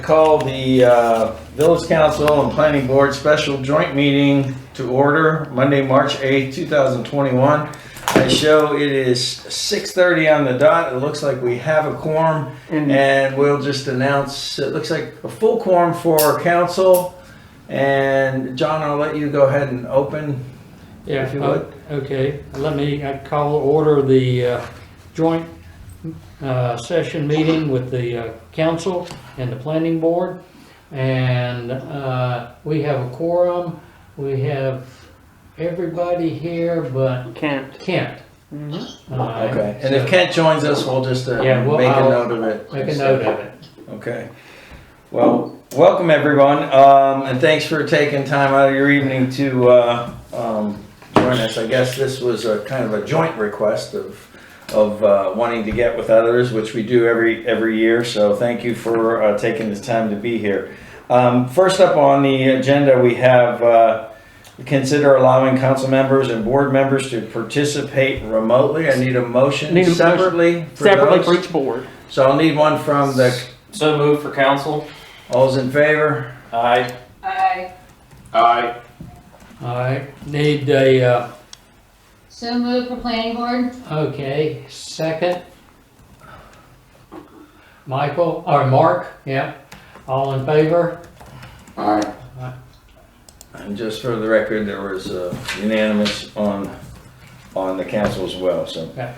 call the Village Council and Planning Board Special Joint Meeting to order Monday, March 8th, 2021. I show it is 6:30 on the dot. It looks like we have a quorum, and we'll just announce, it looks like a full quorum for council. And John, I'll let you go ahead and open, if you would. Okay, let me call order the joint session meeting with the council and the planning board. And we have a quorum. We have everybody here but Kent. Mm-hmm. Okay, and if Kent joins us, we'll just make a note of it. Make a note of it. Okay. Well, welcome everyone, and thanks for taking time out of your evening to join us. I guess this was a kind of a joint request of wanting to get with others, which we do every year. So thank you for taking the time to be here. First up on the agenda, we have consider allowing council members and board members to participate remotely. I need a motion separately for each board. So I'll need one from the. So moved for council. All's in favor? Aye. Aye. Aye. I need a, So moved for planning board. okay, second. Michael, or Mark, yeah. All in favor? Aye. And just for the record, there was unanimous on the council as well, so. Okay.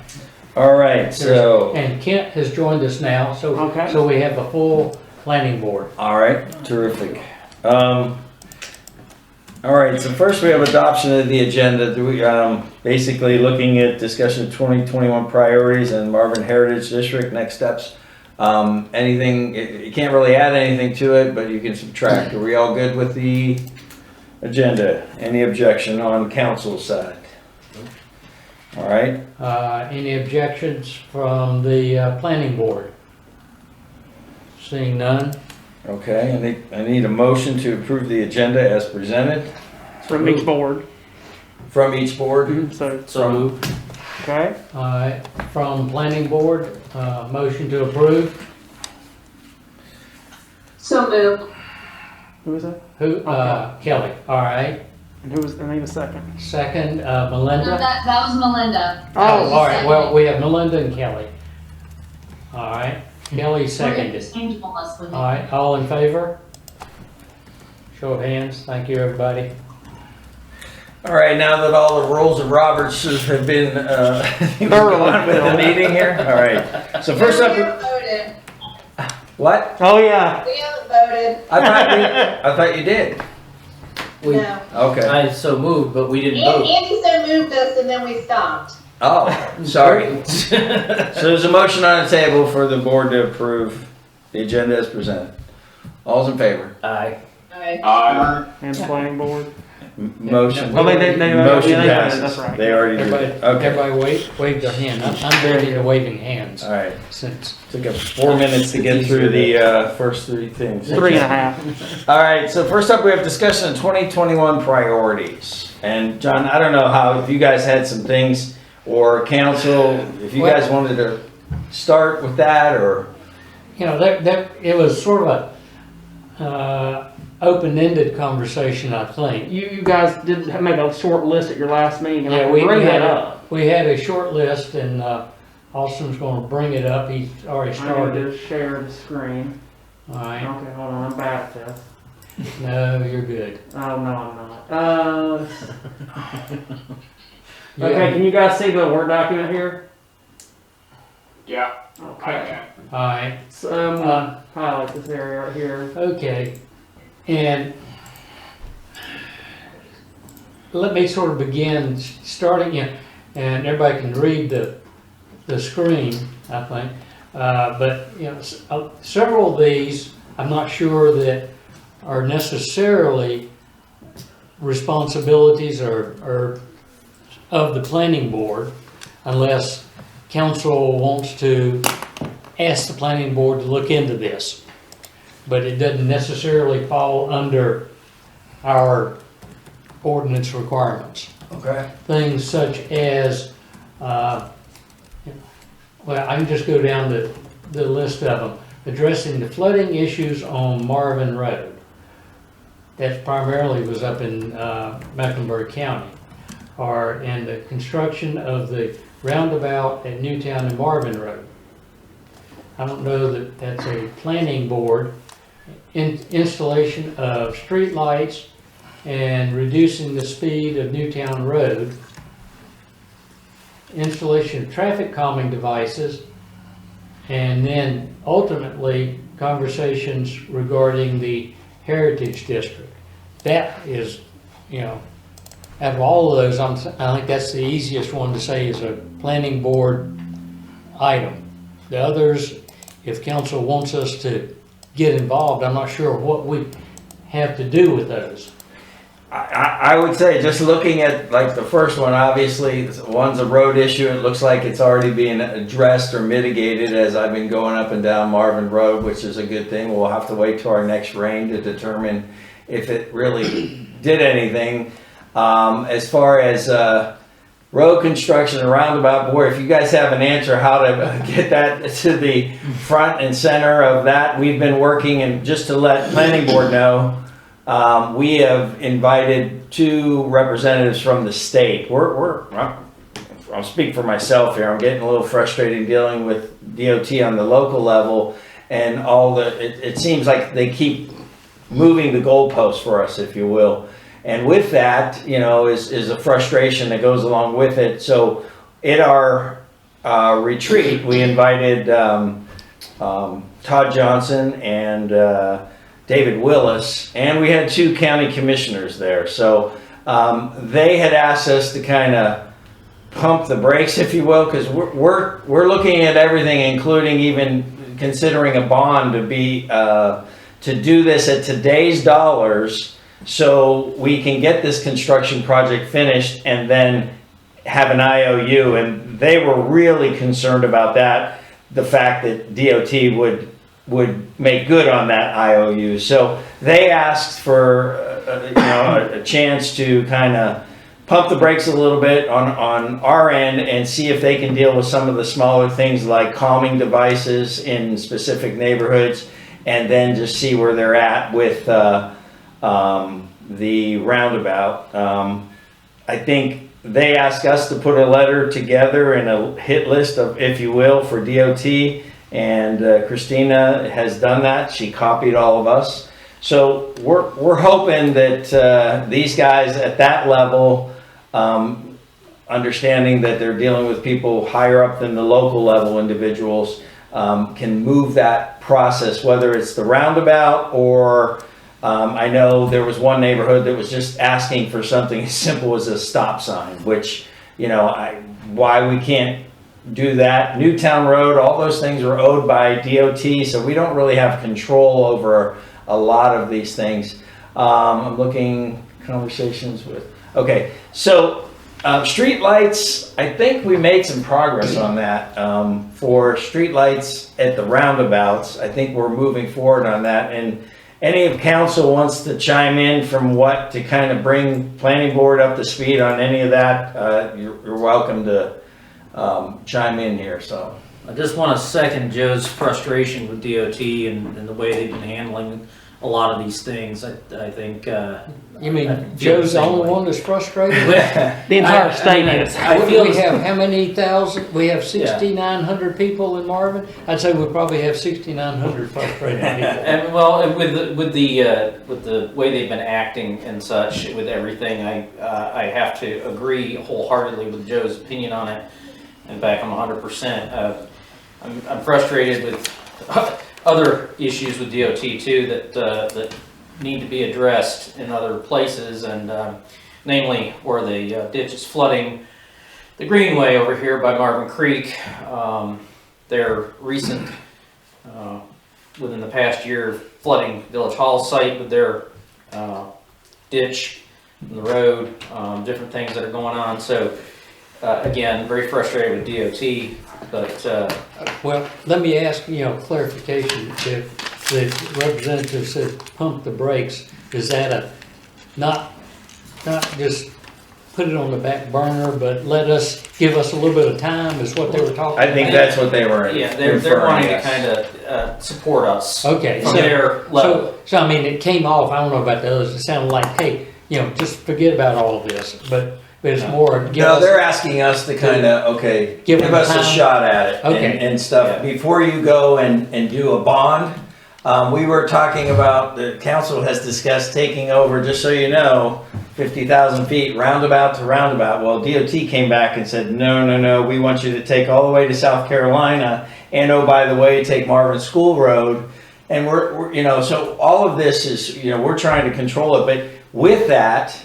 All right, so. And Kent has joined us now, so, Okay. so we have a full planning board. All right, terrific. All right, so first we have adoption of the agenda. We basically looking at discussion of 2021 priorities and Marvin Heritage District next steps. Anything, you can't really add anything to it, but you can subtract. Are we all good with the agenda? Any objection on council's side? All right. Any objections from the planning board? Seeing none. Okay, I need a motion to approve the agenda as presented. From each board. From each board? So moved. Okay. From planning board, motion to approve. So moved. Who was that? Who? Okay. Kelly. All right. And who was? I need a second. Second, No, Melinda. that was Melinda. Oh, All right. Well, we have Melinda and Kelly. All right. Kelly seconded. Interchangeable, Leslie. All right. All in favor? Show of hands. Thank you, everybody. All right, now that all the rules of Roberts have been gone with the meeting here. All right. So first We up, haven't voted. what? Oh yeah. We haven't voted. I thought you did. No. Okay. I so moved, but we didn't vote. Andy so moved us and then we stopped. Oh, sorry. So there's a motion on the table for the board to approve the agenda as presented. All's in favor? Aye. Aye. Aye. And the planning board. Motion. Oh, they Motion yeah, passes. that's right. They already did. Everybody, it. Okay. everybody wave their hand. I'm very into waving hands. All right. Since Took us 4 minutes to get through the first three things. 3.5. All right, so first up we have discussion of 2021 priorities. And John, I don't know if you guys had some things, or council, if you guys wanted to start with that, or. you know, it was sort of a open-ended conversation, I think. You guys did make a short list at your last meeting. And Yeah, I we bring had that up. We had a short list, and Austin's going to bring it up. He's already I'm started. going to share the screen. All right. Okay, hold on. I'm bad at this. No, you're good. Oh no, I'm not. Yeah. Okay, can you guys see the Word document here? Yeah. Okay. All right. So I'm gonna highlight this area right here. Okay. And let me sort of begin starting in, and everybody can read the screen, I think. But you know, several of these, I'm not sure that are necessarily responsibilities or of the planning board, unless council wants to ask the planning board to look into this. But it doesn't necessarily fall under our ordinance requirements. Okay. Things such as, well, I can just go down the list of them. addressing the flooding issues on Marvin Road. That primarily was up in Mecklenburg County, and the construction of the roundabout at Newtown and Marvin Road. I don't know that that's a planning board. Installation of street lights and reducing the speed of Newtown Road. Installation of traffic calming devices, and then ultimately conversations regarding the Heritage District. That is, out of all of those, I think that's the easiest one to say is a planning board item. The others, if council wants us to get involved, I'm not sure what we have to do with those. I would say, just looking at like the first one, obviously one's a road issue. It looks like it's already being addressed or mitigated as I've been going up and down Marvin Road, which is a good thing. We'll have to wait till our next rain to determine if it really did anything. As far as road construction and roundabout, boy, if you guys have an answer how to get that to the front and center of that, we've been working, and just to let planning board know, we have invited 2 representatives from the state. I'll speak for myself here. I'm getting a little frustrated dealing with DOT on the local level, and it seems like they keep moving the goalposts for us, if you will. And with that, is a frustration that goes along with it. So at our retreat, we invited Todd Johnson and David Willis, and we had 2 county commissioners there. So they had asked us to kind of pump the brakes, if you will, because we're looking at everything, including even considering a bond to do this at today's dollars, so we can get this construction project finished and then have an IOU. And they were really concerned about that, the fact that DOT would make good on that IOU. So they asked for a chance to kind of pump the brakes a little bit on our end and see if they can deal with some of the smaller things like calming devices in specific neighborhoods, and then just see where they're at with the roundabout. I think they asked us to put a letter together and a hit list of, if you will, for DOT, and Christina has done that. She copied all of us. So we're hoping that these guys at that level, understanding that they're dealing with people higher up than the local level individuals, can move that process, whether it's the roundabout or I know there was one neighborhood that was just asking for something as simple as a stop sign, which, why we can't do that. Newtown Road, all those things are owed by DOT, so we don't really have control over a lot of these things. I'm looking conversations with, okay, so street lights, I think we made some progress on that. For street lights at the roundabouts, I think we're moving forward on that. And any of council wants to chime in from what to kind of bring planning board up to speed on any of that, you're welcome to chime in here. So I just want to second Joe's frustration with DOT and the way they've been handling a lot of these things. I think. You mean Joe's the only one that's frustrated? The entire state is. We have how many thousand? We have 6,900 people in Marvin. I'd say we probably have 6,900 frustrated people. And well, with the way they've been acting and such with everything, I have to agree wholeheartedly with Joe's opinion on it. In fact, I'm 100%. I'm frustrated with other issues with DOT too that need to be addressed in other places, and namely where the ditch is flooding the greenway over here by Marvin Creek. Their recent, within the past year, flooding Village Hall site with their ditch in the road, different things that are going on. So again, very frustrated with DOT, but well, let me ask clarification. If the representative said pump the brakes, is that not just put it on the back burner, but give us a little bit of time is what they were talking about. I think that's what they were. Yeah, they're referring, wanting yes. to kind of support us Okay, from their level. so I mean, it came off, I don't know about the others, it sounded like, hey, just forget about all of this, but it's more. No, they're asking us to kind of, okay, Give give them us a time. shot at it Okay. and stuff. Yeah. Before you go and do a bond, we were talking about, the council has discussed taking over, just so you know, 50,000 feet roundabout to roundabout. Well, DOT came back and said, no, we want you to take all the way to South Carolina. And oh, by the way, take Marvin School Road. And we're so all of this is, we're trying to control it. But with that,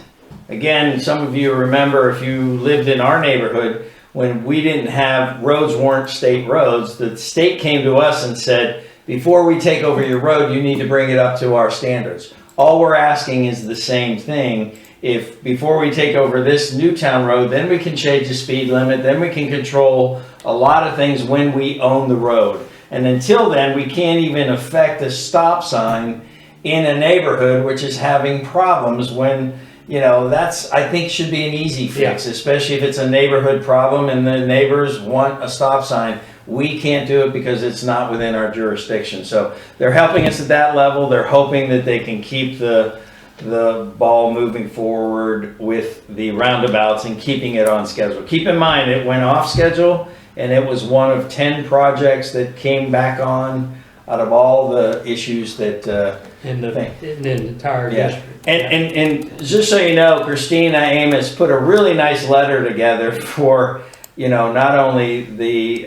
again, some of you remember if you lived in our neighborhood, when we didn't have, roads weren't state roads, the state came to us and said, before we take over your road, you need to bring it up to our standards. All we're asking is the same thing. If before we take over this Newtown road, then we can change the speed limit, then we can control a lot of things when we own the road. And until then, we can't even affect a stop sign in a neighborhood which is having problems when, that's, I think, should be an easy fix, especially if it's a neighborhood problem and the neighbors want a stop sign. We can't do it because it's not within our jurisdiction. So they're helping us at that level. They're hoping that they can keep the ball moving forward with the roundabouts and keeping it on schedule. Keep in mind, it went off schedule, and it was one of 10 projects that came back on out of all the issues that in the entire yeah. district. And just so you know, Christina Amos put a really nice letter together for, not only the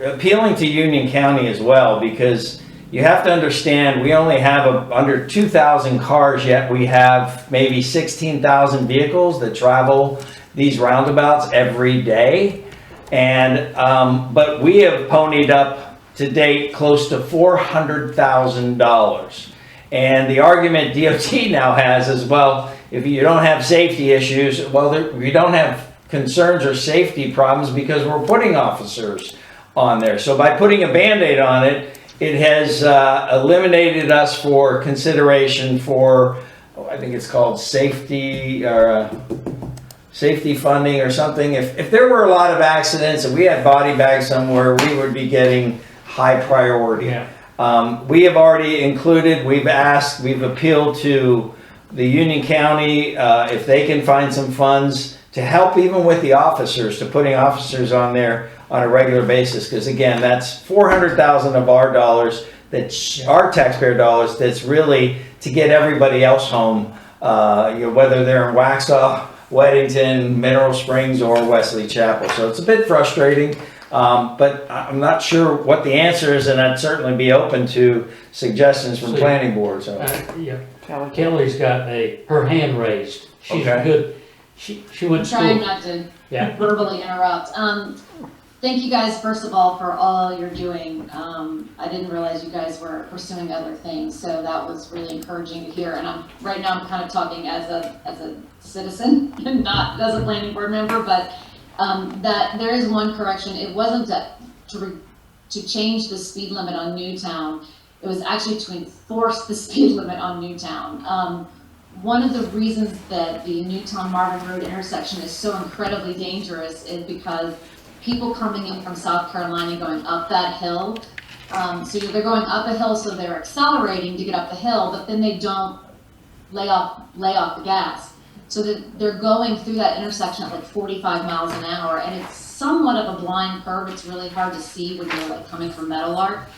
appealing to Union County as well, because you have to understand, we only have under 2,000 cars, yet we have maybe 16,000 vehicles that travel these roundabouts every day. And but we have ponied up to date close to $400,000. And the argument DOT now has is, well, if you don't have safety issues, well, we don't have concerns or safety problems because we're putting officers on there. So by putting a Band-Aid on it, it has eliminated us for consideration for, I think it's called safety or safety funding or something. If there were a lot of accidents and we had body bags somewhere, we would be getting high priority. Yeah. We have already included, we've appealed to the Union County if they can find some funds to help even with the officers, to putting officers on there on a regular basis. Because again, that's $400,000 of our dollars, that's our taxpayer dollars, that's really to get everybody else home, whether they're in Waxhaw, Weddington, Mineral Springs, or Wesley Chapel. So it's a bit frustrating. But I'm not sure what the answer is, and I'd certainly be open to suggestions from planning board. So. Yeah. Kelly's got her hand raised. She's Okay. good. She went to Trying school. not to Yeah. verbally interrupt. Thank you guys, first of all, for all you're doing. I didn't realize you guys were pursuing other things, so that was really encouraging to hear. And right now I'm kind of talking as a citizen and not as a planning board member, but that there is one correction. It wasn't to change the speed limit on Newtown. It was actually to enforce the speed limit on Newtown. One of the reasons that the Newtown Marvin Road intersection is so incredibly dangerous is because people coming in from South Carolina going up that hill, so they're going up a hill, so they're accelerating to get up the hill, but then they don't lay off the gas. So that they're going through that intersection at like 45 miles an hour, and it's somewhat of a blind curve. It's really hard to see when you're like coming from Meadowlark.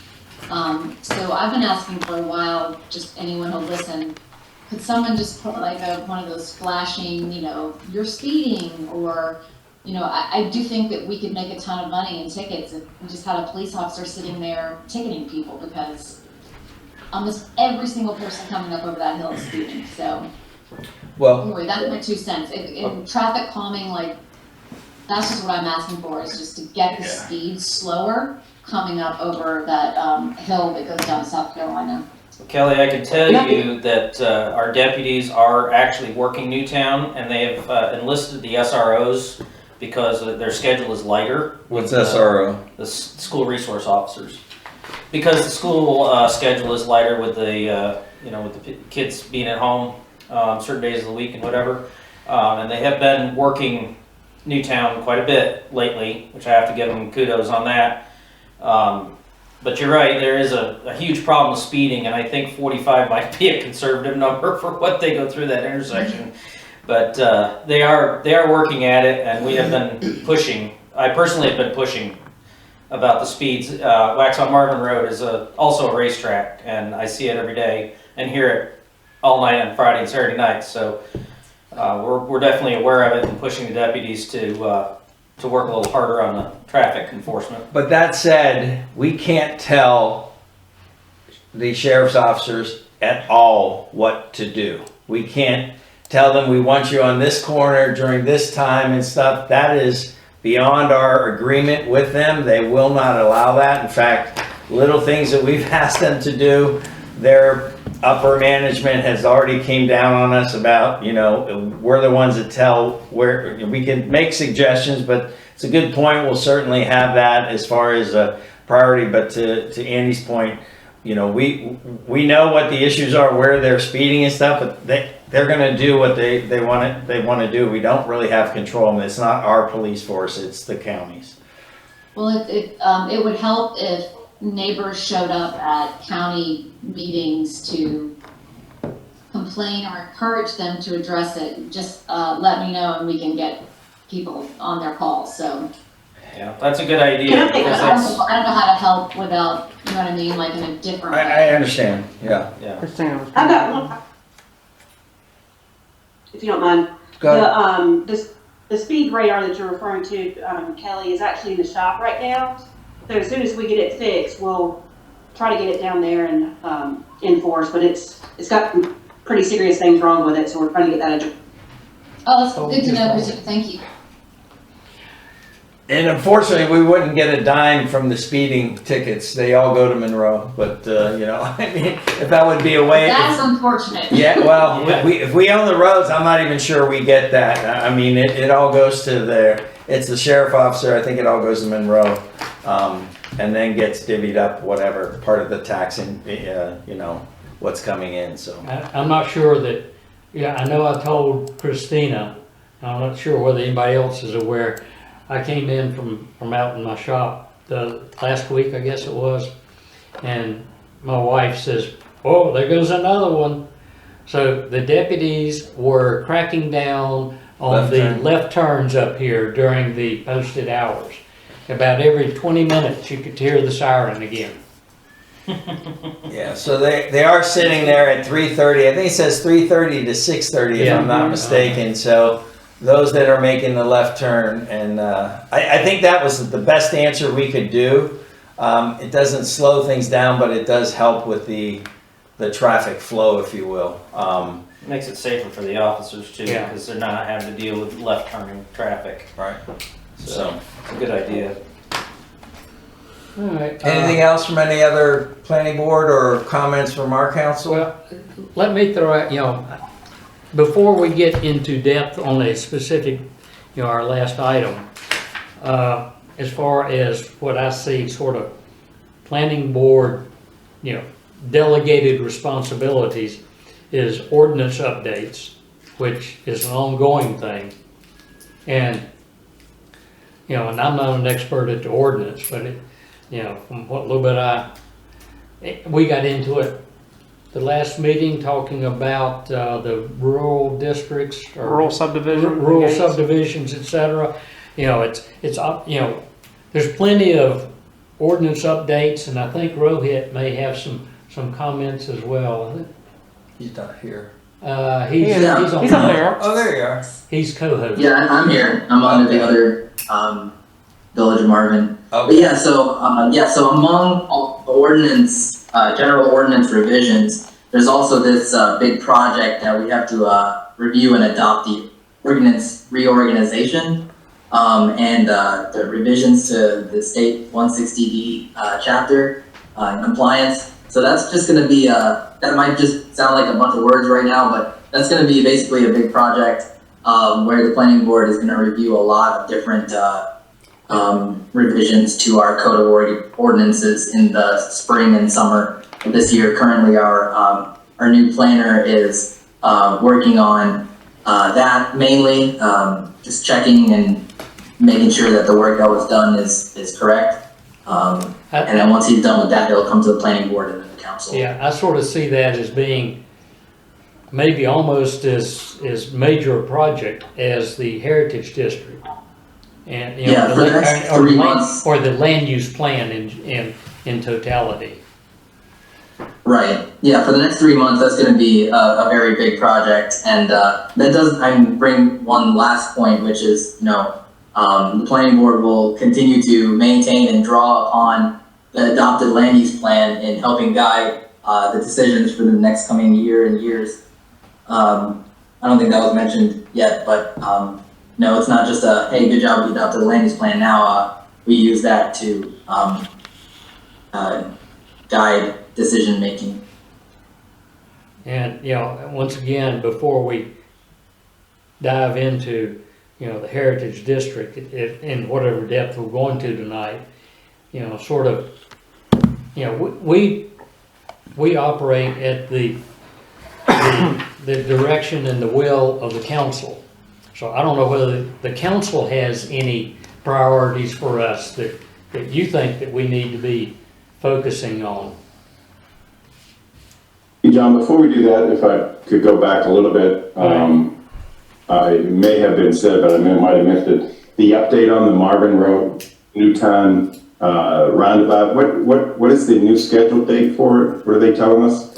So I've been asking for a while, just anyone who'll listen, could someone just put like one of those flashing, you're speeding, or, I do think that we could make a ton of money in tickets if we just had a police officer sitting there ticketing people, because almost every single person coming up over that hill is speeding. So Well, anyway, that's my 2 cents. In traffic calming, that's just what I'm asking for, is just to get the speed slower coming up over that hill that goes down to South Carolina. Kelly, I can tell you that our deputies are actually working Newtown, and they have enlisted the SROs because their schedule is lighter. what's SRO? The school resource officers. Because the school schedule is lighter with the, with the kids being at home certain days of the week and whatever. And they have been working Newtown quite a bit lately, which I have to give them kudos on that. But you're right, there is a huge problem with speeding, and I think 45 might be a conservative number for what they go through that intersection. But they are working at it, and we have been pushing. I personally have been pushing about the speeds. Wax on Marvin Road is also a racetrack, and I see it every day and hear it all night on Friday and Saturday nights. So we're definitely aware of it and pushing the deputies to work a little harder on the traffic enforcement. But that said, we can't tell the sheriff's officers at all what to do. We can't tell them we want you on this corner during this time and stuff. That is beyond our agreement with them. They will not allow that. In fact, little things that we've asked them to do, their upper management has already came down on us about, we're the ones that tell where we can make suggestions, but it's a good point. We'll certainly have that as far as a priority. But to Andy's point, we know what the issues are, where they're speeding and stuff, but they're going to do what they want to do. We don't really have control of them. It's not our police force, it's the counties. Well, it would help if neighbors showed up at county meetings to complain or encourage them to address it. Just let me know and we can get people on their calls. So Yeah, that's a good idea. I don't know how to help without, you know what I mean, like in a different way. I understand, yeah. Christina. I've got one, if you don't mind. Go ahead. The speed radar that you're referring to, Kelly, is actually in the shop right now. So as soon as we get it fixed, we'll try to get it down there and enforce. But it's got pretty serious things wrong with it, so we're trying to get that addressed. Oh, that's good to know, Christina. Thank you. And unfortunately, we wouldn't get a dime from the speeding tickets. They all go to Monroe. But, I mean, if that would be a way. That's unfortunate. Yeah, well, Yeah. if we own the roads, I'm not even sure we get that. I mean, it all goes to it's the sheriff officer. I think it all goes to Monroe. And then gets divvied up, whatever, part of the taxing, what's coming in, so. I'm not sure that, I know I told Christina, I'm not sure whether anybody else is aware. I came in from out in my shop last week, I guess it was, and my wife says, "Oh, there goes another one." So the deputies were cracking down on left turns up here during the posted hours. About every 20 minutes, you could hear the siren again. Yeah, so they are sitting there at 3:30. I think it says 3:30 to 6:30 if I'm not mistaken. So those that are making the left turn, and I think that was the best answer we could do. It doesn't slow things down, but it does help with the traffic flow, if you will. It makes it safer for the officers too, Yeah. because they're not having to deal with left turning traffic. Right. So it's a good idea. All right. Anything else from any other planning board or comments from our council? Well, let me throw out, before we get into depth on a specific, our last item, as far as what I see sort of planning board, delegated responsibilities is ordinance updates, which is an ongoing thing. And, and I'm not an expert at the ordinance, but from what little bit we got into it the last meeting talking about the rural districts or Rural subdivision. rural gates. subdivisions, etc. There's plenty of ordinance updates, and I think Rohit may have some comments as well. He's not here. He's on He's up there. Oh, there you are. He's co-host. Yeah, I'm here. I'm on the other Village of Marvin. Okay. But yeah, so among all the ordinance, general ordinance revisions, there's also this big project that we have to review and adopt the ordinance reorganization and the revisions to the state 160D chapter in compliance. So that's just going to be that might just sound like a bunch of words right now, but that's going to be basically a big project where the planning board is going to review a lot of different revisions to our code of ordinances in the spring and summer of this year. Currently, our new planner is working on that mainly, just checking and making sure that the work that was done is correct. And then once he's done with that, he'll come to the planning board and then the council. Yeah, I sort of see that as being maybe almost as major a project as the Heritage District. And, you know, Yeah, for the next 3 months. or the land use plan in totality. Right. Yeah, for the next 3 months, that's going to be a very big project. And that does, I bring one last point, which is, the planning board will continue to maintain and draw upon the adopted land use plan in helping guide the decisions for the next coming year and years. I don't think that was mentioned yet, but no, it's not just a, hey, good job, we adopted the land use plan. Now we use that to guide decision making. And, once again, before we dive into, the Heritage District in whatever depth we're going to tonight, sort of, we operate at the direction and the will of the council. So I don't know whether the council has any priorities for us that you think that we need to be focusing on. Hey, John, before we do that, if I could go back a little bit, I may have been said, but I might have missed it. The update on the Marvin Road, Newtown roundabout, what is the new scheduled date for it? What are they telling us?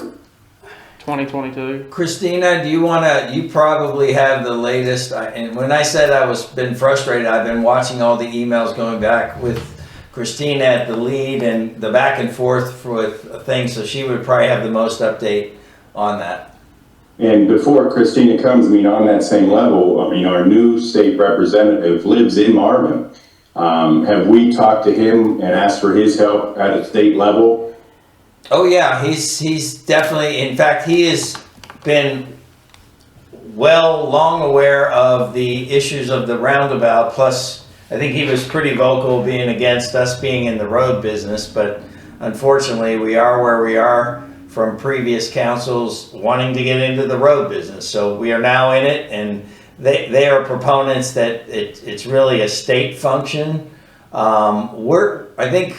2022. Christina, you probably have the latest, and when I said been frustrated, I've been watching all the emails going back with Christina at the lead and the back and forth with things, so she would probably have the most update on that. And before Christina comes, on that same level, our new state representative lives in Marvin. Have we talked to him and asked for his help at a state level? Oh yeah, he's definitely, in fact, he has been long aware of the issues of the roundabout, plus I think he was pretty vocal being against us being in the road business, but unfortunately we are where we are from previous councils wanting to get into the road business. So we are now in it, and they are proponents that it's really a state function. I think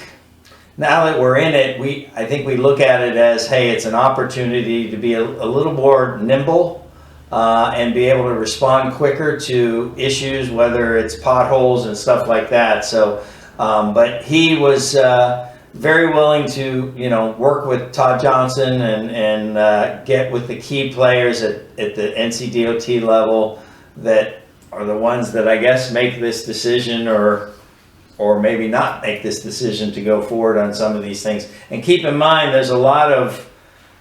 now that we're in it, I think we look at it as, hey, it's an opportunity to be a little more nimble and be able to respond quicker to issues, whether it's potholes and stuff like that. So, but he was very willing to, work with Todd Johnson and get with the key players at the NCDOT level that are the ones that I guess make this decision or maybe not make this decision to go forward on some of these things. And keep in mind, there's a lot of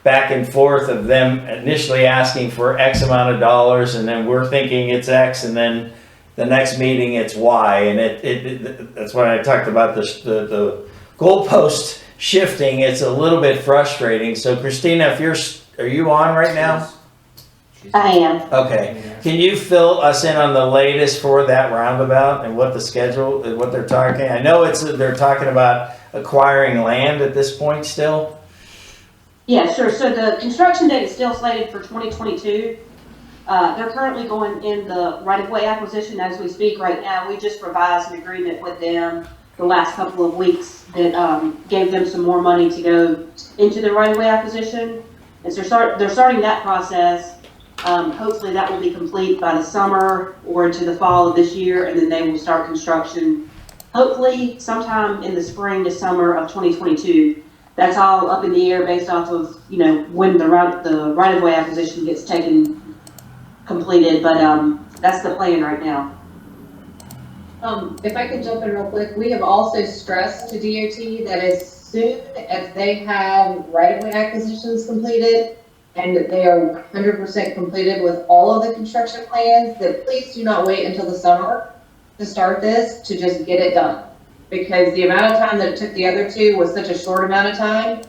back and forth of them initially asking for X amount of dollars, and then we're thinking it's X, and then the next meeting it's Y. And that's when I talked about the goalpost shifting. It's a little bit frustrating. So Christina, are you on right now? I am. Okay. Can you fill us in on the latest for that roundabout and what the schedule, what they're talking? I know they're talking about acquiring land at this point still. Yeah, sure. So the construction date is still slated for 2022. They're currently going in the right-of-way acquisition as we speak right now. We just revised an agreement with them the last couple of weeks that gave them some more money to go into the right-of-way acquisition. And so they're starting that process. Hopefully that will be complete by the summer or into the fall of this year, and then they will start construction hopefully sometime in the spring to summer of 2022. That's all up in the air based off of, when the right-of-way acquisition gets completed, but that's the plan right now. If I could jump in real quick, we have also stressed to DOT that as soon as they have right-of-way acquisitions completed, and that they are 100% completed with all of the construction plans, that please do not wait until the summer to start this, to just get it done. Because the amount of time that it took the other two was such a short amount of time,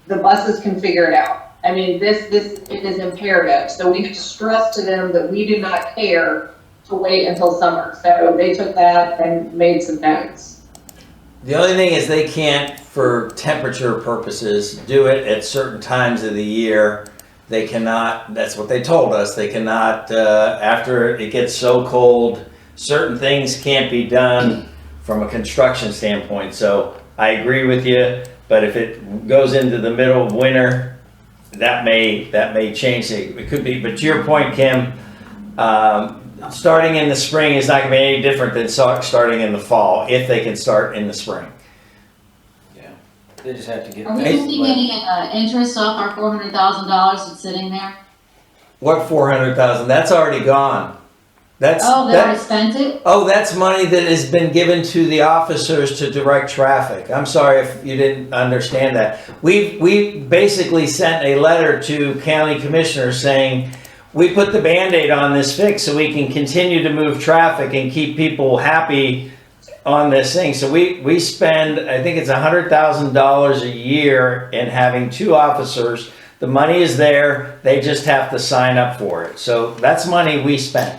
the buses can figure it out. I mean, it is imperative. So we have stressed to them that we do not care to wait until summer. So they took that and made some notes. The only thing is they can't, for temperature purposes, do it at certain times of the year they cannot, that's what they told us, they cannot, after it gets so cold, certain things can't be done from a construction standpoint. So I agree with you, but if it goes into the middle of winter, that may change it. It could be, but to your point, Kim, starting in the spring is not going to be any different than starting in the fall, if they can start in the spring. Yeah, they just have to get. Are we getting any interest off our $400,000 that's sitting there? What 400,000? That's already gone. That's Oh, they already spent it? Oh, that's money that has been given to the officers to direct traffic. I'm sorry if you didn't understand that. We basically sent a letter to county commissioners saying, we put the Band-Aid on this fix so we can continue to move traffic and keep people happy on this thing. So we spend, I think it's $100,000 a year in having 2 officers. The money is there, they just have to sign up for it. So that's money we spent.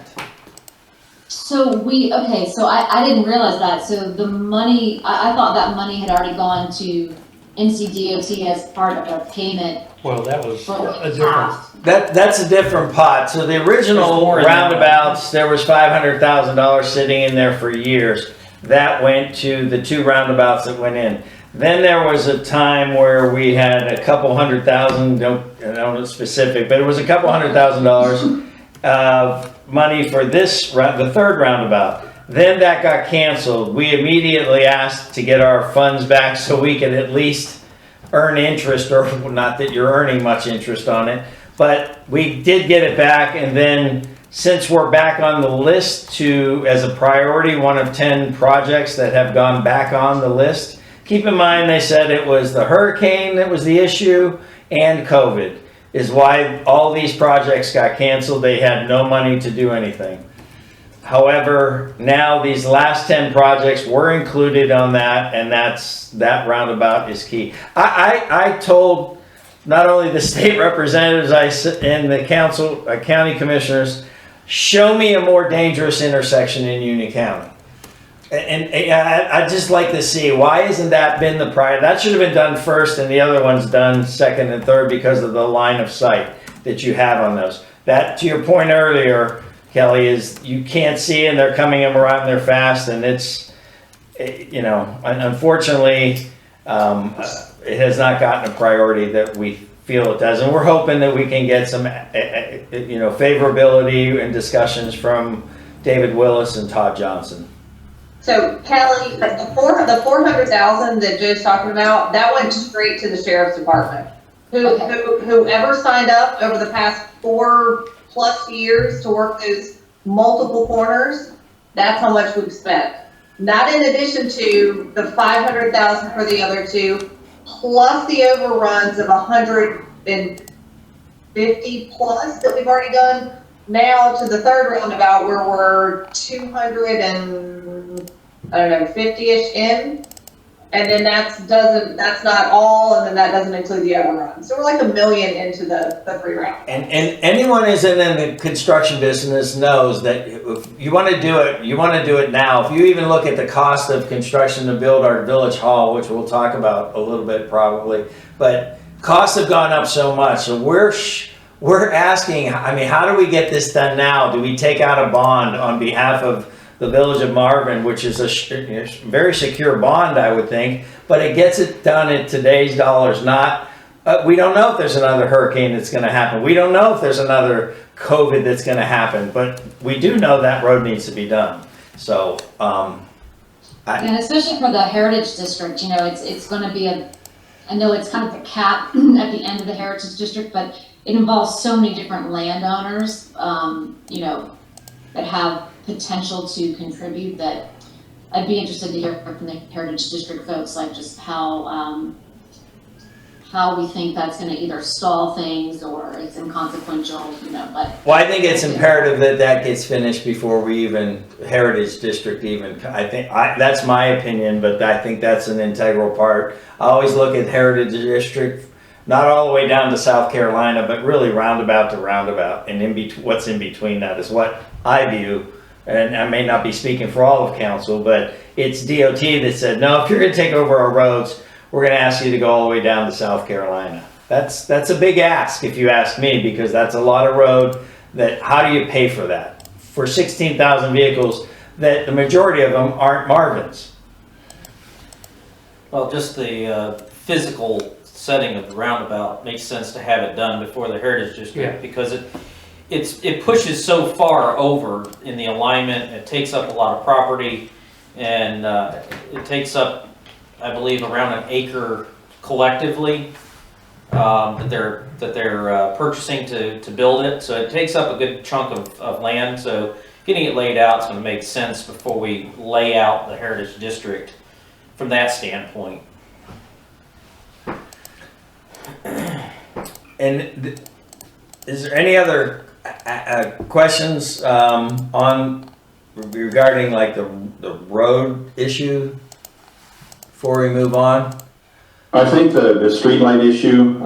So I didn't realize that. So the money, I thought that money had already gone to NCDOT as part of a payment. Well, that was for a the different, past. That's a different pot. So the There's original more in there. roundabouts, there was $500,000 sitting in there for years. That went to the 2 roundabouts that went in. Then there was a time where we had a couple $100,000, I don't know specific, but it was a couple $100,000 of money for this, the 3rd roundabout. Then that got canceled. We immediately asked to get our funds back so we could at least earn interest, or not that you're earning much interest on it, but we did get it back. And then since we're back on the list as a priority, one of 10 projects that have gone back on the list, keep in mind they said it was the hurricane that was the issue and COVID is why all these projects got canceled. They had no money to do anything. However, now these last 10 projects were included on that, and that roundabout is key. I told not only the state representatives and the county commissioners, show me a more dangerous intersection in Union County. And I'd just like to see, why hasn't that been the priority? That should have been done first and the other one's done second and third because of the line of sight that you have on those. That, to your point earlier, Kelly, is you can't see and they're coming in around there fast, and it's, unfortunately, it has not gotten a priority that we feel it does. And we're hoping that we can get some, favorability and discussions from David Willis and Todd Johnson. So Kelly, the 400,000 that Joe's talking about, that went straight to the sheriff's department. Whoever signed up over the past 4+ years to work those multiple corners, that's how much we've spent. Not in addition to the 500,000 for the other 2, plus the overruns of 150 plus that we've already done. Now to the 3rd roundabout where we're 250-ish in, and then that's not all, and then that doesn't include the overrun. So we're like $1 million into the 3 rounds. And anyone who's in the construction business knows that if you want to do it, you want to do it now. If you even look at the cost of construction to build our village hall, which we'll talk about a little bit probably, but costs have gone up so much. So we're asking, how do we get this done now? Do we take out a bond on behalf of the village of Marvin, which is a very secure bond, I would think, but it gets it done in today's dollars. We don't know if there's another hurricane that's going to happen. We don't know if there's another COVID that's going to happen, but we do know that road needs to be done. So, And especially for the Heritage District, it's going to be I know it's kind of a cap at the end of the Heritage District, but it involves so many different landowners, that have potential to contribute, that I'd be interested to hear from the Heritage District folks, like just how we think that's going to either stall things or it's inconsequential, but. Well, I think it's imperative that gets finished before we Heritage District I think that's my opinion, but I think that's an integral part. I always look at Heritage District, not all the way down to South Carolina, but really roundabout to roundabout, and what's in between that is what I view. And I may not be speaking for all of council, but it's DOT that said, no, if you're going to take over our roads, we're going to ask you to go all the way down to South Carolina. That's a big ask if you ask me, because that's a lot of road. That how do you pay for that for 16,000 vehicles? That the majority of them aren't Marvin's. Well, just the physical setting of the roundabout makes sense to have it done before the Heritage District, Yeah. because it pushes so far over in the alignment. It takes up a lot of property, and it takes up, I believe, around an acre collectively that they're purchasing to build it. So it takes up a good chunk of land. So getting it laid out is going to make sense before we lay out the Heritage District from that standpoint. And is there any other questions on regarding like the road issue before we move on? I think the streetlight issue,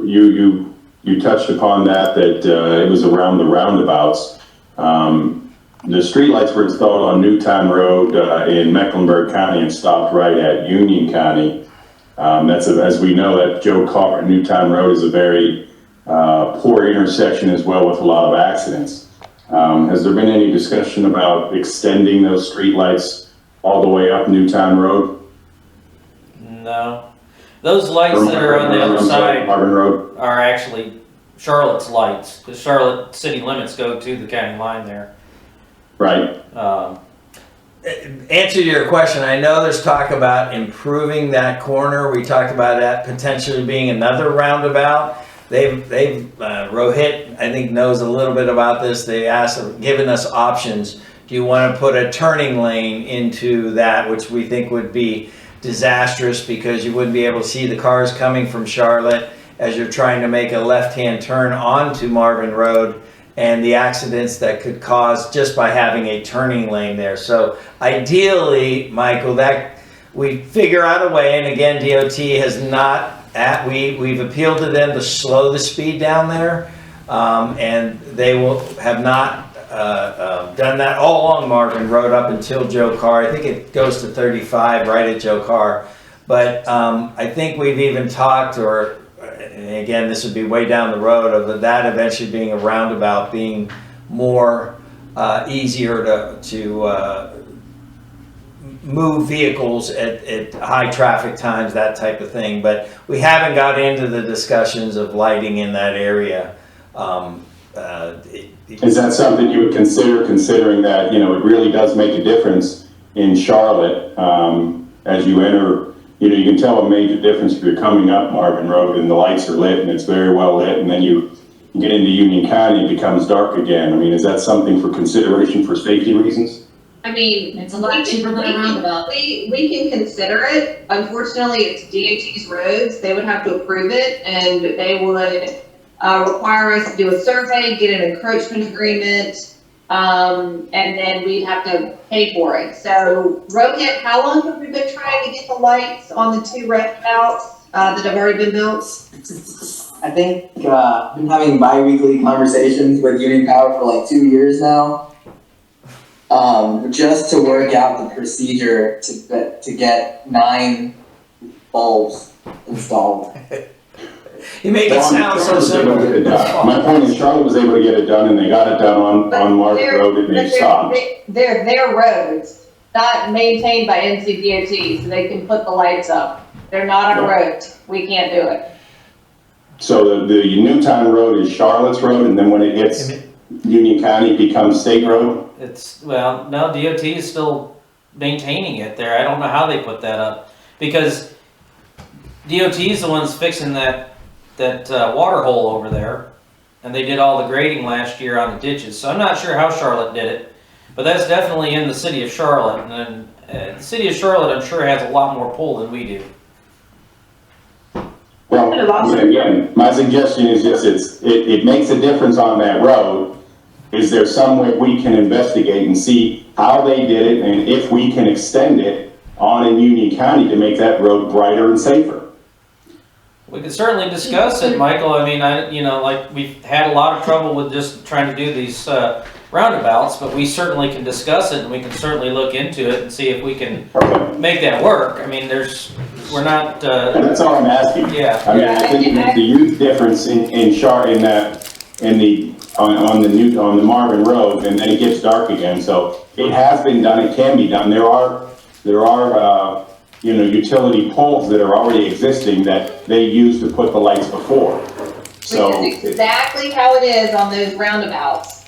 you touched upon that it was around the roundabouts. The streetlights were installed on Newtown Road in Mecklenburg County and stopped right at Union County. As we know, that Joe Carr Newtown Road is a very poor intersection as well, with a lot of accidents. Has there been any discussion about extending those streetlights all the way up Newtown Road? No. Those lights that are on the other side Marvin Road? are actually Charlotte's lights, because Charlotte city limits go to the county line there. Right. Answer to your question, I know there's talk about improving that corner. We talked about that potentially being another roundabout. Rohit, I think, knows a little bit about this. They given us options. Do you want to put a turning lane into that, which we think would be disastrous because you wouldn't be able to see the cars coming from Charlotte as you're trying to make a left-hand turn onto Marvin Road, and the accidents that could cause just by having a turning lane there. So ideally, Michael, that we figure out a way, and again, DOT has not, we've appealed to them to slow the speed down there, and they have not done that all along Marvin Road up until Joe Carr. I think it goes to 35 right at Joe Carr. But I think we've even talked, or again, this would be way down the road, of that eventually being a roundabout, being more easier to move vehicles at high traffic times, that type of thing. But we haven't got into the discussions of lighting in that area. Is that something you would consider, considering that, it really does make a difference in Charlotte as you enter? You can tell a major difference if you're coming up Marvin Road and the lights are lit and it's very well lit, and then you get into Union County, it becomes dark again. I mean, is that something for consideration for safety reasons? I mean, It's a lot cheaper than a roundabout. we can consider it. Unfortunately, it's DOT's roads. They would have to approve it, and they would require us to do a survey, get an encroachment agreement, and then we'd have to pay for it. So, Rohit, how long have we been trying to get the lights on the two roundabouts that have already been built? I think been having bi-weekly conversations with Union Power for like 2 years now. Just to work out the procedure to get 9 bulbs installed. You make it sound so simple. My point is, Charlotte was able to get it done, and they got it done on Marvin Road, and they stopped. They're their roads, not maintained by NCDOT, so they can put the lights up. They're not our roads. We can't do it. So the Newtown Road is Charlotte's road, and then when it hits Union County, it becomes state road? No, DOT is still maintaining it there. I don't know how they put that up, because DOT is the ones fixing that water hole over there, and they did all the grading last year on the ditches. So I'm not sure how Charlotte did it, but that's definitely in the city of Charlotte, and the city of Charlotte, I'm sure, has a lot more pull than we do. Well, again, my suggestion is this: it makes a difference on that road. Is there some way we can investigate and see how they did it, and if we can extend it on in Union County to make that road brighter and safer? We could certainly discuss it, Michael. I mean, like we've had a lot of trouble with just trying to do these roundabouts, but we certainly can discuss it and we can certainly look into it and see if we can Okay. make that work. I mean, we're not, That's all I'm asking. yeah. I mean, I think it makes a huge difference on the Marvin Road, and then it gets dark again, so it has been done, it can be done. There are, utility poles that are already existing that they use to put the lights before. So. Which is exactly how it is on those roundabouts.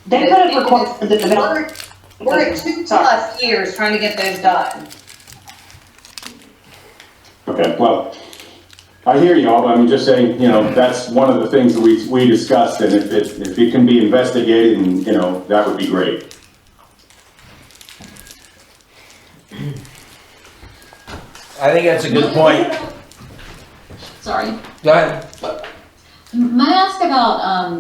They could have requested the development. We're at 2+ years trying to get those done. Okay, well, I hear you all, but I'm just saying, that's one of the things that we discussed, and if it can be investigated, and, that would be great. I think that's a good point. Sorry. Go ahead. May I ask about,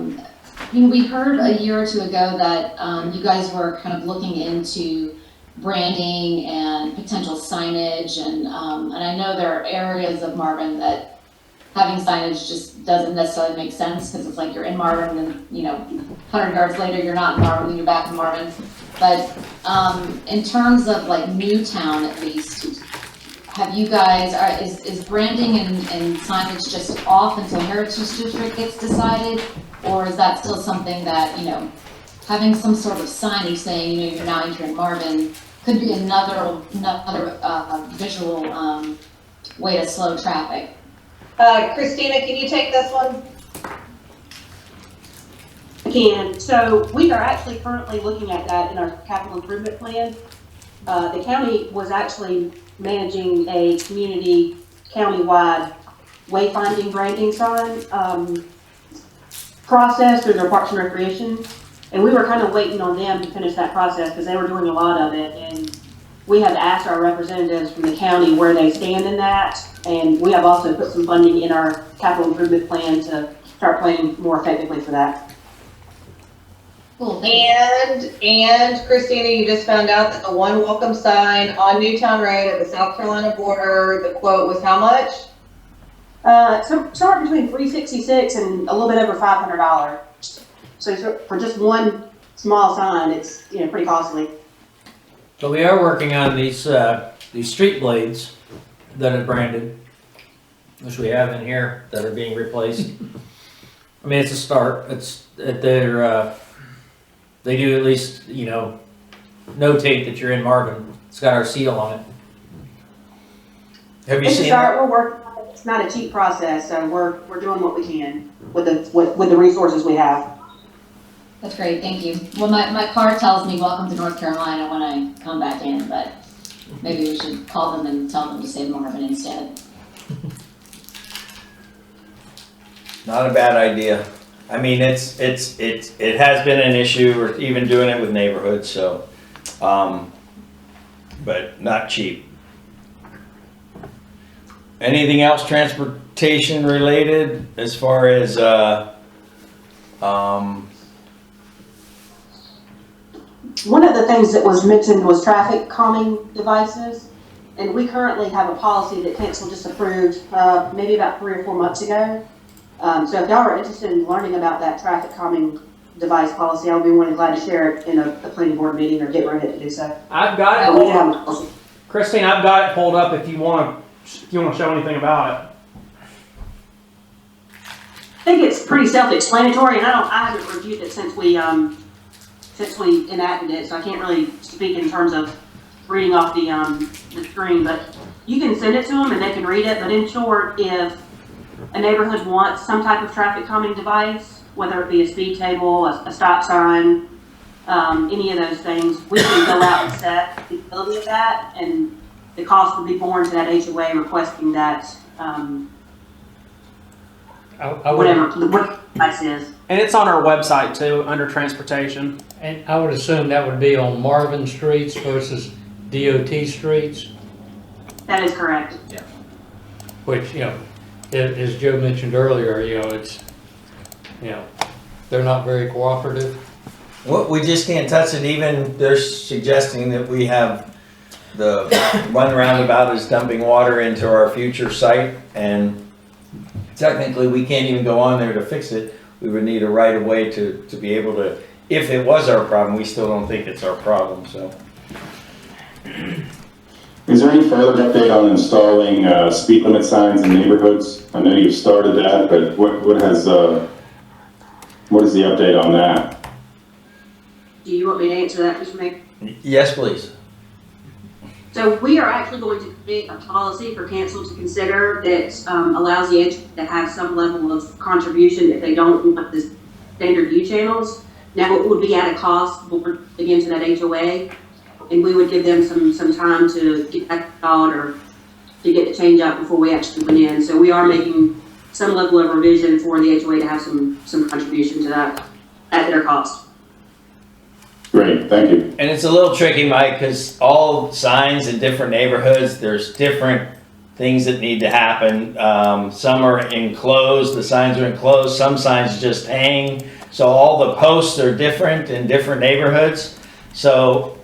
we heard a year or two ago that you guys were kind of looking into branding and potential signage, and I know there are areas of Marvin that having signage just doesn't necessarily make sense, because it's like you're in Marvin and 100 yards later you're not in Marvin and you're back in Marvin. But in terms of like Newtown at least, have you guys, is branding and signage just off until Heritage District gets decided? Or is that still something that, having some sort of signage saying, you're now entering Marvin could be another visual way to slow traffic? Christina, can you take this one? Can. So we are actually currently looking at that in our capital improvement plan. The county was actually managing a community countywide wayfinding branding sign process through their Parks and Recreation. And we were kind of waiting on them to finish that process because they were doing a lot of it. And we have asked our representatives from the county where they stand in that. And we have also put some funding in our capital improvement plan to start planning more effectively for that. Cool. And Christina, you just found out that the one welcome sign on Newtown Road at the South Carolina border, the quote was how much? Somewhere between $366 and a little bit over $500. So for just one small sign, it's pretty costly. So we are working on these street blades that are branded, which we have in here that are being replaced. I mean, it's a start. They do at least, notate that you're in Marvin. It's got our seal on it. Have you It's a seen start. that? We're working on it. It's not a cheap process, so we're doing what we can with the resources we have. That's great, thank you. Well, my car tells me welcome to North Carolina when I come back in, but maybe we should call them and tell them to say Marvin instead. Not a bad idea. I mean, it has been an issue, or even doing it with neighborhoods, so, but not cheap. Anything else transportation related as far as, One of the things that was mentioned was traffic calming devices, and we currently have a policy that council just approved maybe about 3 or 4 months ago. So if y'all are interested in learning about that traffic calming device policy, I'll be more than glad to share it in a planning board meeting or get ready to do so. I've got We it. have a policy. Christine, I've got it pulled up if you want to show anything about it. I think it's pretty self-explanatory, and I haven't reviewed it since we enacted it, so I can't really speak in terms of reading off the screen, but you can send it to them and they can read it. But in short, if a neighborhood wants some type of traffic calming device, whether it be a speed table, a stop sign, any of those things, we can go out and set the ability of that, and the cost would be borne to that HOA requesting that, whatever the device is. And it's on our website too, under transportation. And I would assume that would be on Marvin streets versus DOT streets, That is correct. which, as Joe mentioned earlier, it's, they're not very cooperative. what, we just can't touch it. Even they're suggesting that we have the one roundabout is dumping water into our future site, and technically we can't even go on there to fix it. We would need a right of way to be able to if it was our problem, we still don't think it's our problem, so. Is there any further update on installing speed limit signs in neighborhoods? I know you've started that, but what is the update on that? Do you want me to answer that, Mr. Mayor? Yes, please. So we are actually going to create a policy for council to consider that allows the HOA to have some level of contribution if they don't want the standard view channels. Now, it would be at a cost, again, to that HOA, and we would give them some time to get that installed or to get the change out before we actually went in. So we are making some level of revision for the HOA to have some contribution to that at their cost. Great, thank you. And it's a little tricky, Mike, because all signs in different neighborhoods, there's different things that need to happen. Some are enclosed, the signs are enclosed, some signs just hang. So all the posts are different in different neighborhoods. So,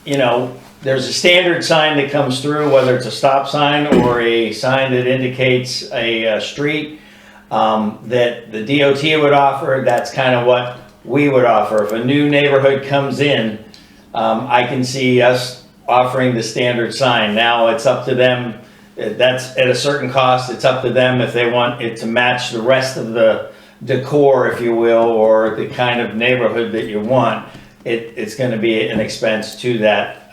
you know, there's a standard sign that comes through, whether it's a stop sign or a sign that indicates a street that the DOT would offer. That's kind of what we would offer. If a new neighborhood comes in, I can see us offering the standard sign. Now it's up to them. That's at a certain cost. It's up to them if they want it to match the rest of the decor, if you will, or the kind of neighborhood that you want. It's going to be an expense to that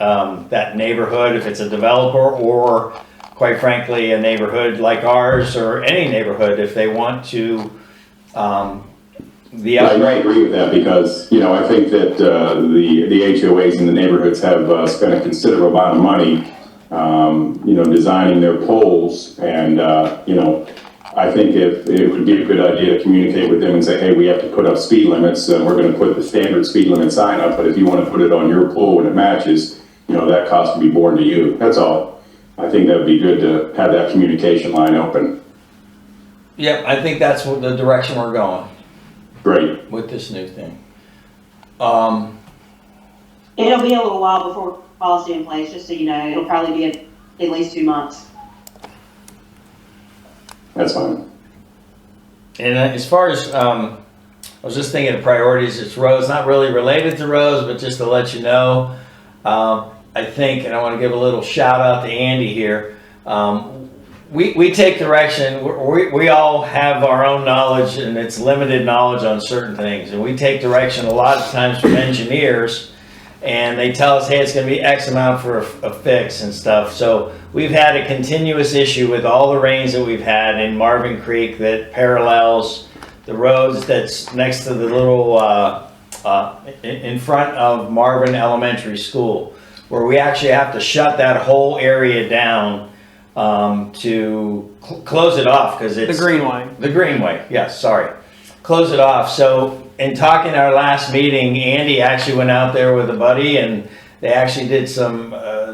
that neighborhood, if it's a developer or, quite frankly, a neighborhood like ours or any neighborhood, if they want to. I agree with that because, you know, I think that the HOAs in the neighborhoods have spent a considerable amount of money, you know, designing their poles. And, you know, I think if it would be a good idea to communicate with them and say, hey, we have to put up speed limits and we're going to put the standard speed limit sign up. But if you want to put it on your pole and it matches, you know, that cost will be borne to you. That's all. I think that would be good to have that communication line open. Yep, I think that's what the direction we're going. Great. With this new thing. It'll be a little while before policy in place, just so you know. It'll probably be at least 2 months. That's fine. And as far as, I was just thinking of priorities, it's roads, not really related to roads, but just to let you know, I think, and I want to give a little shout out to Andy here, we take direction. We all have our own knowledge, and it's limited knowledge on certain things. And we take direction a lot of times from engineers, and they tell us, hey, it's going to be X amount for a fix and stuff. So we've had a continuous issue with all the rains that we've had in Marvin Creek that parallels the roads that's next to the little, in front of Marvin Elementary School, where we actually have to shut that whole area down to close it off because it's The Greenway. The Greenway, yes, sorry. Close it off. So in talking our last meeting, Andy actually went out there with a buddy and they actually did some,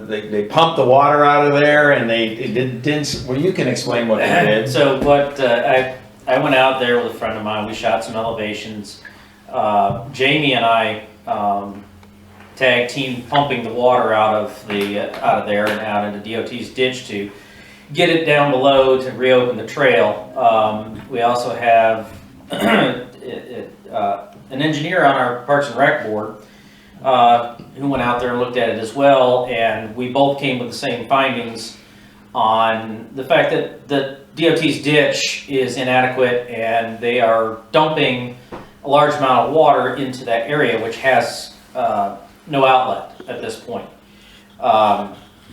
they pumped the water out of there and they didn't, well, you can explain what they did. So what, I went out there with a friend of mine, we shot some elevations. Jamie and I, tag team pumping the water out of there and out into DOT's ditch to get it down below to reopen the trail. We also have an engineer on our Parks and Rec board who went out there and looked at it as well, and we both came with the same findings on the fact that the DOT's ditch is inadequate and they are dumping a large amount of water into that area, which has no outlet at this point.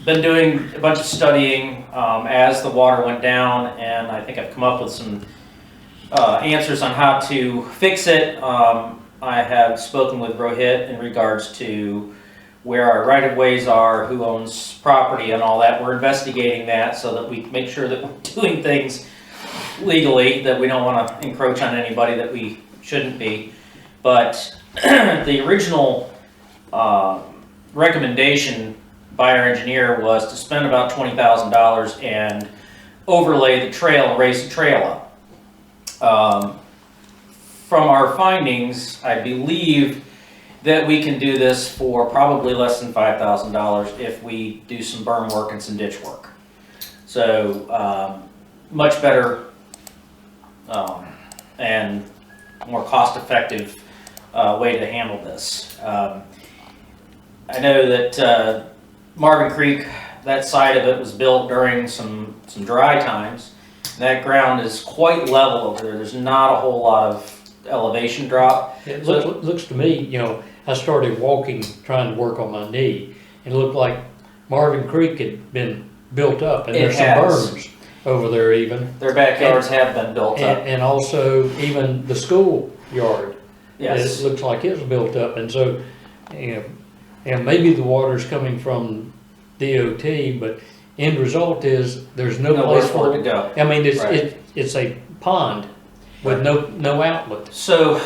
Been doing a bunch of studying as the water went down, and I think I've come up with some answers on how to fix it. I have spoken with Rohit in regards to where our right-of-ways are, who owns property and all that. We're investigating that so that we make sure that we're doing things legally, that we don't want to encroach on anybody that we shouldn't be. But the original recommendation by our engineer was to spend about $20,000 and overlay the trail and raise the trail up. From our findings, I believe that we can do this for probably less than $5,000 if we do some berm work and some ditch work. So much better and more cost-effective way to handle this. I know that Marvin Creek, that side of it was built during some dry times. That ground is quite level over there. There's not a whole lot of elevation drop. It looks to me, you know, I started walking, trying to work on my knee, and it looked like Marvin Creek had been built up, and It there's some has. berms over there even. Their backyards have been built up. And also even the schoolyard. Yes. It looks like it's built up, and so, you know, and maybe the water's coming from DOT, but end result is there's no Nowhere place for it to go. I mean, Right. it's a pond with no outlet. So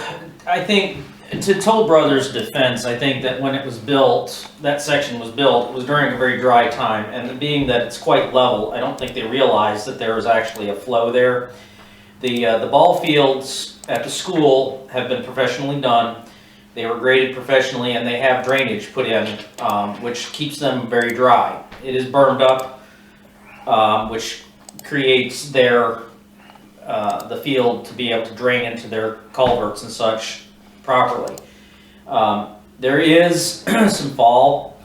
I think, to Toll Brothers' defense, I think that when it was built, that section was built, it was during a very dry time, and being that it's quite level, I don't think they realized that there was actually a flow there. The ball fields at the school have been professionally done. They were graded professionally, and they have drainage put in, which keeps them very dry. It is bermed up, which creates the field to be able to drain into their culverts and such properly. There is some fall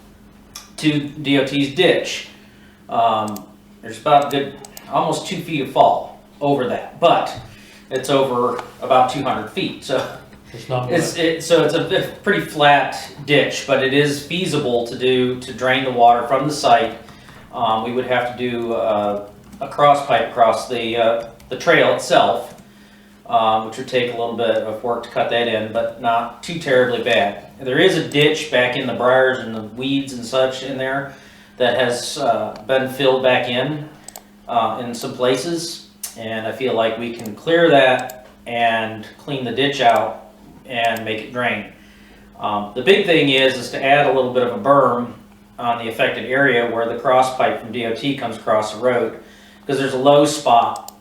to DOT's ditch. There's about almost 2 feet of fall over that, but it's over about 200 feet. So It's not it's a pretty flat ditch, but it is feasible to drain the water from the site. We would have to do a cross pipe across the trail itself, which would take a little bit of work to cut that in, but not too terribly bad. There is a ditch back in the briars and the weeds and such in there that has been filled back in some places, and I feel like we can clear that and clean the ditch out and make it drain. The big thing is to add a little bit of a berm on the affected area where the cross pipe from DOT comes across the road, because there's a low spot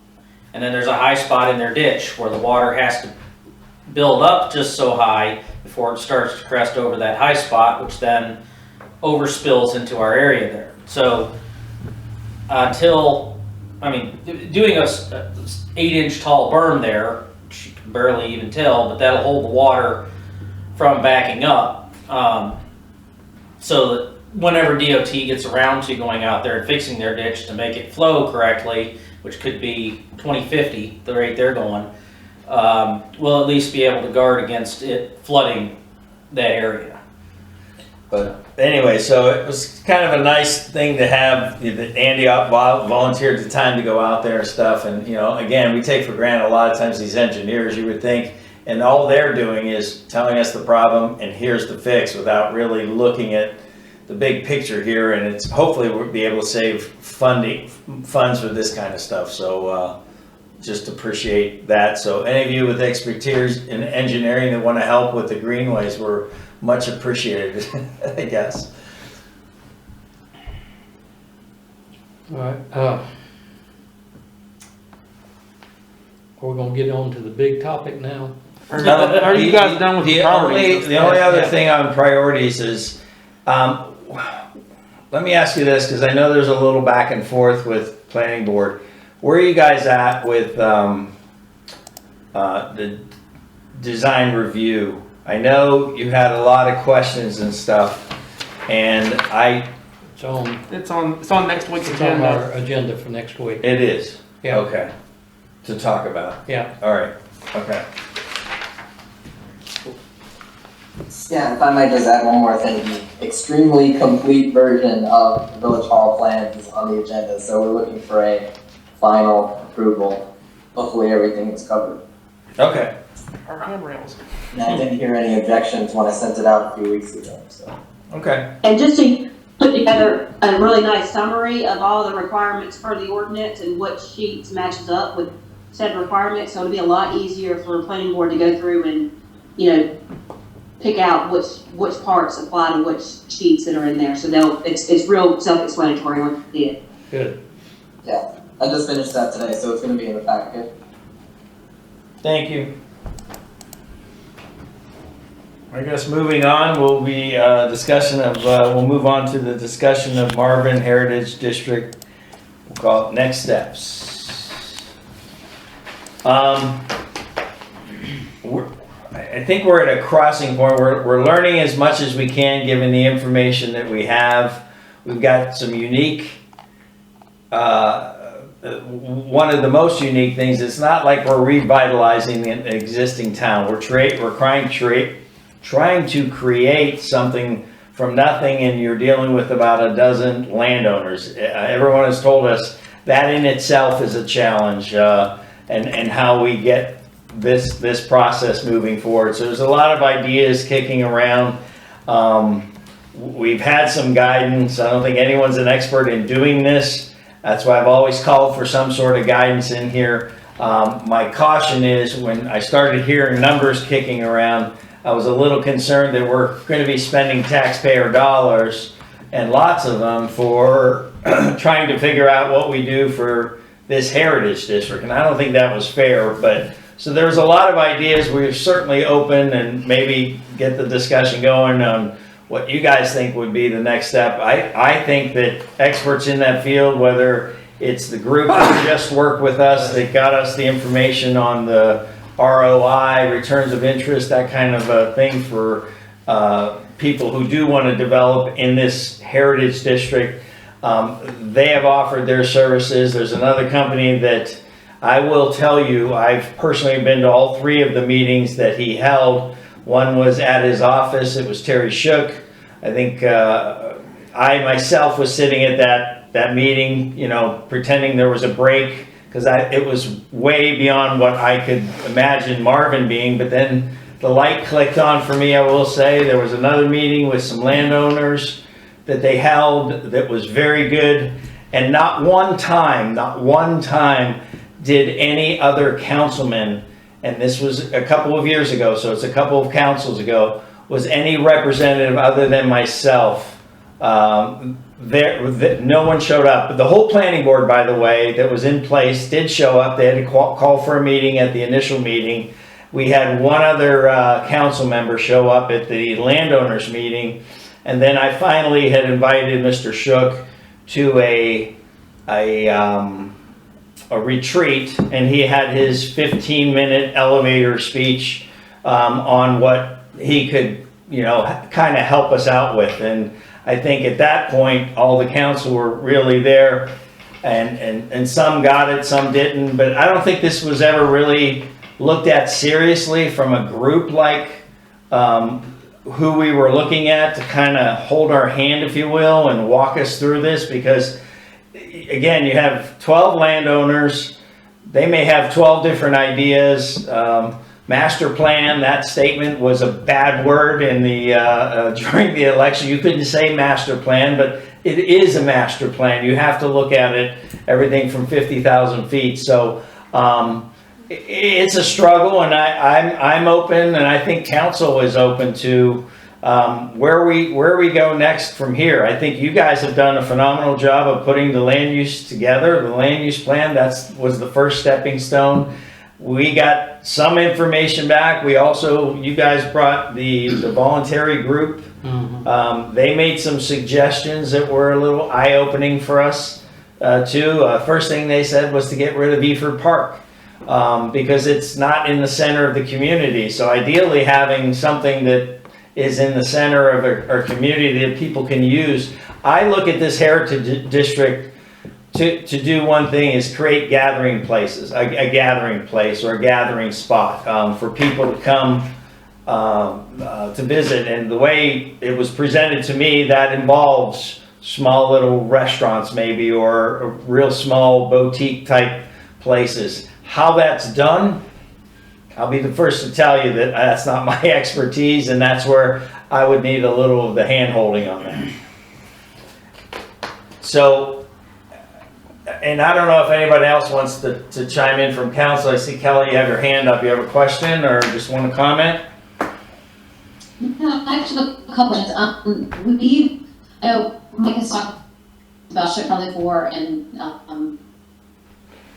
and then there's a high spot in their ditch where the water has to build up just so high before it starts to crest over that high spot, which then overspills into our area there. So doing a 8-inch tall berm there, you can barely even tell, but that'll hold the water from backing up, so that whenever DOT gets around to going out there and fixing their ditch to make it flow correctly, which could be 2050, the rate they're going, we'll at least be able to guard against it flooding that area. But anyway, so it was kind of a nice thing to have that Andy volunteered the time to go out there and stuff. And, you know, again, we take for granted a lot of times these engineers, you would think, and all they're doing is telling us the problem and here's the fix without really looking at the big picture here. And it's hopefully we'll be able to save funds for this kind of stuff. So just appreciate that. So any of you with expertise in engineering that want to help with the greenways, we're much appreciated, I guess. All right, we're gonna get on to the big topic now. Are you guys done with the priorities? The only other thing on priorities is, let me ask you this, because I know there's a little back and forth with planning board. Where are you guys at with the design review? I know you had a lot of questions and stuff, and It's on next week's it's on agenda. our agenda for next week. it is, Yeah, okay, to talk about. yeah. All right, okay. Yeah, if I might just add one more thing, the extremely complete version of the Village Hall plans is on the agenda, so we're looking for a final approval. Hopefully everything is covered. Okay. Our handrails. And I didn't hear any objections when I sent it out a few weeks ago, so. Okay. And just to put together a really nice summary of all the requirements for the ordinance and what sheets matches up with said requirements, so it'll be a lot easier for the planning board to go through and, you know, pick out which parts apply to which sheets that are in there. So it's real self-explanatory once you see it. Good. Yeah, I just finished that today, so it's gonna be in the packet. Thank you. I guess moving on will be we'll move on to the discussion of Marvin Heritage District. We'll call it next steps. I think we're at a crossing point. We're learning as much as we can given the information that we have. We've got some unique, one of the most unique things, it's not like we're revitalizing an existing town. We're trying to create something from nothing, and you're dealing with about a dozen landowners. Everyone has told us that in itself is a challenge, and how we get this process moving forward. So there's a lot of ideas kicking around. We've had some guidance. I don't think anyone's an expert in doing this. That's why I've always called for some sort of guidance in here. My caution is when I started hearing numbers kicking around, I was a little concerned that we're going to be spending taxpayer dollars, and lots of them, for trying to figure out what we do for this heritage district. And I don't think that was fair, but so there's a lot of ideas. We're certainly open and maybe get the discussion going on what you guys think would be the next step. I think that experts in that field, whether it's the group that just worked with us that got us the information on the ROI, returns of interest, that kind of a thing for people who do want to develop in this heritage district, they have offered their services. There's another company that I will tell you, I've personally been to all 3 of the meetings that he held. One was at his office. It was Terry Shook. I think I myself was sitting at that meeting, you know, pretending there was a break, because it was way beyond what I could imagine Marvin being. But then the light clicked on for me, I will say. There was another meeting with some landowners that they held that was very good. And not one time did any other councilman, and this was a couple of years ago, so it's a couple of councils ago, was any representative other than myself. No one showed up. But the whole planning board, by the way, that was in place did show up. They had to call for a meeting at the initial meeting. We had one other council member show up at the landowners meeting. And then I finally had invited Mr. Shook to a retreat, and he had his 15-minute elevator speech on what he could, you know, kind of help us out with. And I think at that point, all the council were really there, and some got it, some didn't. But I don't think this was ever really looked at seriously from a group like who we were looking at to kind of hold our hand, if you will, and walk us through this. Because again, you have 12 landowners. They may have 12 different ideas. Master plan, that statement was a bad word in the during the election. You couldn't say master plan, but it is a master plan. You have to look at it, everything from 50,000 feet. So it's a struggle, and I'm open, and I think council is open to where we go next from here. I think you guys have done a phenomenal job of putting the land use together. The land use plan, was the first stepping stone. We got some information back. We also, you guys brought the voluntary group. Mm-hmm. They made some suggestions that were a little eye-opening for us too. First thing they said was to get rid of Eford Park because it's not in the center of the community. So ideally having something that is in the center of our community that people can use. I look at this heritage district to do one thing, is create gathering places, a gathering place or a gathering spot for people to come to visit. And the way it was presented to me, that involves small little restaurants maybe, or real small boutique type places. How that's done, I'll be the first to tell you that that's not my expertise, and that's where I would need a little of the hand-holding on that. So, and I don't know if anybody else wants to chime in from council. I see Kelly, you have your hand up. You have a question or just want to comment? No, actually, a couple questions. I know Mike has talked about Chicago before, and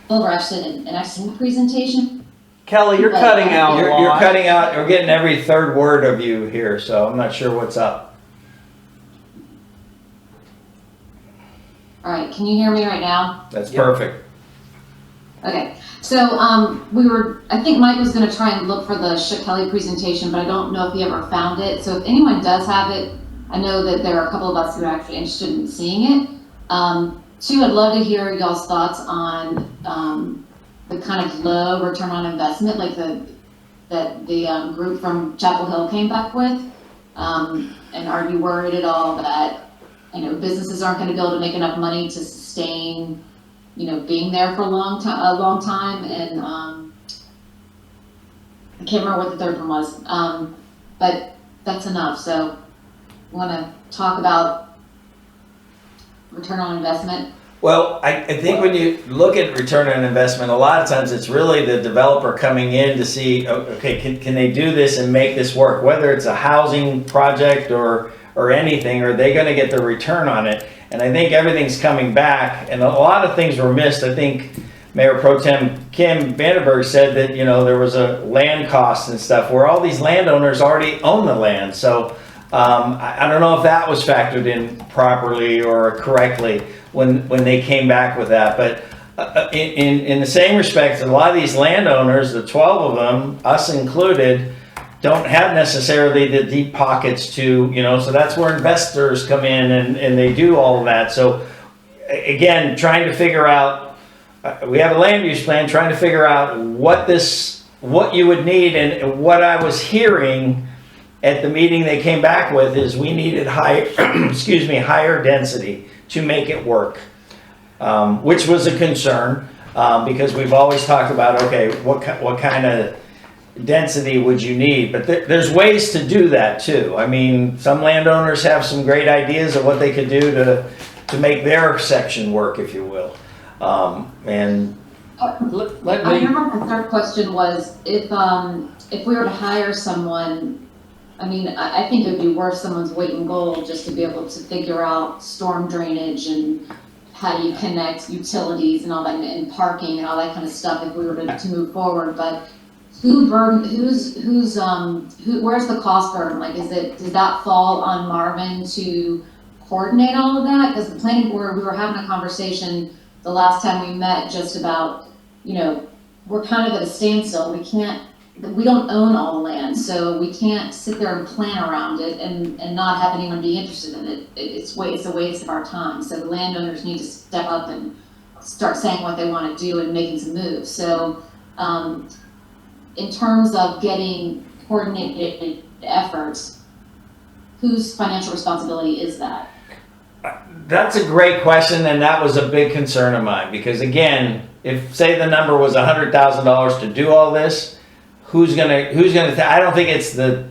Wilbur actually did an excellent presentation. Kelly, you're cutting out. You're cutting out. You're getting every third word of you here, so I'm not sure what's up. All right, can you hear me right now? That's perfect. Okay, so, I think Mike was gonna try and look for the Kelly presentation, but I don't know if he ever found it. So if anyone does have it, I know that there are a couple of us who are actually interested in seeing it. Two, I'd love to hear y'all's thoughts on, the kind of low return on investment, like that the group from Chapel Hill came back with. And are you worried at all that, businesses aren't gonna be able to make enough money to sustain, being there for a long time, and, I can't remember what the third one was, but that's enough, so, wanna talk about return on investment? Well, I think when you look at return on investment, a lot of times it's really the developer coming in to see, okay, can they do this and make this work? Whether it's a housing project or anything, are they gonna get the return on it? And I think everything's coming back, and a lot of things were missed. I think Mayor Pro Tem Kim Vandenberg said that, there was a land cost and stuff where all these landowners already own the land. So I don't know if that was factored in properly or correctly when they came back with that. But in the same respect, a lot of these landowners, the 12 of them, us included, don't have necessarily the deep pockets to, so that's where investors come in and they do all of that. So again, trying to figure out, we have a land use plan, trying to figure out what you would need, and what I was hearing at the meeting they came back with is we needed higher density to make it work, which was a concern, because we've always talked about, okay, what kind of density would you need? But there's ways to do that too. I mean, some landowners have some great ideas of what they could do to make their section work, if you will. And I remember the third question was, if we were to hire someone, I think it'd be worth someone's weight in gold just to be able to figure out storm drainage and how do you connect utilities and all that, and parking and all that kind of stuff if we were to move forward. But where's the cost burden? Like, does that fall on Marvin to coordinate all of that? Because the planning board, we were having a conversation the last time we met just about, we're kind of at a standstill. We don't own all the land, so we can't sit there and plan around it and not have anyone be interested in it. It's a waste of our time. So the landowners need to step up and start saying what they want to do and making some moves. So in terms of getting coordinated efforts, whose financial responsibility is that? that's a great question, and that was a big concern of mine, because again, if say the number was $100,000 to do all this, who's gonna I don't think it's the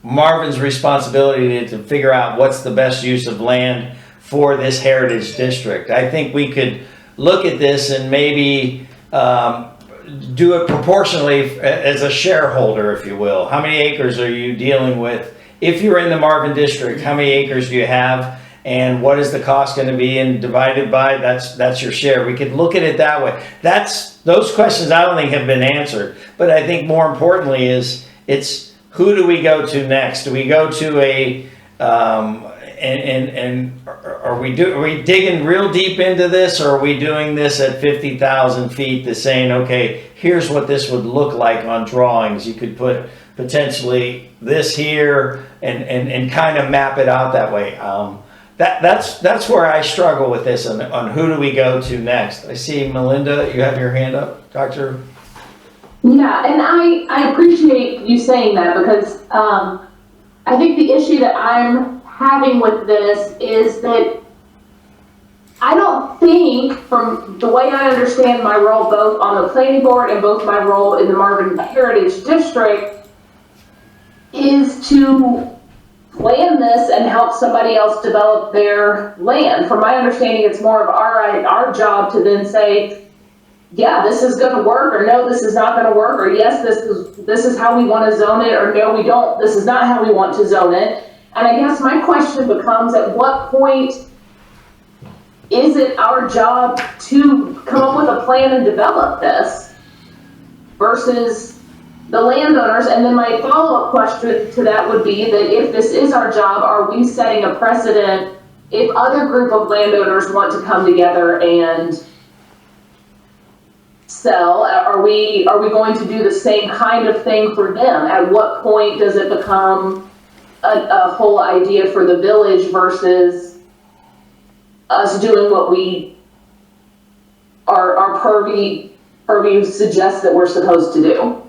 Marvin's responsibility to figure out what's the best use of land for this heritage district. I think we could look at this and maybe do it proportionally as a shareholder, if you will. How many acres are you dealing with? If you're in the Marvin district, how many acres do you have? And what is the cost going to be, and divided by, that's your share. We could look at it that way. Those questions I don't think have been answered. But I think more importantly is, it's who do we go to next? Do we go to a, are we digging real deep into this, or are we doing this at 50,000 feet to saying, okay, here's what this would look like on drawings. You could put potentially this here and kind of map it out that way. That's where I struggle with this, on who do we go to next. I see Melinda, you have your hand up, Doctor. Yeah, and I appreciate you saying that, because I think the issue that I'm having with this is that I don't think, from the way I understand my role both on the planning board and both my role in the Marvin Heritage District, is to plan this and help somebody else develop their land. From my understanding, it's more of our job to then say, yeah, this is going to work, or no, this is not going to work, or yes, this is how we want to zone it, or no, we don't, this is not how we want to zone it. And I guess my question becomes, at what point is it our job to come up with a plan and develop this versus the landowners? And then my follow-up question to that would be that if this is our job, are we setting a precedent if other group of landowners want to come together and sell? Are we going to do the same kind of thing for them? At what point does it become a whole idea for the village versus us doing what we our purview suggests that we're supposed to do?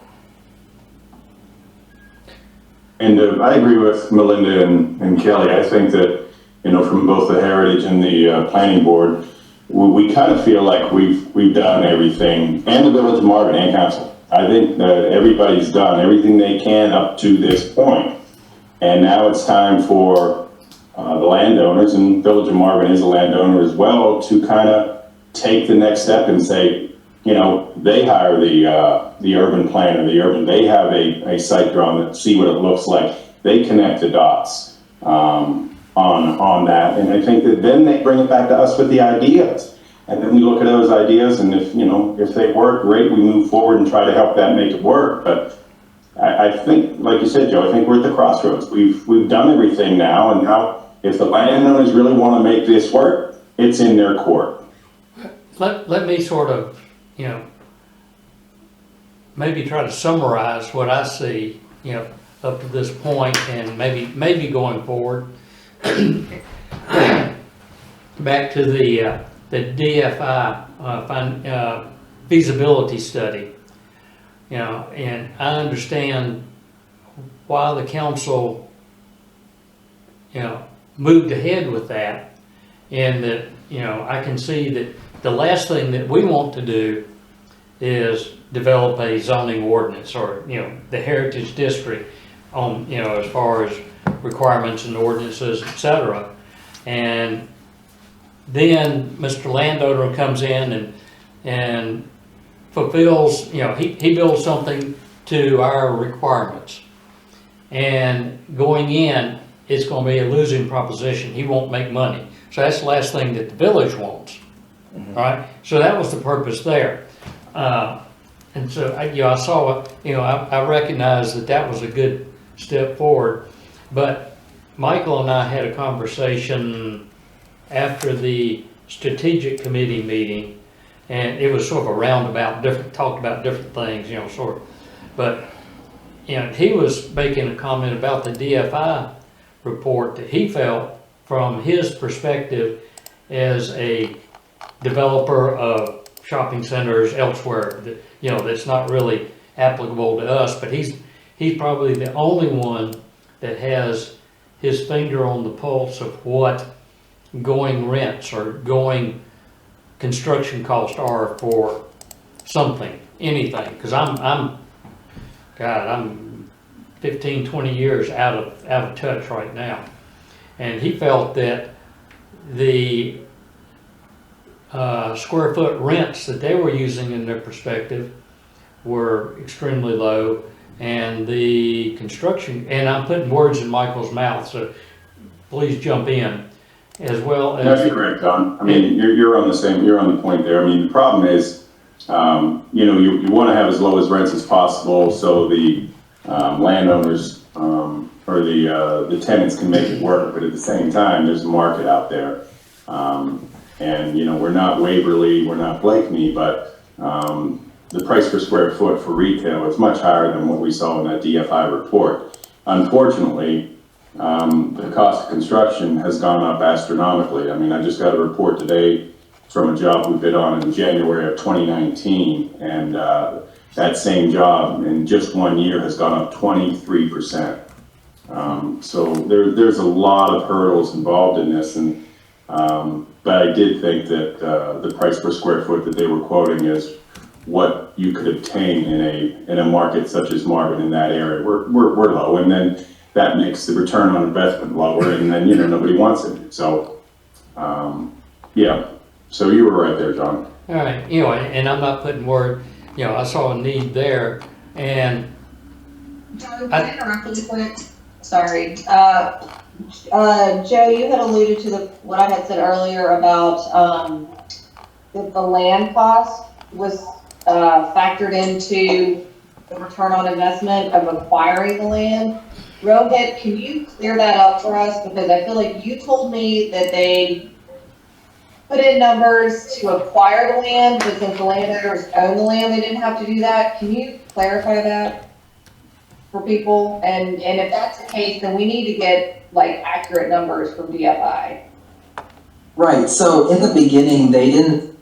And I agree with Melinda and Kelly. I think that, from both the Heritage and the Planning Board, we kind of feel like we've done everything, and the Village of Marvin and Council. I think that everybody's done everything they can up to this point. And now it's time for the landowners, and Village of Marvin is a landowner as well, to kind of take the next step and say, they hire the urban planner, they have a site drawn that see what it looks like. They connect the dots on that, and I think that then they bring it back to us with the ideas, and then we look at those ideas, and if they work, great, we move forward and try to help that make it work. But I think, like you said, Joe, I think we're at the crossroads. We've done everything now, and now if the landowners really want to make this work, it's in their court. Let me sort of, maybe try to summarize what I see, up to this point, and maybe going forward. Back to the DFI feasibility study, and I understand why the council, moved ahead with that, and that, I can see that the last thing that we want to do is develop a zoning ordinance or, the Heritage District on, as far as requirements and ordinances, etc. And then Mr. Landowner comes in and fulfills, he builds something to our requirements. And going in, it's going to be a losing proposition. He won't make money. So that's the last thing that the village wants. All right? So that was the purpose there. And so, I saw, I recognized that was a good step forward. But Michael and I had a conversation after the strategic committee meeting, and it was sort of a roundabout, talked about different things, sort of. But, he was making a comment about the DFI report that he felt from his perspective as a developer of shopping centers elsewhere, that, that's not really applicable to us, but he's probably the only one that has his finger on the pulse of what going rents or going construction costs are for something, anything. Because I'm 15, 20 years out of touch right now. And he felt that the square foot rents that they were using in their perspective were extremely low, and the construction, and I'm putting words in Michael's mouth, so please jump in, as well as... That's correct, Don. I mean, you're on the point there. I mean, the problem is, you want to have as low as rents as possible so the landowners or the tenants can make it work, but at the same time, there's a market out there. And, we're not Waverly, we're not Blakeney, but the price per square foot for retail is much higher than what we saw in that DFI report. Unfortunately, the cost of construction has gone up astronomically. I mean, I just got a report today from a job we bid on in January of 2019, and that same job in just 1 year has gone up 23%. So there's a lot of hurdles involved in this, and but I did think that the price per square foot that they were quoting is what you could obtain in a market such as Marvin in that area. We're low, and then that makes the return on investment lower, and then nobody wants it. So yeah, so you were right there, John. All right, and I'm not putting word, I saw a need there, and Joe, can I interrupt really quick? Sorry. Joe, you had alluded to what I had said earlier about that the land cost was factored into the return on investment of acquiring the land. Rohit, can you clear that up for us? Because I feel like you told me that they put in numbers to acquire the land, but since the landowners own the land, they didn't have to do that. Can you clarify that for people? And if that's the case, then we need to get like accurate numbers from DFI. Right, so in the beginning, they didn't,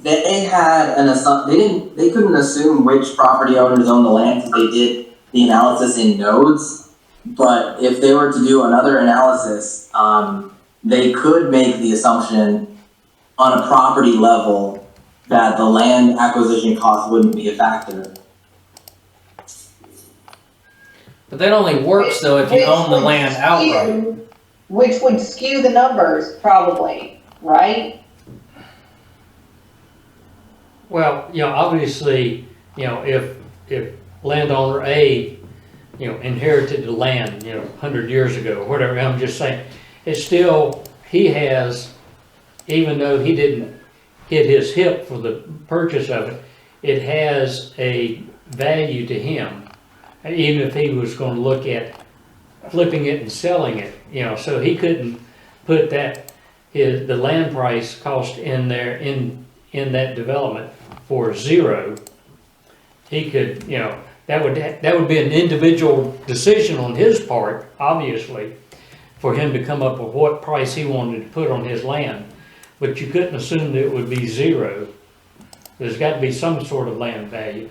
they had an assumption, they couldn't assume which property owners own the land because they did the analysis in nodes. But if they were to do another analysis, they could make the assumption on a property level that the land acquisition cost wouldn't be a factor. But that only works though if you own the land outright. Which would skew the numbers probably, right? Well, obviously, if landowner A, inherited the land, 100 years ago, or whatever, I'm just saying, it's still, he has, even though he didn't hit his hip for the purchase of it, it has a value to him, even if he was going to look at flipping it and selling it, so he couldn't put the land price cost in there in that development for zero. He could, that would be an individual decision on his part, obviously, for him to come up with what price he wanted to put on his land. But you couldn't assume that it would be zero. There's got to be some sort of land value,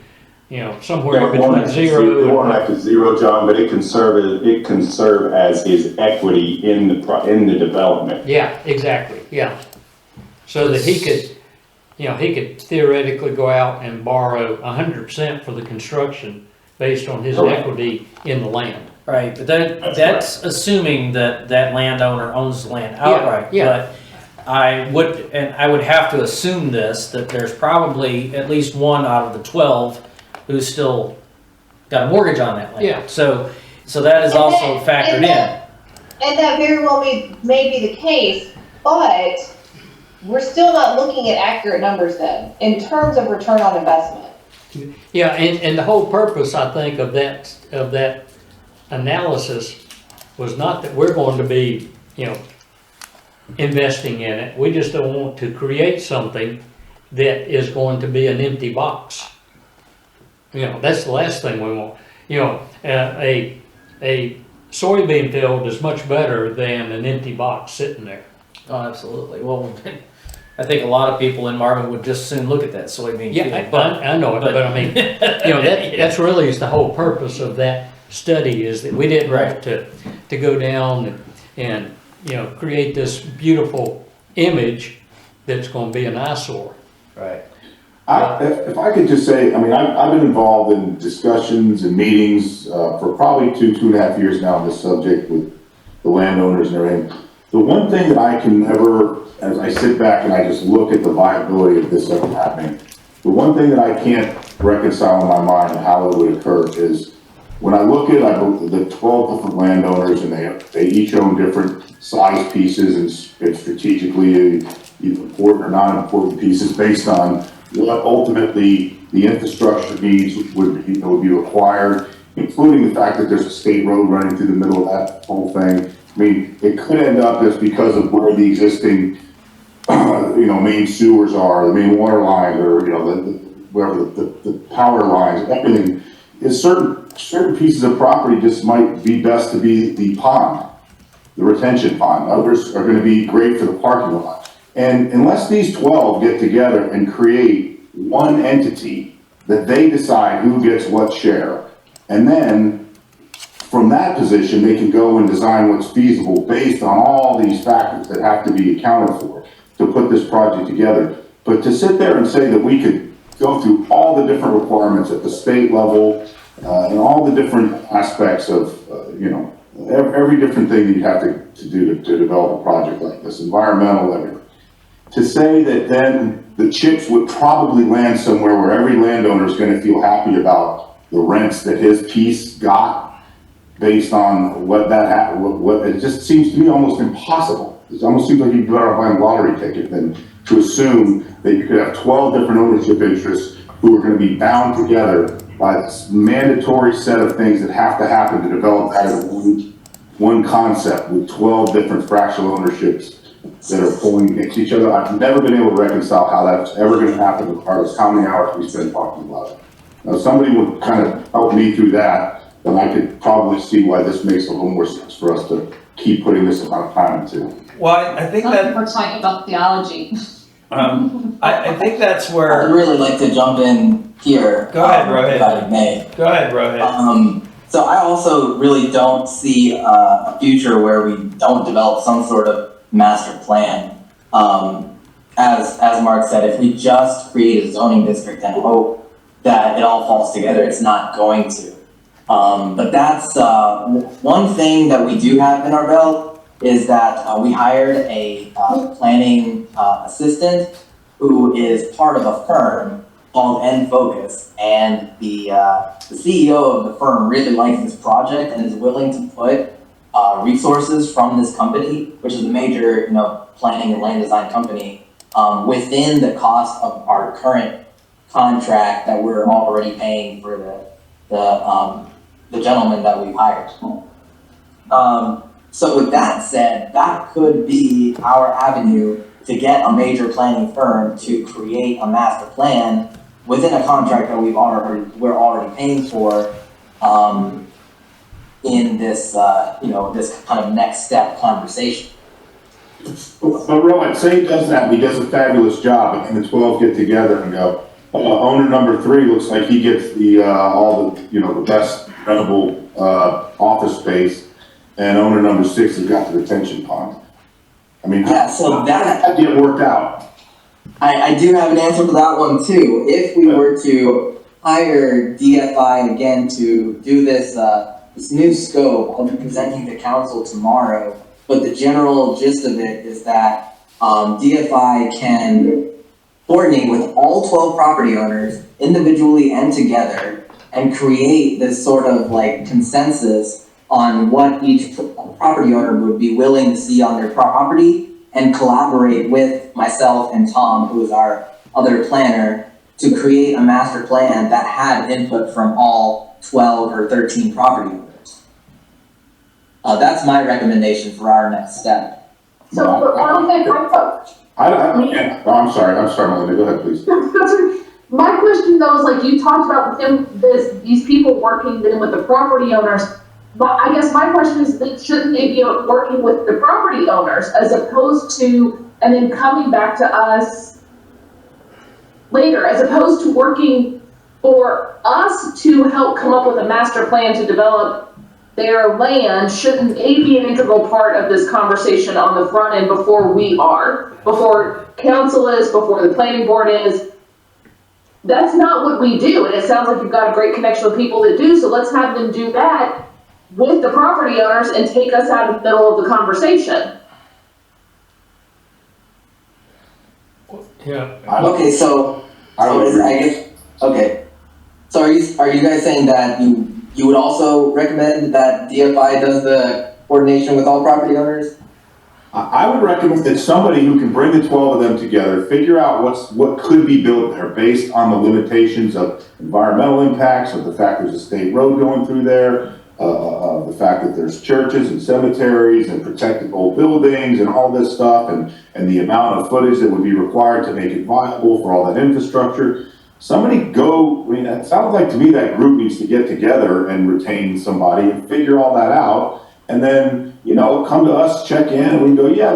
somewhere between zero. It won't have to zero, John, but it can serve as his equity in the development. Yeah, exactly. Yeah, so that he could, he could theoretically go out and borrow 100% for the construction based on his equity in the land. Right, but that's assuming that landowner owns the land outright. Yeah. But I would have to assume this, that there's probably at least one out of the 12 who's still got a mortgage on that land. Yeah. So that is also factored in. And that very well may be the case, but we're still not looking at accurate numbers then, in terms of return on investment. Yeah, and the whole purpose, I think, of that analysis was not that we're going to be, investing in it. We just don't want to create something that is going to be an empty box. That's the last thing we want. A soybean field is much better than an empty box sitting there. Oh, absolutely. Well, I think a lot of people in Marvin would just soon look at that soybean field. But I know it, but I mean, that's really is the whole purpose of that study, is that we didn't want to go down and create this beautiful image that's going to be an eyesore. right. If I could just say, I've been involved in discussions and meetings for probably 2.5 years now on this subject with the landowners and everything. The one thing that I can never, as I sit back and I just look at the viability of this ever happening, the one thing that I can't reconcile in my mind how it would occur is when I look at the 12 different landowners, and they each own different size pieces and strategically either important or non-important pieces based on what ultimately the infrastructure needs would be required, including the fact that there's a state road running through the middle of that whole thing. It could end up just because of where the existing, main sewers are, the main water lines, or wherever the power lines, everything is certain pieces of property just might be best to be the pond, the retention pond. Others are going to be great for the parking lot. And unless these 12 get together and create one entity that they decide who gets what share, and then from that position, they can go and design what's feasible based on all these factors that have to be accounted for to put this project together. But to sit there and say that we could go through all the different requirements at the state level and all the different aspects of, every different thing that you have to do to develop a project like this, environmental, everything. To say that then the chips would probably land somewhere where every landowner is going to feel happy about the rents that his piece got based on what it just seems to me almost impossible. It almost seems like you'd better find a lottery ticket than to assume that you could have 12 different ownership interests who are going to be bound together by this mandatory set of things that have to happen to develop that as one concept with 12 different fractional ownerships that are pulling against each other. I've never been able to reconcile how that's ever gonna happen, regardless how many hours we spend talking about it. Now, if somebody would kind of help me through that, then I could probably see why this makes a little more sense for us to keep putting this amount of time into. Well, I think that, We're talking about theology. I think that's I'd where, really like to jump in here. Go ahead, Rohit. If I may. go ahead, Rohit. So I also really don't see a future where we don't develop some sort of master plan. As Mark said, if we just create a zoning district and hope that it all falls together, it's not going to. But that's one thing that we do have in our belt is that we hired a planning assistant who is part of a firm called N Focus, and the CEO of the firm really likes this project and is willing to put resources from this company, which is a major, planning and land design company, within the cost of our current contract that we're already paying for the gentleman that we've hired. So with that said, that could be our avenue to get a major planning firm to create a master plan within a contract that we're already paying for, in this, this kind of next step conversation. But Rowan, say he does that, and he does a fabulous job, and the 12 get together and go, owner number 3 looks like he gets all the, the best rentable, office space, and owner number 6 has got the retention pond. I mean, Yeah, so how did that get worked out? I do have an answer for that one too. If we were to hire DFI again to do this, this new scope, I'll be presenting to council tomorrow, but the general gist of it is that DFI can coordinate with all 12 property owners individually and together and create this sort of like consensus on what each property owner would be willing to see on their property, and collaborate with myself and Tom, who is our other planner, to create a master plan that had input from all 12 or 13 property owners. That's my recommendation for our next step. So, but one thing, I'm sorry, Melinda, go ahead, please. my question though is like, you talked about these people working then with the property owners, but I guess my question is, shouldn't they be working with the property owners as opposed to, and then coming back to us later, as opposed to working for us to help come up with a master plan to develop their land? Shouldn't they be an integral part of this conversation on the front end before we are, before council is, before the planning board is? That's not what we do, and it sounds like you've got a great connection with people that do, so let's have them do that with the property owners and take us out of the middle of the conversation. Yeah. Okay, so I guess, okay. So are you guys saying that you would also recommend that DFI does the coordination with all property owners? I would recommend that somebody who can bring the 12 of them together, figure out what could be built there based on the limitations of environmental impacts, of the fact there's a state road going through there, of the fact that there's churches and cemeteries and protected old buildings and all this stuff, and the amount of footage that would be required to make it viable for all that infrastructure. It sounds like to me that group needs to get together and retain somebody and figure all that out. And then, come to us, check in, and we can go, yeah,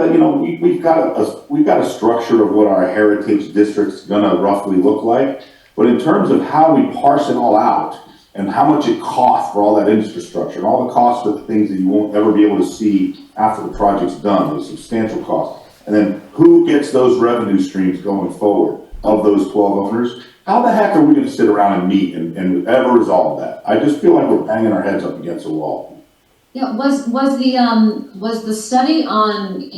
we've got a structure of what our heritage district's gonna roughly look like. But in terms of how we parse it all out and how much it costs for all that infrastructure and all the costs for the things that you won't ever be able to see after the project's done, those substantial costs. And then who gets those revenue streams going forward of those 12 owners? How the heck are we gonna sit around and meet and ever resolve that? I just feel like we're banging our heads up against a wall. Yeah, was the study on,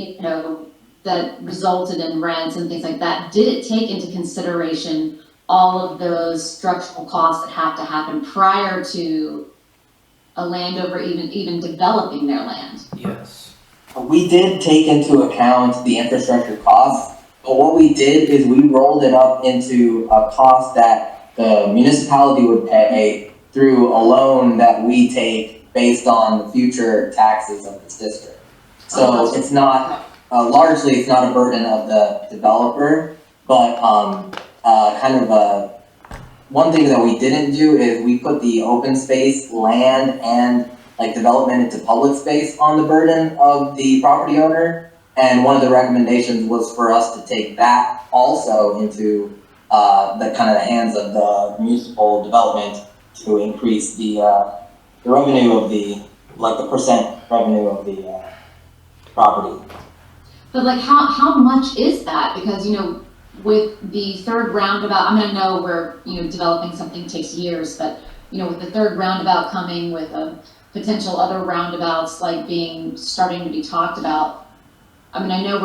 that resulted in rents and things like that, did it take into consideration all of those structural costs that have to happen prior to a landowner even developing their land? Yes. We did take into account the infrastructure costs, but what we did is we rolled it up into a cost that the municipality would pay through a loan that we take based on the future taxes of this district. So it's not largely it's not a burden of the developer, but one thing that we didn't do is we put the open space, land, and like development into public space on the burden of the property owner. And one of the recommendations was for us to take that also into the kind of the hands of the municipal development to increase the revenue of the percent revenue of the property. But like, how much is that? Because, you know, with the third roundabout, I mean, I know we're, you know, developing something takes years, but, you know, with the third roundabout coming, with potential other roundabouts like starting to be talked about, I mean, I know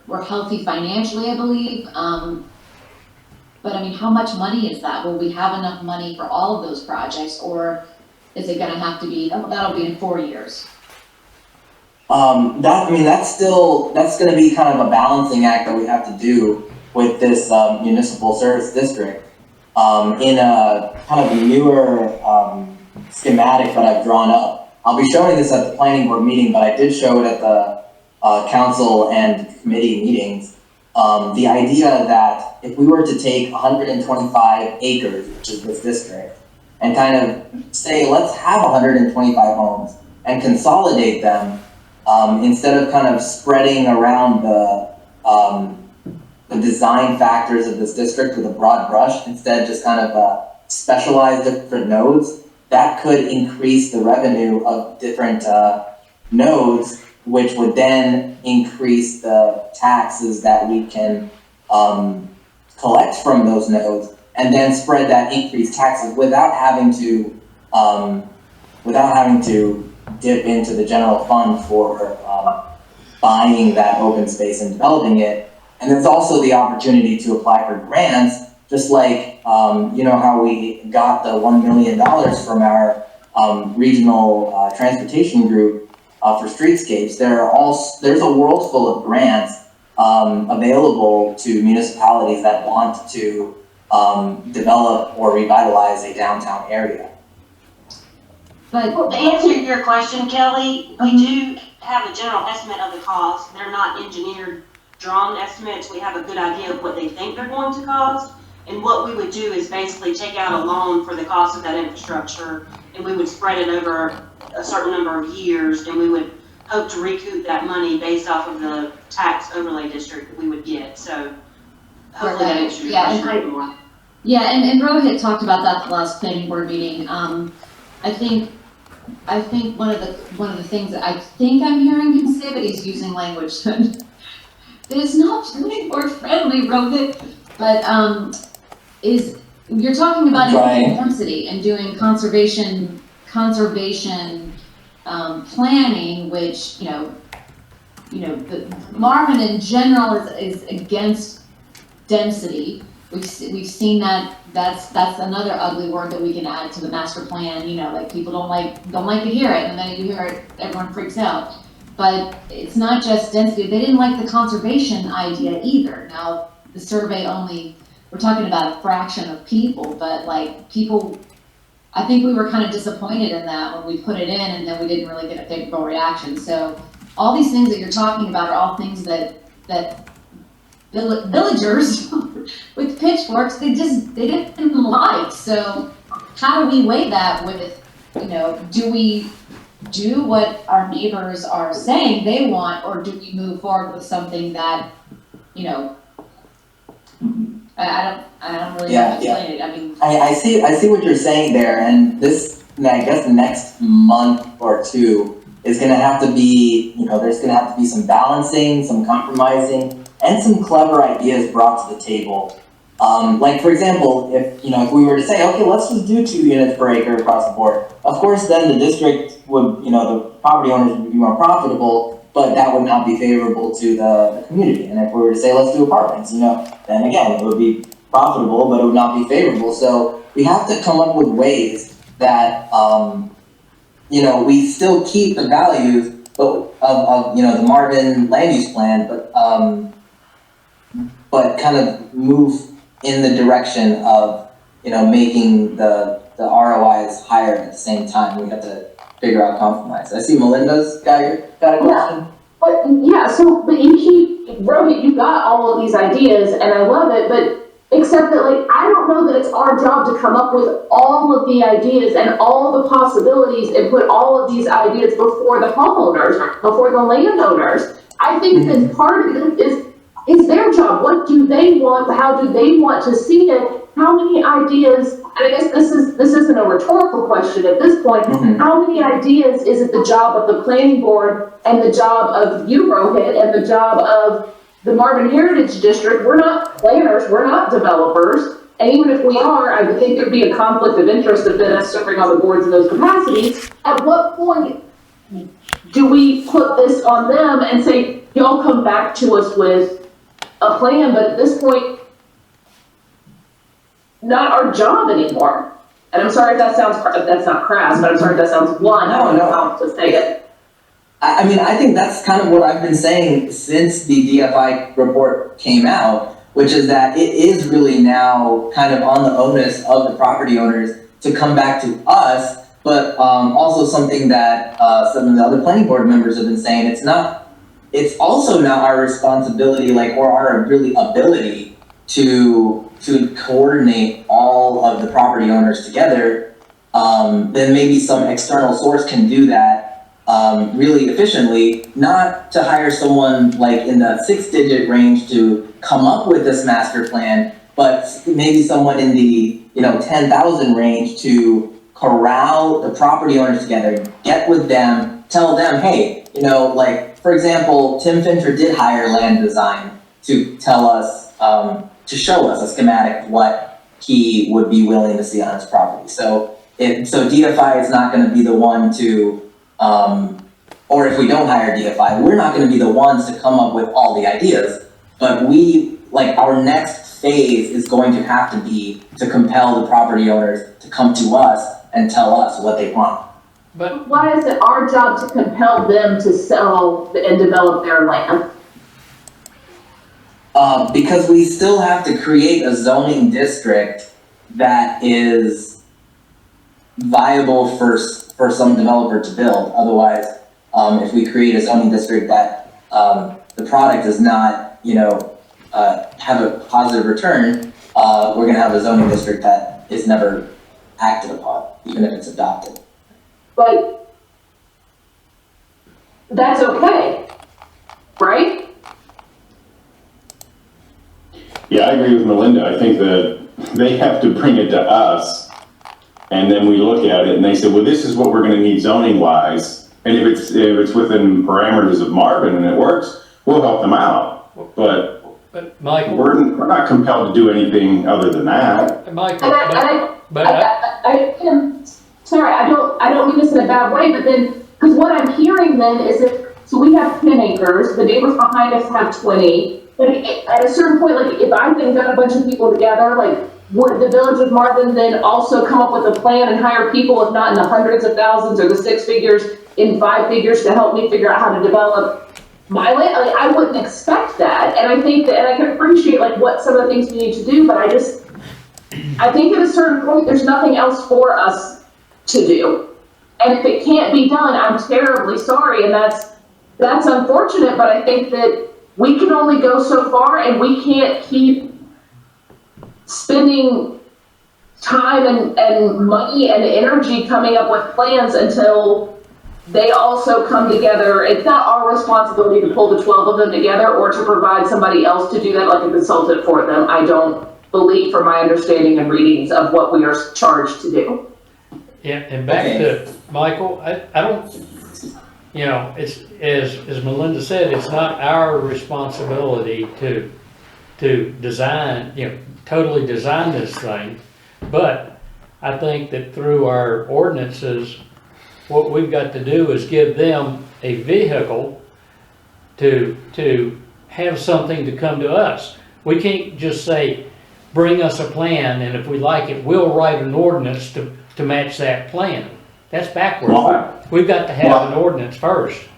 we're healthy financially, I believe, but I mean, how much money is that? Will we have enough money for all of those projects, or is it gonna have to be, that'll be in 4 years? That's gonna be kind of a balancing act that we have to do with this municipal service district. In a kind of newer schematic that I've drawn up, I'll be showing this at the planning board meeting, but I did show it at the council and committee meetings. The idea that if we were to take 125 acres, which is this district, and kind of say, let's have 125 homes and consolidate them, instead of kind of spreading around the design factors of this district with a broad brush, instead just kind of specialize different nodes, that could increase the revenue of different nodes, which would then increase the taxes that we can collect from those nodes, and then spread that increased taxes without having to dip into the general fund for buying that open space and developing it. And there's also the opportunity to apply for grants, just like you know how we got the $1 million from our regional transportation group for streetscapes. There's a world full of grants available to municipalities that want to develop or revitalize a downtown area. But To answer your question, Kelly, we do have a general estimate of the cost. They're not engineered, drawn estimates. We have a good idea of what they think they're going to cost. And what we would do is basically take out a loan for the cost of that infrastructure, and we would spread it over a certain number of years, and we would hope to recoup that money based off of the tax overlay district that we would get. So hopefully that answers your question a little more. yeah, and Rohit talked about that at the last planning board meeting. I think one of the things that I think I'm hearing him say, but he's using language that is not planning board friendly, Rohit, but is you're talking about density and doing conservation planning, which the Marvin in general is against density. We've seen that. That's another ugly word that we can add to the master plan. You know, like people don't like to hear it, and then you hear it, everyone freaks out. But it's not just density. They didn't like the conservation idea either. Now the survey we're talking about a fraction of people, but like people, I think we were kind of disappointed in that when we put it in, and then we didn't really get a favorable reaction. So all these things that you're talking about are all things that villagers with pitchforks, they didn't like. So how do we weigh that with, do we do what our neighbors are saying they want, or do we move forward with something that, I don't really know how to explain it. I mean, I see what you're saying there, and this, I guess, next month or two is going to have to be, there's going to have to be some balancing, some compromising, and some clever ideas brought to the table. Like, for example, if we were to say, okay, let's just do 2 units per acre across the board, of course, then the district would, the property owners would be more profitable, but that would not be favorable to the community. And if we were to say, let's do apartments, then again, it would be profitable, but it would not be favorable. So we have to come up with ways that, we still keep the values of the Marvin land use plan, but kind of move in the direction of, making the ROIs higher at the same time. We have to figure out compromise. I see Melinda's got a question. But yeah, so but you keep Rohit, you got all of these ideas, and I love it. But except that, like, I don't know that it's our job to come up with all of the ideas and all the possibilities and put all of these ideas before the homeowners, before the landowners. I think that part of it is their job. What do they want? How do they want to see it? How many ideas? And I guess this isn't a rhetorical question at this point. How many ideas is it the job of the planning board and the job of you, Rohit, and the job of the Marvin Heritage District? We're not planners, we're not developers. And even if we are, I would think there'd be a conflict of interest of us serving on the boards in those capacities. At what point do we put this on them and say, y'all come back to us with a plan? But at this point, not our job anymore. And I'm sorry if that sounds, that's not crass, but I'm sorry if that sounds blunt. I don't know how to say it. I mean, I think that's kind of what I've been saying since the DFI report came out, which is that it is really now kind of on the onus of the property owners to come back to us, but also something that some of the other planning board members have been saying, it's also not our responsibility, like, or our really ability to coordinate all of the property owners together. Then maybe some external source can do that really efficiently, not to hire someone like in the 6-digit range to come up with this master plan, but maybe someone in the 10,000 range to corral the property owners together, get with them, tell them, hey, like, for example, Tim Fincher did hire land design to tell us, to show us a schematic of what he would be willing to see on his property. So DFI is not going to be the one to, or if we don't hire DFI, we're not going to be the ones to come up with all the ideas, but our next phase is going to have to be to compel the property owners to come to us and tell us what they want. But why is it our job to compel them to sell and develop their land? Because we still have to create a zoning district that is viable for some developer to build. Otherwise, if we create a zoning district that the product does not, have a positive return, we're going to have a zoning district that is never acted upon, even if it's adopted. But that's okay, right? Yeah, I agree with Melinda. I think that they have to bring it to us, and then we look at it and they say, well, this is what we're going to need zoning wise. And if it's within parameters of Marvin and it works, we'll help them out. But Michael, we're not compelled to do anything other than that. Michael, Sorry, I don't mean this in a bad way, but then, because what I'm hearing then is so we have 10 acres, the neighbors behind us have 20. But at a certain point, like, if I then got a bunch of people together, like, would the Village of Marvin then also come up with a plan and hire people, if not in the hundreds of thousands or the 6 figures, in 5 figures, to help me figure out how to develop my land? Like, I wouldn't expect that. And I think that, and I can appreciate, like, what some of the things we need to do, but I think at a certain point, there's nothing else for us to do. And if it can't be done, I'm terribly sorry, and that's unfortunate, but I think that we can only go so far, and we can't keep spending time and money and energy coming up with plans until they also come together. It's not our responsibility to pull the 12 of them together or to provide somebody else to do that, like a consultant for them. I don't believe, from my understanding and readings, of what we are charged to do. Yeah, and back to Michael, I don't, it's, as Melinda said, it's not our responsibility to design, totally design this thing. But I think that through our ordinances, what we've got to do is give them a vehicle to have something to come to us. We can't just say, bring us a plan, and if we like it, we'll write an ordinance to match that plan. That's backwards. Why? We've got to have an ordinance first.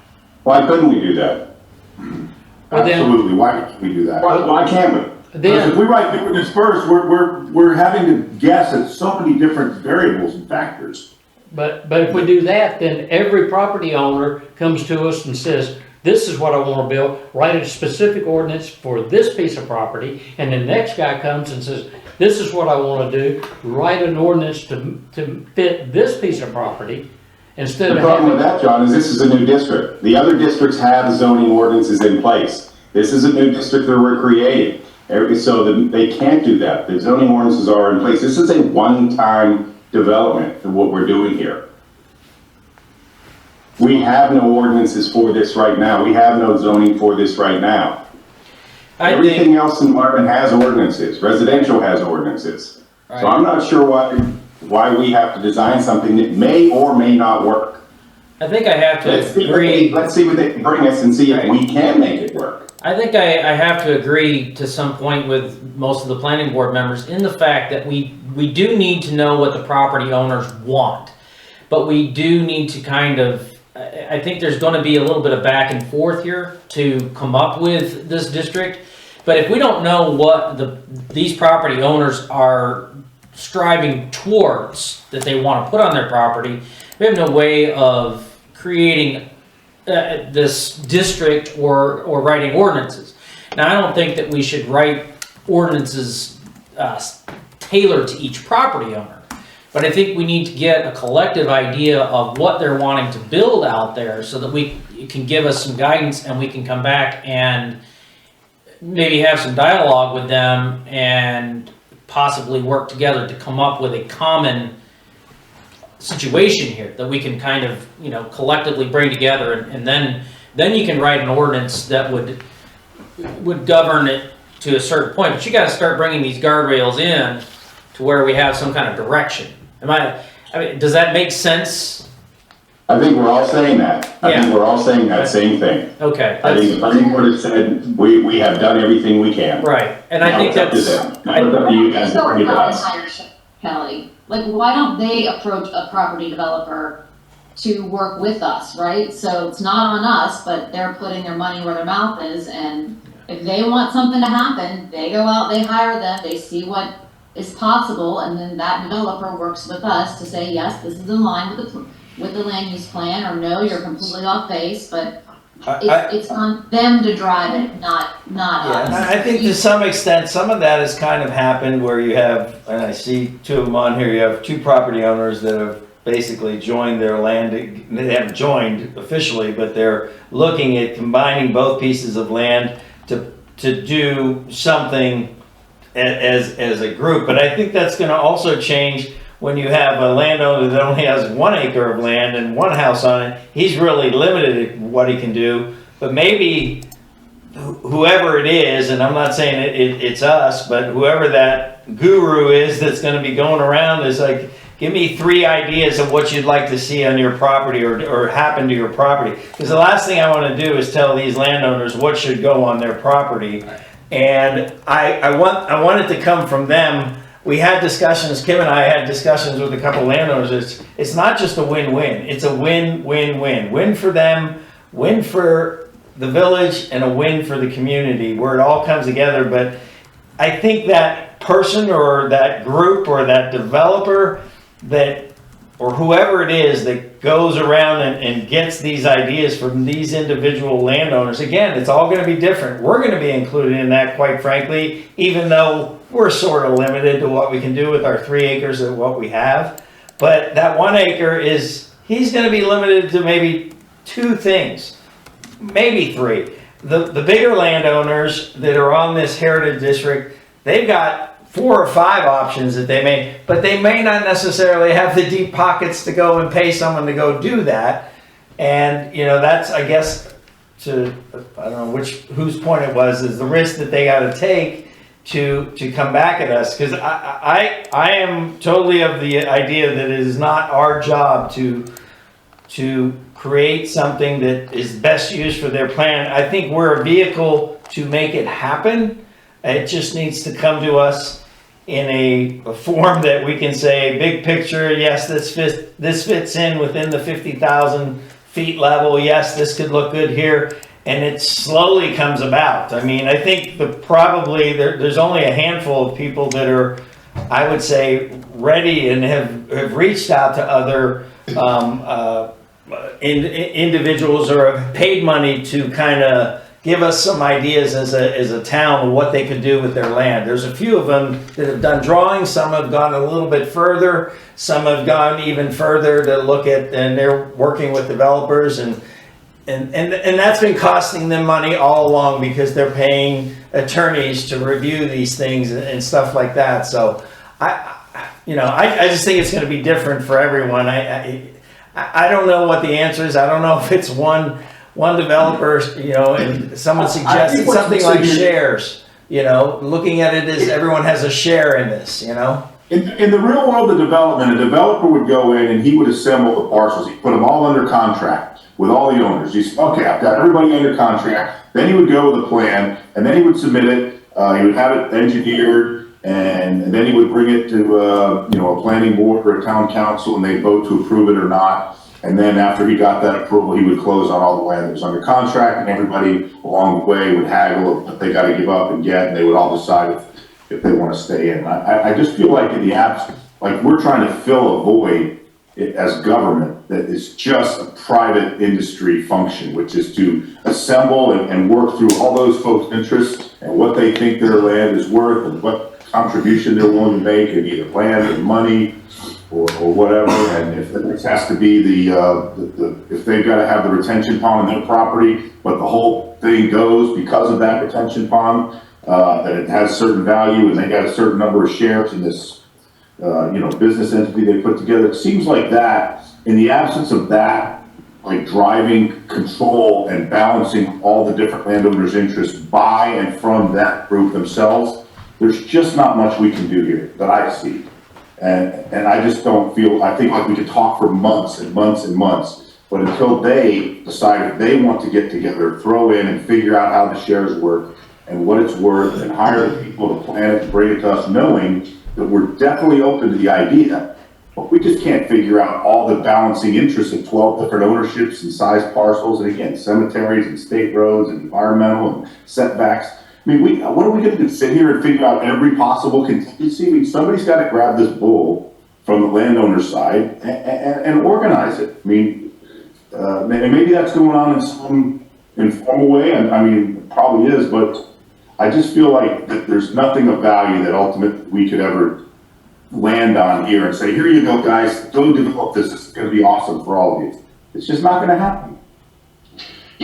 Why couldn't we do that? Well, then- Absolutely, why can't we do that? Why can't we? Because if we write the ordinance first, we're having to guess at so many different variables and factors. But if we do that, then every property owner comes to us and says, this is what I want to build, write a specific ordinance for this piece of property, and the next guy comes and says, this is what I want to do, write an ordinance to fit this piece of property, instead The of problem with having. that, John, is this is a new district. The other districts have zoning ordinances in place. This is a new district that we're creating. So they can't do that. The zoning ordinances are in place. This is a one-time development of what we're doing here. We have no ordinances for this right now. We have no zoning for this right now. Everything else in Marvin has ordinances. Residential has ordinances. So I'm not sure why we have to design something that may or may not work. I think I have to Let's agree. see what they can bring us and see if we can make it work. I think I have to agree to some point with most of the planning board members in the fact that we do need to know what the property owners want. But we do need to kind of, I think there's going to be a little bit of back and forth here to come up with this district. But if we don't know what these property owners are striving towards that they want to put on their property, we have no way of creating this district or writing ordinances. Now, I don't think that we should write ordinances tailored to each property owner, but I think we need to get a collective idea of what they're wanting to build out there so that it can give us some guidance and we can come back and maybe have some dialogue with them and possibly work together to come up with a common situation here that we can kind of, collectively bring together, and then you can write an ordinance that would govern it to a certain point. But you got to start bringing these guardrails in to where we have some kind of direction. I mean, does that make sense? I think we're all saying that. I think we're all saying that same thing. Okay. I think the planning board has said, we have done everything we can. Right, and I think Now it's up to them. Now it's up to you guys to bring it to us. Kelly, like, why don't they approach a property developer to work with us, right? So it's not on us, but they're putting their money where their mouth is, and if they want something to happen, they go out, they hire them, they see what is possible, and then that developer works with us to say, yes, this is in line with the land use plan, or no, you're completely off base, but it's on them to drive it, not us. I think to some extent, some of that has kind of happened where you have, and I see two of them on here, you have two property owners that have basically joined their land. They haven't joined officially, but they're looking at combining both pieces of land to do something as a group. But I think that's going to also change when you have a landowner that only has 1 acre of land and one house on it. He's really limited at what he can do. But maybe whoever it is, and I'm not saying it's us, but whoever that guru is that's going to be going around is like, give me 3 ideas of what you'd like to see on your property or happen to your property. Because the last thing I want to do is tell these landowners what should go on their property. And I want it to come from them. We had discussions, Kim and I had discussions with a couple landowners. It's not just a win-win. It's a win-win-win. Win for them, win for the village, and a win for the community, where it all comes together. But I think that person or that group or that developer or whoever it is that goes around and gets these ideas from these individual landowners, again, it's all going to be different. We're going to be included in that, quite frankly, even though we're sort of limited to what we can do with our 3 acres of what we have. But that 1 acre he's going to be limited to maybe 2 things, maybe 3. The bigger landowners that are on this heritage district, they've got 4 or 5 options that but they may not necessarily have the deep pockets to go and pay someone to go do that. And, that's, I guess, I don't know whose point it was, is the risk that they got to take to come back at us. Because I am totally of the idea that it is not our job to create something that is best used for their plan. I think we're a vehicle to make it happen. It just needs to come to us in a form that we can say, big picture, yes, this fits in within the 50,000 feet level. Yes, this could look good here. And it slowly comes about. I mean, I think there's only a handful of people that are, I would say, ready and have reached out to other individuals or have paid money to kind of give us some ideas as a town of what they could do with their land. There's a few of them that have done drawings. Some have gone a little bit further. Some have gone even further to look at, and they're working with developers, and that's been costing them money all along because they're paying attorneys to review these things and stuff like that. So I just think it's going to be different for everyone. I don't know what the answer is. I don't know if it's one developer, and someone suggested something like shares, looking at it as everyone has a share in this, In the real world of development, a developer would go in and he would assemble the parcels. He'd put them all under contract with all the owners. He's, okay, I've got everybody under contract. Then he would go with a plan, and then he would submit it. He would have it engineered, and then he would bring it to, a planning board or a town council, and they'd vote to approve it or not. And then after he got that approval, he would close on all the land that was under contract, and everybody along the way would haggle what they got to give up and get, and they would all decide if they want to stay in. I just feel like in the absence, like we're trying to fill a void as government that is just a private industry function, which is to assemble and work through all those folks' interests and what they think their land is worth and what contribution they're willing to make in either land or money or whatever. And if it has to be if they've got to have the retention pond on their property, but the whole thing goes because of that retention pond, that it has certain value and they got a certain number of shares in this business entity they put together. It seems like that, in the absence of that, like driving control and balancing all the different landowners' interests by and from that group themselves, there's just not much we can do here that I see. And I just don't feel, I think like we could talk for months and months and months, but until they decide if they want to get together, throw in and figure out how the shares work and what it's worth and hire the people to plan it and bring it to us, knowing that we're definitely open to the idea, but we just can't figure out all the balancing interests of 12 different ownerships and size parcels, and again, cemeteries and state roads and environmental and setbacks. I mean, what are we going to do? Sit here and figure out every possible contingency? I mean, somebody's got to grab this bull from the landowner's side and organize it. I mean, maybe that's going on in some informal way. I mean, it probably is, but I just feel like that there's nothing of value that ultimately we could ever land on here and say, here you go, guys, go develop this. This is going to be awesome for all of you. It's just not going to happen.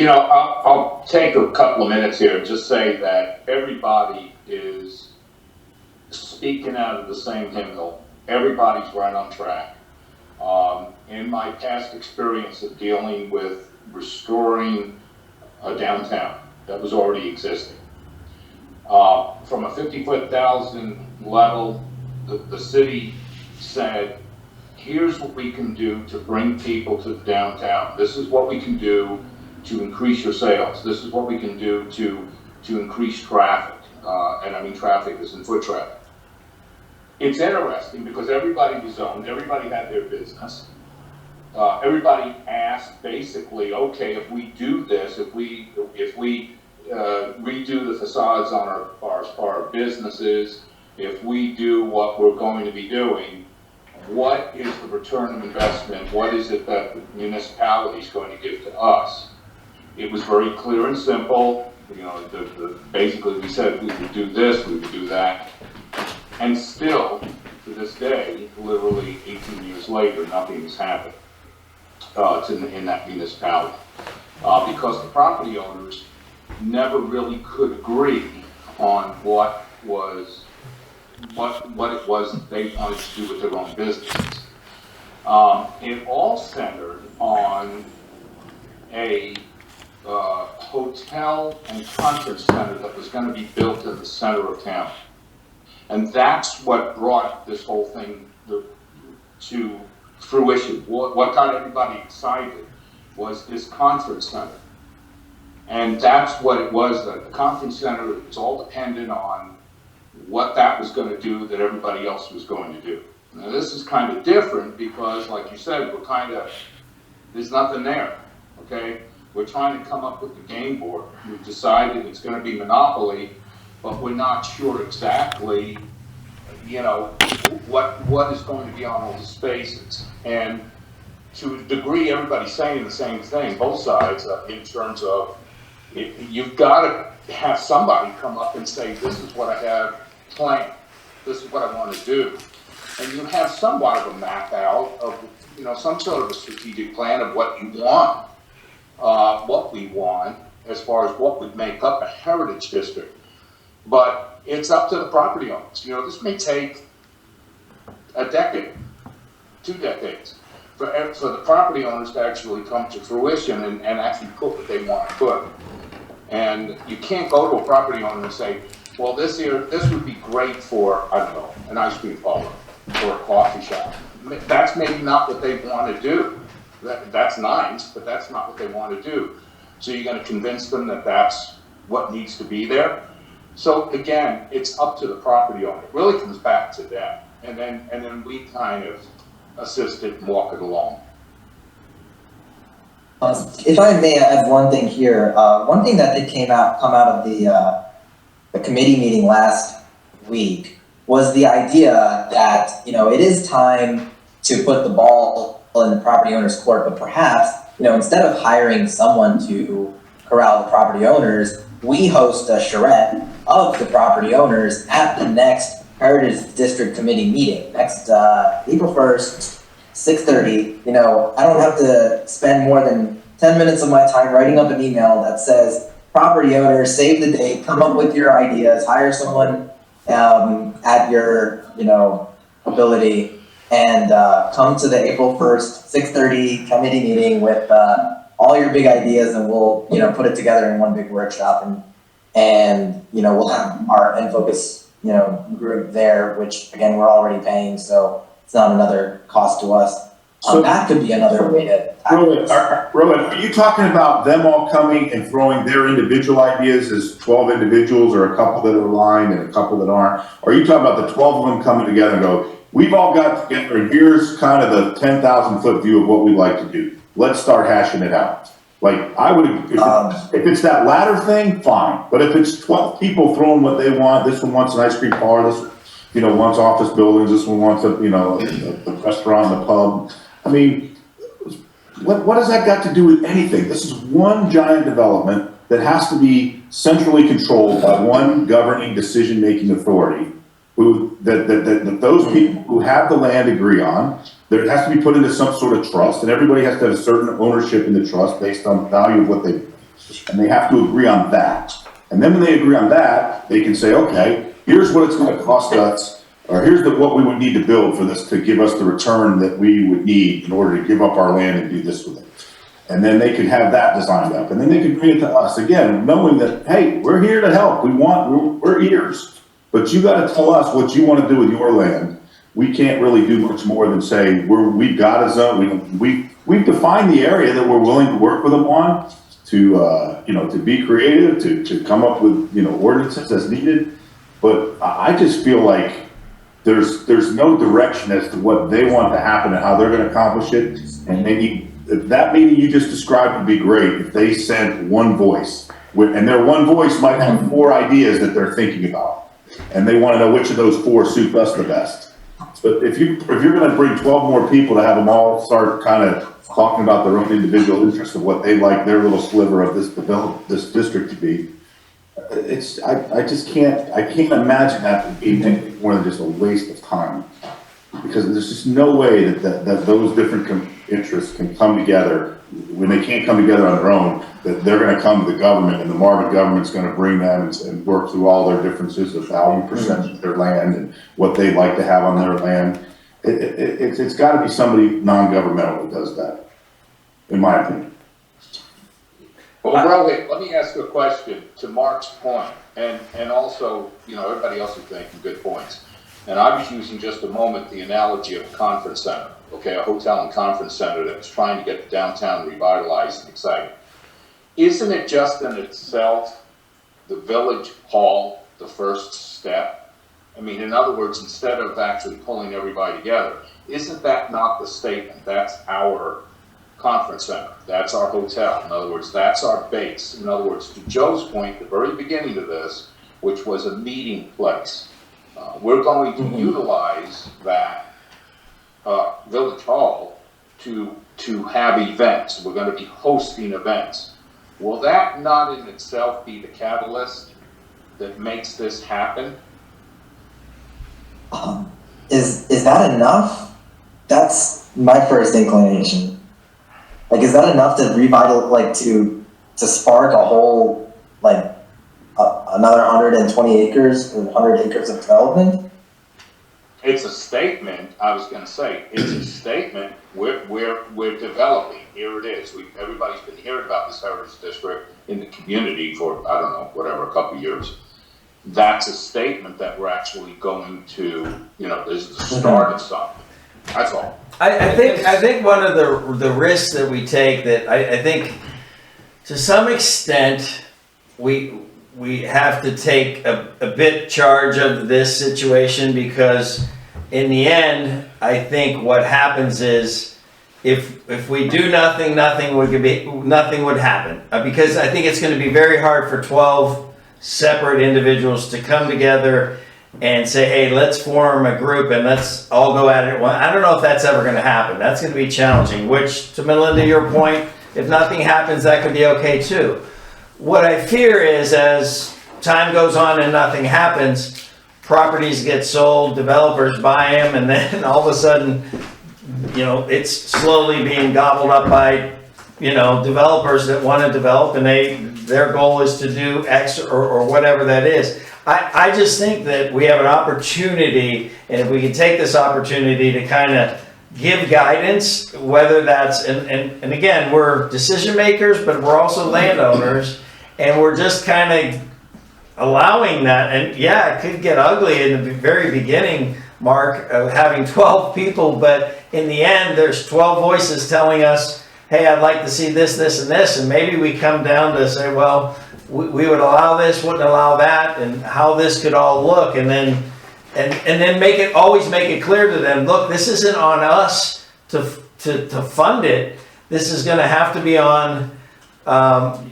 I'll take a couple of minutes here and just say that everybody is speaking out of the same hymnal. Everybody's right on track. In my past experience of dealing with restoring a downtown that was already existing, from a 50,000 level, the city said, here's what we can do to bring people to the downtown. This is what we can do to increase your sales. This is what we can do to increase traffic. And I mean traffic is in foot traffic. It's interesting because everybody was owned, everybody had their business. Everybody asked basically, okay, if we do this, if we redo the facades on our businesses, if we do what we're going to be doing, what is the return of investment? What is it that the municipality is going to give to us? It was very clear and simple. Basically we said we would do this, we would do that. And still, to this day, literally 18 years later, nothing has happened in that municipality. Because the property owners never really could agree on what it was that they wanted to do with their own businesses. It all centered on a hotel and conference center that was going to be built in the center of town. And that's what brought this whole thing to fruition. What got everybody excited was this conference center. And that's what it was, that the conference center was all dependent on what that was going to do that everybody else was going to do. Now this is kind of different because, like you said, there's nothing there, okay? We're trying to come up with the game board. We've decided it's going to be monopoly, but we're not sure exactly, what is going to be on all the spaces. And to a degree, everybody's saying the same thing, both sides, in terms of, you've got to have somebody come up and say, this is what I have planned, this is what I want to do. And you have somewhat of a map out of, some sort of a strategic plan of what you want, what we want, as far as what would make up a heritage district. But it's up to the property owners. This may take a decade, 2 decades, for the property owners to actually come to fruition and actually put what they want to put. And you can't go to a property owner and say, well, this would be great for, I don't know, an ice cream parlor or a coffee shop. That's maybe not what they want to do. That's nice, but that's not what they want to do. So you're going to convince them that that's what needs to be there. So again, it's up to the property owner. It really comes back to them. And then we kind of assist it and walk it along. If I may add one thing here, one thing that did come out of the committee meeting last week was the idea that, it is time to put the ball in the property owner's court, but perhaps, instead of hiring someone to corral the property owners, we host a charrette of the property owners at the next Heritage District Committee meeting, next April 1st, 6:30. I don't have to spend more than 10 minutes of my time writing up an email that says, property owners, save the date, come up with your ideas, hire someone at your, ability, and come to the April 1st, 6:30 committee meeting with all your big ideas, and we'll, put it together in one big workshop, and we'll have our N-Focus, group there, which again, we're already paying, so it's not another cost to us. So that could be another way to Rowan, are you talking about them all coming and throwing their individual ideas as 12 individuals, or a couple that are aligned and a couple that aren't? Or are you talking about the 12 of them coming together and go, we've all got together and here's kind of the 10,000 foot view of what we'd like to do. Let's start hashing it out. Like, I would, if it's that latter thing, fine. But if it's 12 people throwing what they want, this one wants an ice cream parlor, this one, wants office buildings, this one wants a restaurant, a pub. I mean, what has that got to do with anything? This is one giant development that has to be centrally controlled by one governing decision-making authority, that those people who have the land agree on. There has to be put into some sort of trust, and everybody has to have a certain ownership in the trust based on the value of what they do. And they have to agree on that. And then when they agree on that, they can say, okay, here's what it's going to cost us, or here's what we would need to build for this to give us the return that we would need in order to give up our land and do this with it. And then they could have that designed up, and then they could bring it to us again, knowing that, hey, we're here to help. We're ears, but you got to tell us what you want to do with your land. We can't really do much more than say we've got a zone. We've defined the area that we're willing to work with them on to be creative, to come up with ordinances as needed. But I just feel like there's no direction as to what they want to happen and how they're going to accomplish it. And maybe that meeting you just described would be great if they sent one voice, and their one voice might have 4 ideas that they're thinking about, and they want to know which of those 4 suit us the best. But if you're going to bring 12 more people to have them all start kind of talking about their own individual interests of what they like their little sliver of this district to be, I can't imagine that to be anything more than just a waste of time, because there's just no way that those different interests can come together when they can't come together on their own. That they're going to come to the government, and the Marvin government's going to bring them and work through all their differences of value perception of their land and what they'd like to have on their land. It's got to be somebody non-governmental that does that, in my opinion. Well, Rohit, let me ask you a question to Mark's point, and also, everybody else is making good points. And I was using just a moment the analogy of a conference center, okay, a hotel and conference center that was trying to get the downtown revitalized and exciting. Isn't it just in itself the village hall the first step? I mean, in other words, instead of actually pulling everybody together, isn't that not the statement? That's our conference center. That's our hotel. In other words, that's our base. In other words, to Joe's point, the very beginning of this, which was a meeting place, we're going to utilize that village hall to to have events. We're gonna be hosting events. Will that not in itself be the catalyst that makes this happen? Is that enough? That's my first inclination. Like, is that enough to to spark a whole, another 120 acres or 100 acres of development? It's a statement, I was gonna say, it's a statement, we're developing, here it is. Everybody's been hearing about this heritage district in the community for, I don't know, whatever, a couple of years. That's a statement that we're actually going to, this is the start of something. That's all. I think one of the risks that we take that I think to some extent we have to take a bit charge of this situation, because in the end I think what happens is if we do nothing would happen, because I think it's going to be very hard for 12 separate individuals to come together and say, hey, let's form a group and let's all go at it. Well, I don't know if that's ever going to happen. That's going to be challenging, which, to Melinda, your point, if nothing happens, that could be okay too. What I fear is as time goes on and nothing happens, properties get sold, developers buy them, and then all of a sudden, it's slowly being gobbled up by, developers that want to develop, and their goal is to do X or whatever that is. I just think that we have an opportunity, and if we can take this opportunity to kind of give guidance, whether that's, and again, we're decision makers, but we're also landowners, and we're just kind of allowing that. And yeah, it could get ugly in the very beginning, Mark, of having 12 people, but in the end, there's 12 voices telling us, hey, I'd like to see this, this, and this, and maybe we come down to say, well, we would allow this, wouldn't allow that, and how this could all look, and then always make it clear to them, look, this isn't on us to fund it. This is going to have to be on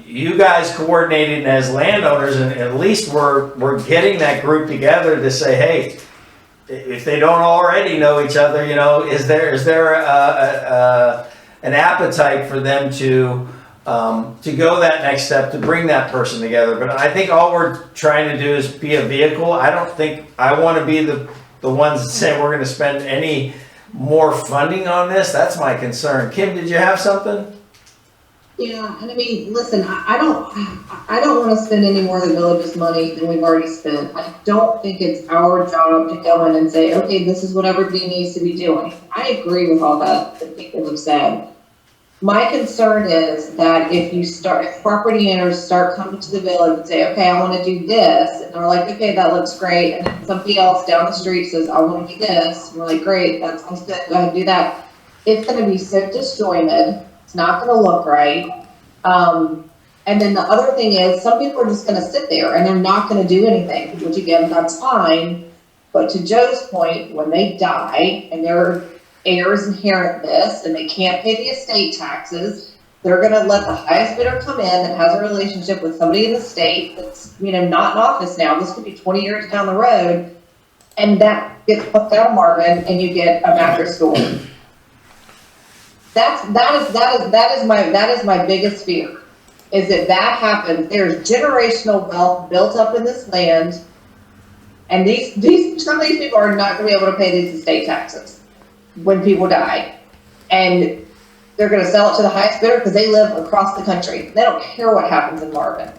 you guys coordinating as landowners, and at least we're getting that group together to say, hey, if they don't already know each other, is there an appetite for them to go that next step, to bring that person together. But I think all we're trying to do is be a vehicle. I don't think I want to be the ones that say we're going to spend any more funding on this. That's my concern. Kim, did you have something? Yeah, and I mean, listen, I don't want to spend any more of the village's money than we've already spent. I don't think it's our job to go in and say, okay, this is what everybody needs to be doing. I agree with all that people have said. My concern is that if property owners start coming to the village and say, okay, I want to do this, and they're like, okay, that looks great, and then somebody else down the street says, I want to do this, and we're like, great, that sounds good, go ahead and do that. It's going to be so disjointed. It's not going to look right. And then the other thing is, some people are just going to sit there and they're not going to do anything, which again, that's fine. But to Joe's point, when they die and their heirs inherit this and they can't pay the estate taxes, they're going to let the highest bidder come in that has a relationship with somebody in the state that's, not in office now. This could be 20 years down the road. And that gets plucked out of Marvin and you get a mattress store. That is my biggest fear, is that happens. There's generational wealth built up in this land, and some of these people are not going to be able to pay these estate taxes when people die, and they're going to sell it to the highest bidder because they live across the country. They don't care what happens in Marvin.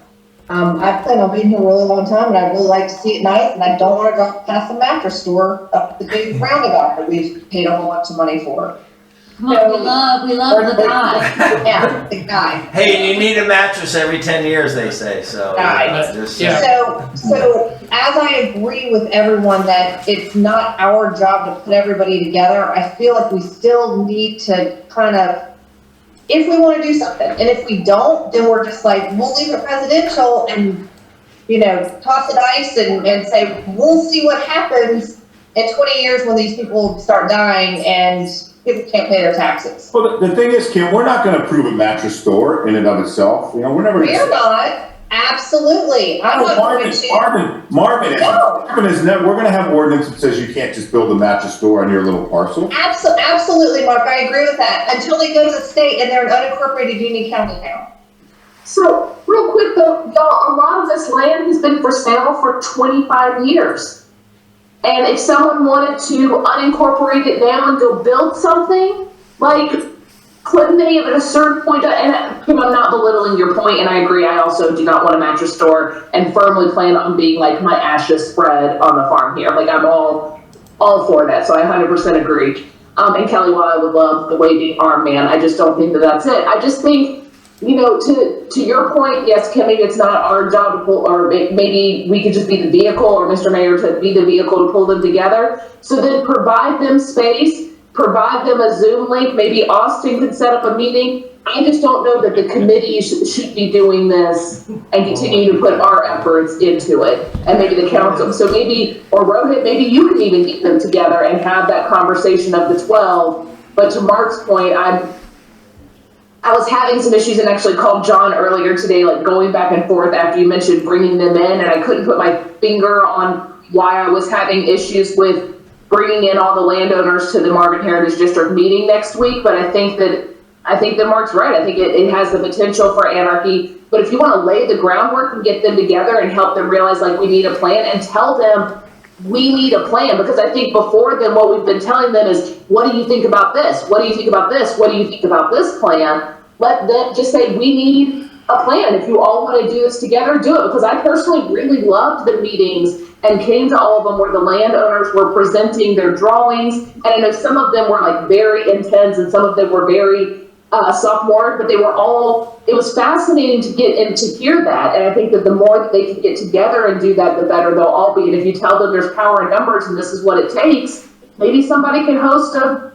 I plan on being here a really long time, and I really like to see it nice, and I don't want to go past the mattress store up the big roundabout that we've paid a whole bunch of money for. Come on, we love the guy. Yeah, the guy. Hey, you need a mattress every 10 years, they say, so. So as I agree with everyone that it's not our job to put everybody together, I feel like we still need to kind of, if we want to do something, and if we don't, then we're just like, we'll leave it presidential and, toss the dice and say, we'll see what happens in 20 years when these people start dying and people can't pay their taxes. Well, the thing is, Kim, we're not going to approve a mattress store in and of itself. We're never. We're not. Absolutely. I'm not going to. Marvin is never, we're gonna have ordinance that says you can't just build a mattress store on your little parcel. Absolutely, Mark, I agree with that, until they go to the state and they're an unincorporated Union County now. So, real quick though, y'all, a lot of this land has been for sale for 25 years. And if someone wanted to unincorporate it now and go build something, like, couldn't they at a certain point, and Kim, I'm not belittling your point, and I agree, I also do not want a mattress store and firmly plan on being like my ashes spread on the farm here. Like, I'm all for that, so I 100% agree. And Kelly, while I would love the waving arm man, I just don't think that that's it. I just think, you know, to your point, yes, Kimmy, it's not our job to pull, or maybe we could just be the vehicle, or Mr. Mayor to be the vehicle to pull them together. So then provide them space, provide them a Zoom link, maybe Austin could set up a meeting. I just don't know that the committee should be doing this and continue to put our efforts into it. And maybe the council, so maybe, or Rohit, maybe you can even get them together and have that conversation of the 12. But to Mark's point, I was having some issues and actually called John earlier today, like going back and forth after you mentioned bringing them in, and I couldn't put my finger on why I was having issues with bringing in all the landowners to the Marvin Heritage District meeting next week. But I think that Mark's right. I think it has the potential for anarchy. But if you want to lay the groundwork and get them together and help them realize, like, we need a plan, and tell them we need a plan, because I think before then what we've been telling them is, what do you think about this? What do you think about this? What do you think about this plan? Let them just say, we need a plan. If you all want to do this together, do it. Because I personally really loved the meetings and came to all of them where the landowners were presenting their drawings. And I know some of them were like very intense and some of them were very sophomore, but they were all, it was fascinating to get and to hear that. And I think that the more that they can get together and do that, the better they'll all be. And if you tell them there's power in numbers and this is what it takes, maybe somebody can host a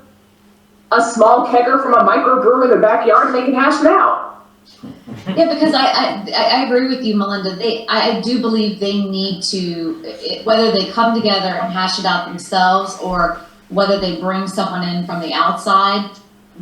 small kegger from a microbrew in their backyard and they can hash it out. Yeah, because I agree with you, Melinda. I do believe they need to, whether they come together and hash it out themselves or whether they bring someone in from the outside,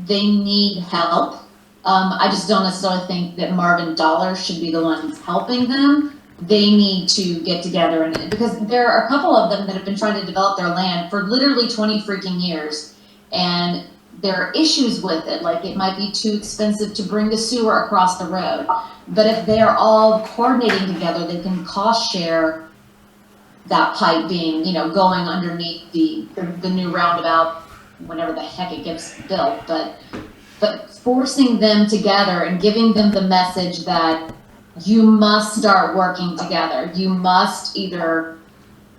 they need help. I just don't necessarily think that Marvin Dollar should be the ones helping them. They need to get together, and because there are a couple of them that have been trying to develop their land for literally 20 freaking years, and there are issues with it, like it might be too expensive to bring the sewer across the road. But if they're all coordinating together, they can cost share that pipe being, going underneath the new roundabout, whenever the heck it gets built. But forcing them together and giving them the message that you must start working together. You must either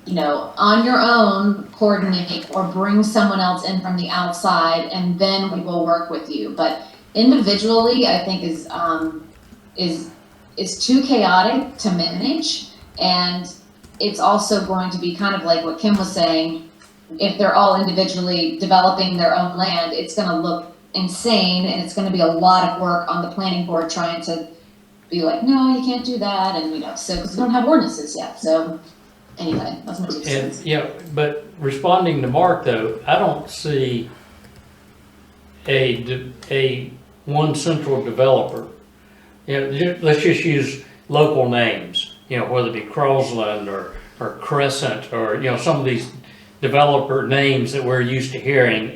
on your own coordinate or bring someone else in from the outside, and then we will work with you. But individually, I think is too chaotic to manage, and it's also going to be kind of like what Kim was saying. If they're all individually developing their own land, it's going to look insane, and it's going to be a lot of work on the planning board trying to be like, no, you can't do that, and so because we don't have ordinances yet, so. Anyway, that's my 2 cents. Yeah, but responding to Mark though, I don't see a one central developer. Let's just use local names. Whether it be Crosland or Crescent or some of these developer names that we're used to hearing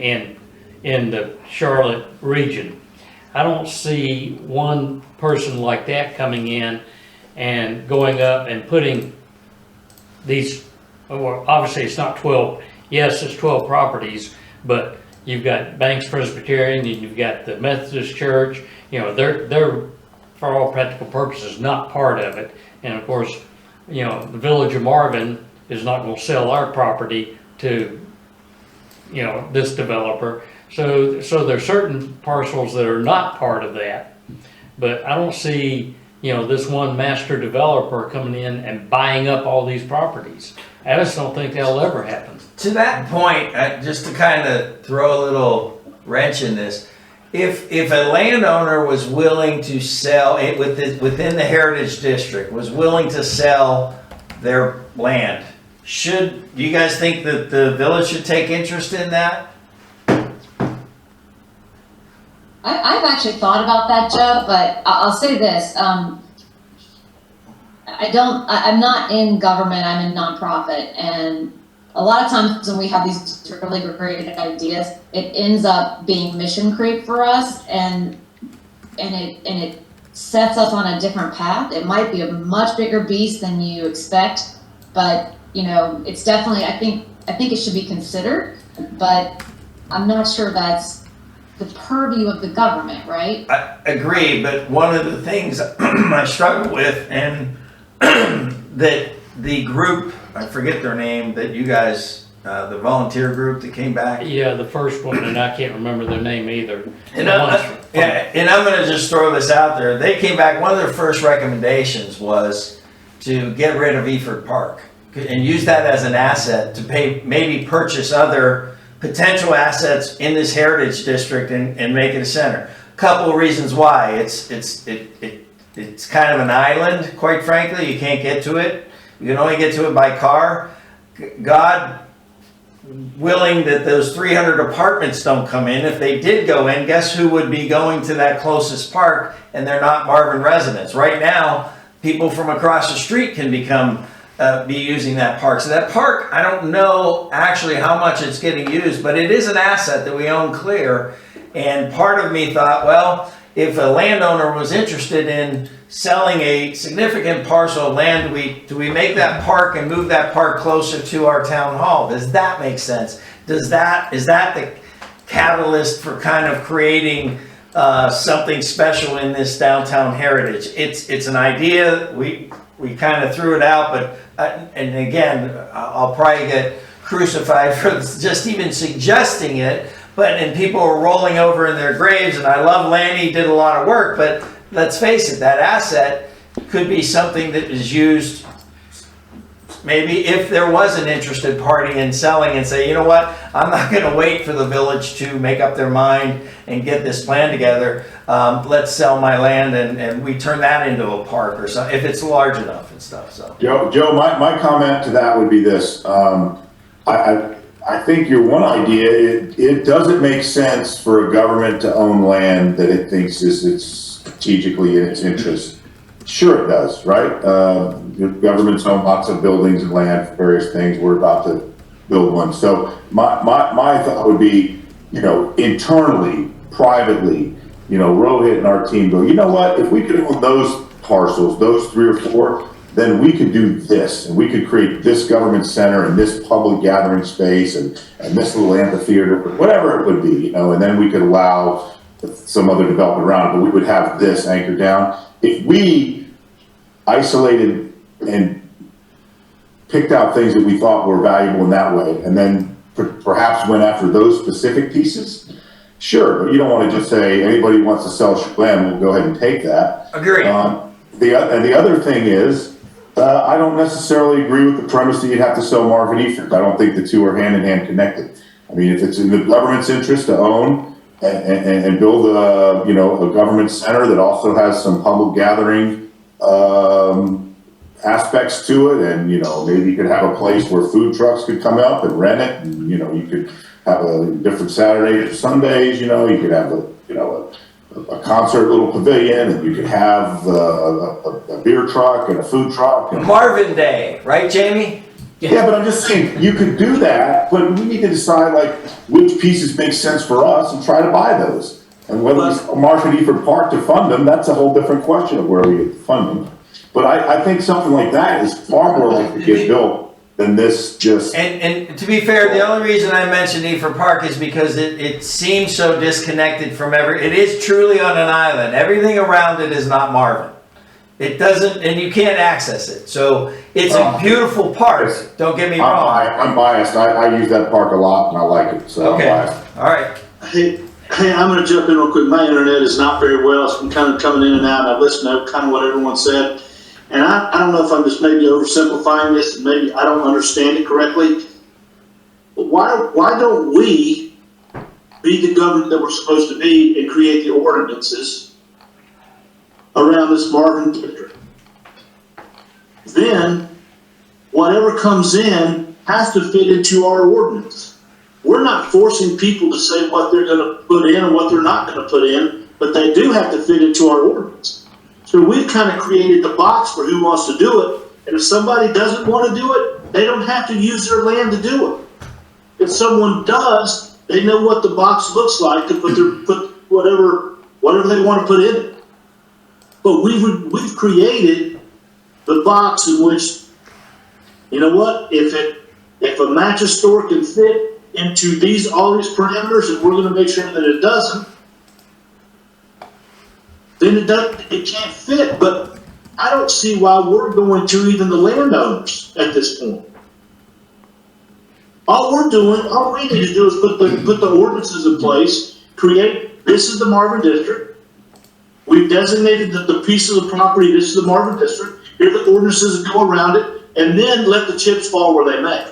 in the Charlotte region. I don't see one person like that coming in and going up and putting these, well, obviously it's not 12, yes, it's 12 properties, but you've got Banks Presbyterian and you've got the Methodist Church, they're for all practical purposes not part of it. And of course, the Village of Marvin is not going to sell our property to, this developer. So there's certain parcels that are not part of that, but I don't see this one master developer coming in and buying up all these properties. I just don't think that'll ever happen. To that point, just to kind of throw a little wrench in this, if a landowner was willing to sell it within the Heritage District, was willing to sell their land, do you guys think that the village should take interest in that? I've actually thought about that, Joe, but I'll say this. I'm not in government, I'm in nonprofit, and a lot of times when we have these really great ideas, it ends up being mission creep for us, and it sets us on a different path. It might be a much bigger beast than you expect, but it's definitely, I think it should be considered, but I'm not sure that's the purview of the government, right? I agree, but one of the things I struggle with, and that the group, I forget their name, that you guys, the volunteer group that came back. Yeah, the first one, and I can't remember their name either. And I'm going to just throw this out there. They came back, one of their first recommendations was to get rid of Eford Park and use that as an asset to maybe purchase other potential assets in this heritage district and make it a center. Couple of reasons why. It's kind of an island, quite frankly. You can't get to it. You can only get to it by car. God willing that those 300 apartments don't come in. If they did go in, guess who would be going to that closest park? And they're not Marvin residents. Right now, people from across the street can be using that park. So that park, I don't know actually how much it's getting used, but it is an asset that we own clear. And part of me thought, well, if a landowner was interested in selling a significant parcel of land, do we make that park and move that park closer to our town hall? Does that make sense? Is that the catalyst for kind of creating something special in this downtown heritage? It's an idea. We kind of threw it out, but and again, I'll probably get crucified for just even suggesting it. And people are rolling over in their graves, and I love Lanny, did a lot of work, but let's face it, that asset could be something that is used, maybe if there was an interested party in selling and say, you know what, I'm not going to wait for the village to make up their mind and get this plan together. Let's sell my land and we turn that into a park or something, if it's large enough and stuff. So Joe, my comment to that would be this. I think your one idea, it doesn't make sense for a government to own land that it thinks is strategically in its interest. Sure it does, right? Governments own lots of buildings and land for various things. We're about to build one. So my thought would be, internally, privately, Rohit and our team go, you know what, if we could own those parcels, those 3 or 4, then we could do this, and we could create this government center and this public gathering space and this little amphitheater, whatever it would be, and then we could allow some other development around it, but we would have this anchored down. If we isolated and picked out things that we thought were valuable in that way, and then perhaps went after those specific pieces, sure, but you don't want to just say, anybody who wants to sell land, we'll go ahead and take that. Agreed. The other thing is, I don't necessarily agree with the premise that you'd have to sell Marvin Eford. I don't think the two are hand in hand connected. I mean, if it's in the government's interest to own and build a government center that also has some public gathering aspects to it, and maybe you could have a place where food trucks could come up and rent it, and you could have a different Saturdays or Sundays. You could have a concert little pavilion, and you could have a beer truck and a food truck. And Marvin Day, right, Jamie? yeah, but I'm just saying, you could do that, but we need to decide which pieces make sense for us and try to buy those. And whether it's Marvin Eford Park to fund them, that's a whole different question of where we get the funding. But I think something like that is far more likely to get built than this just. And to be fair, the only reason I mentioned Eford Park is because it seems so disconnected from it is truly on an island. Everything around it is not Marvin. It doesn't, and you can't access it. So it's a beautiful park. Don't get me wrong. I'm biased. I use that park a lot and I like it. So okay. I'm biased. All right. Hey, I'm going to jump in real quick. My internet is not very well, so I'm kind of coming in and out. I've listened to kind of what everyone said. And I don't know if I'm just maybe oversimplifying this, and maybe I don't understand it correctly. But why don't we be the government that we're supposed to be and create the ordinances around this Marvin district? Then whatever comes in has to fit into our ordinance. We're not forcing people to say what they're going to put in and what they're not going to put in, but they do have to fit into our ordinance. So we've kind of created the box for who wants to do it. And if somebody doesn't want to do it, they don't have to use their land to do it. If someone does, they know what the box looks like to put whatever they want to put in it. But we've created the box in which, you know what, if a mattress store can fit into all these parameters, and we're going to make sure that it doesn't, then it can't fit. But I don't see why we're going to even the landowners at this point. All we need to do is put the ordinances in place, this is the Marvin district. We've designated the piece of the property, this is the Marvin district. Here are the ordinances that go around it, and then let the chips fall where they may.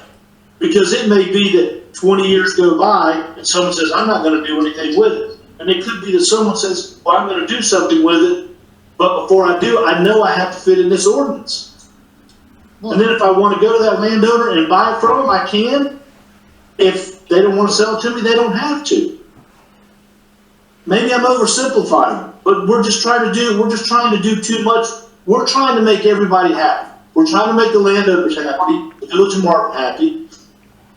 Because it may be that 20 years go by and someone says, I'm not going to do anything with it. And it could be that someone says, well, I'm going to do something with it, but before I do, I know I have to fit in this ordinance. And then if I want to go to that landowner and buy it from them, I can. If they don't want to sell it to me, they don't have to. Maybe I'm oversimplifying, but we're just trying to do too much. We're trying to make everybody happy. We're trying to make the landowners happy, the Village of Marvin happy.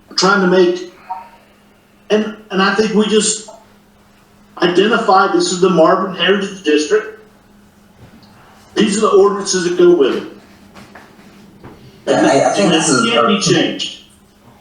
We're trying to make, and I think we just identified this is the Marvin Heritage District. These are the ordinances that go with it. And I think this can't be changed.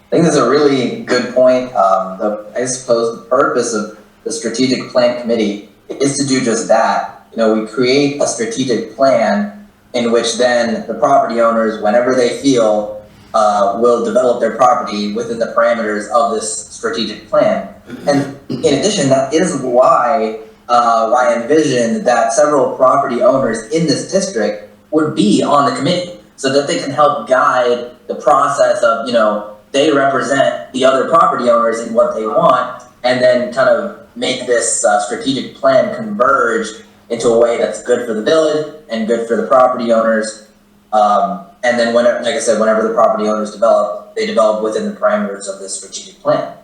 I think this is a really good point. I suppose the purpose of the strategic plan committee is to do just that. You know, we create a strategic plan in which then the property owners, whenever they feel, will develop their property within the parameters of this strategic plan. And in addition, that is why I envisioned that several property owners in this district would be on the committee so that they can help guide the process of, you know, they represent the other property owners in what they want, and then kind of make this strategic plan converge into a way that's good for the village and good for the property owners. And then whenever, like I said, whenever the property owners develop, they develop within the parameters of this strategic plan.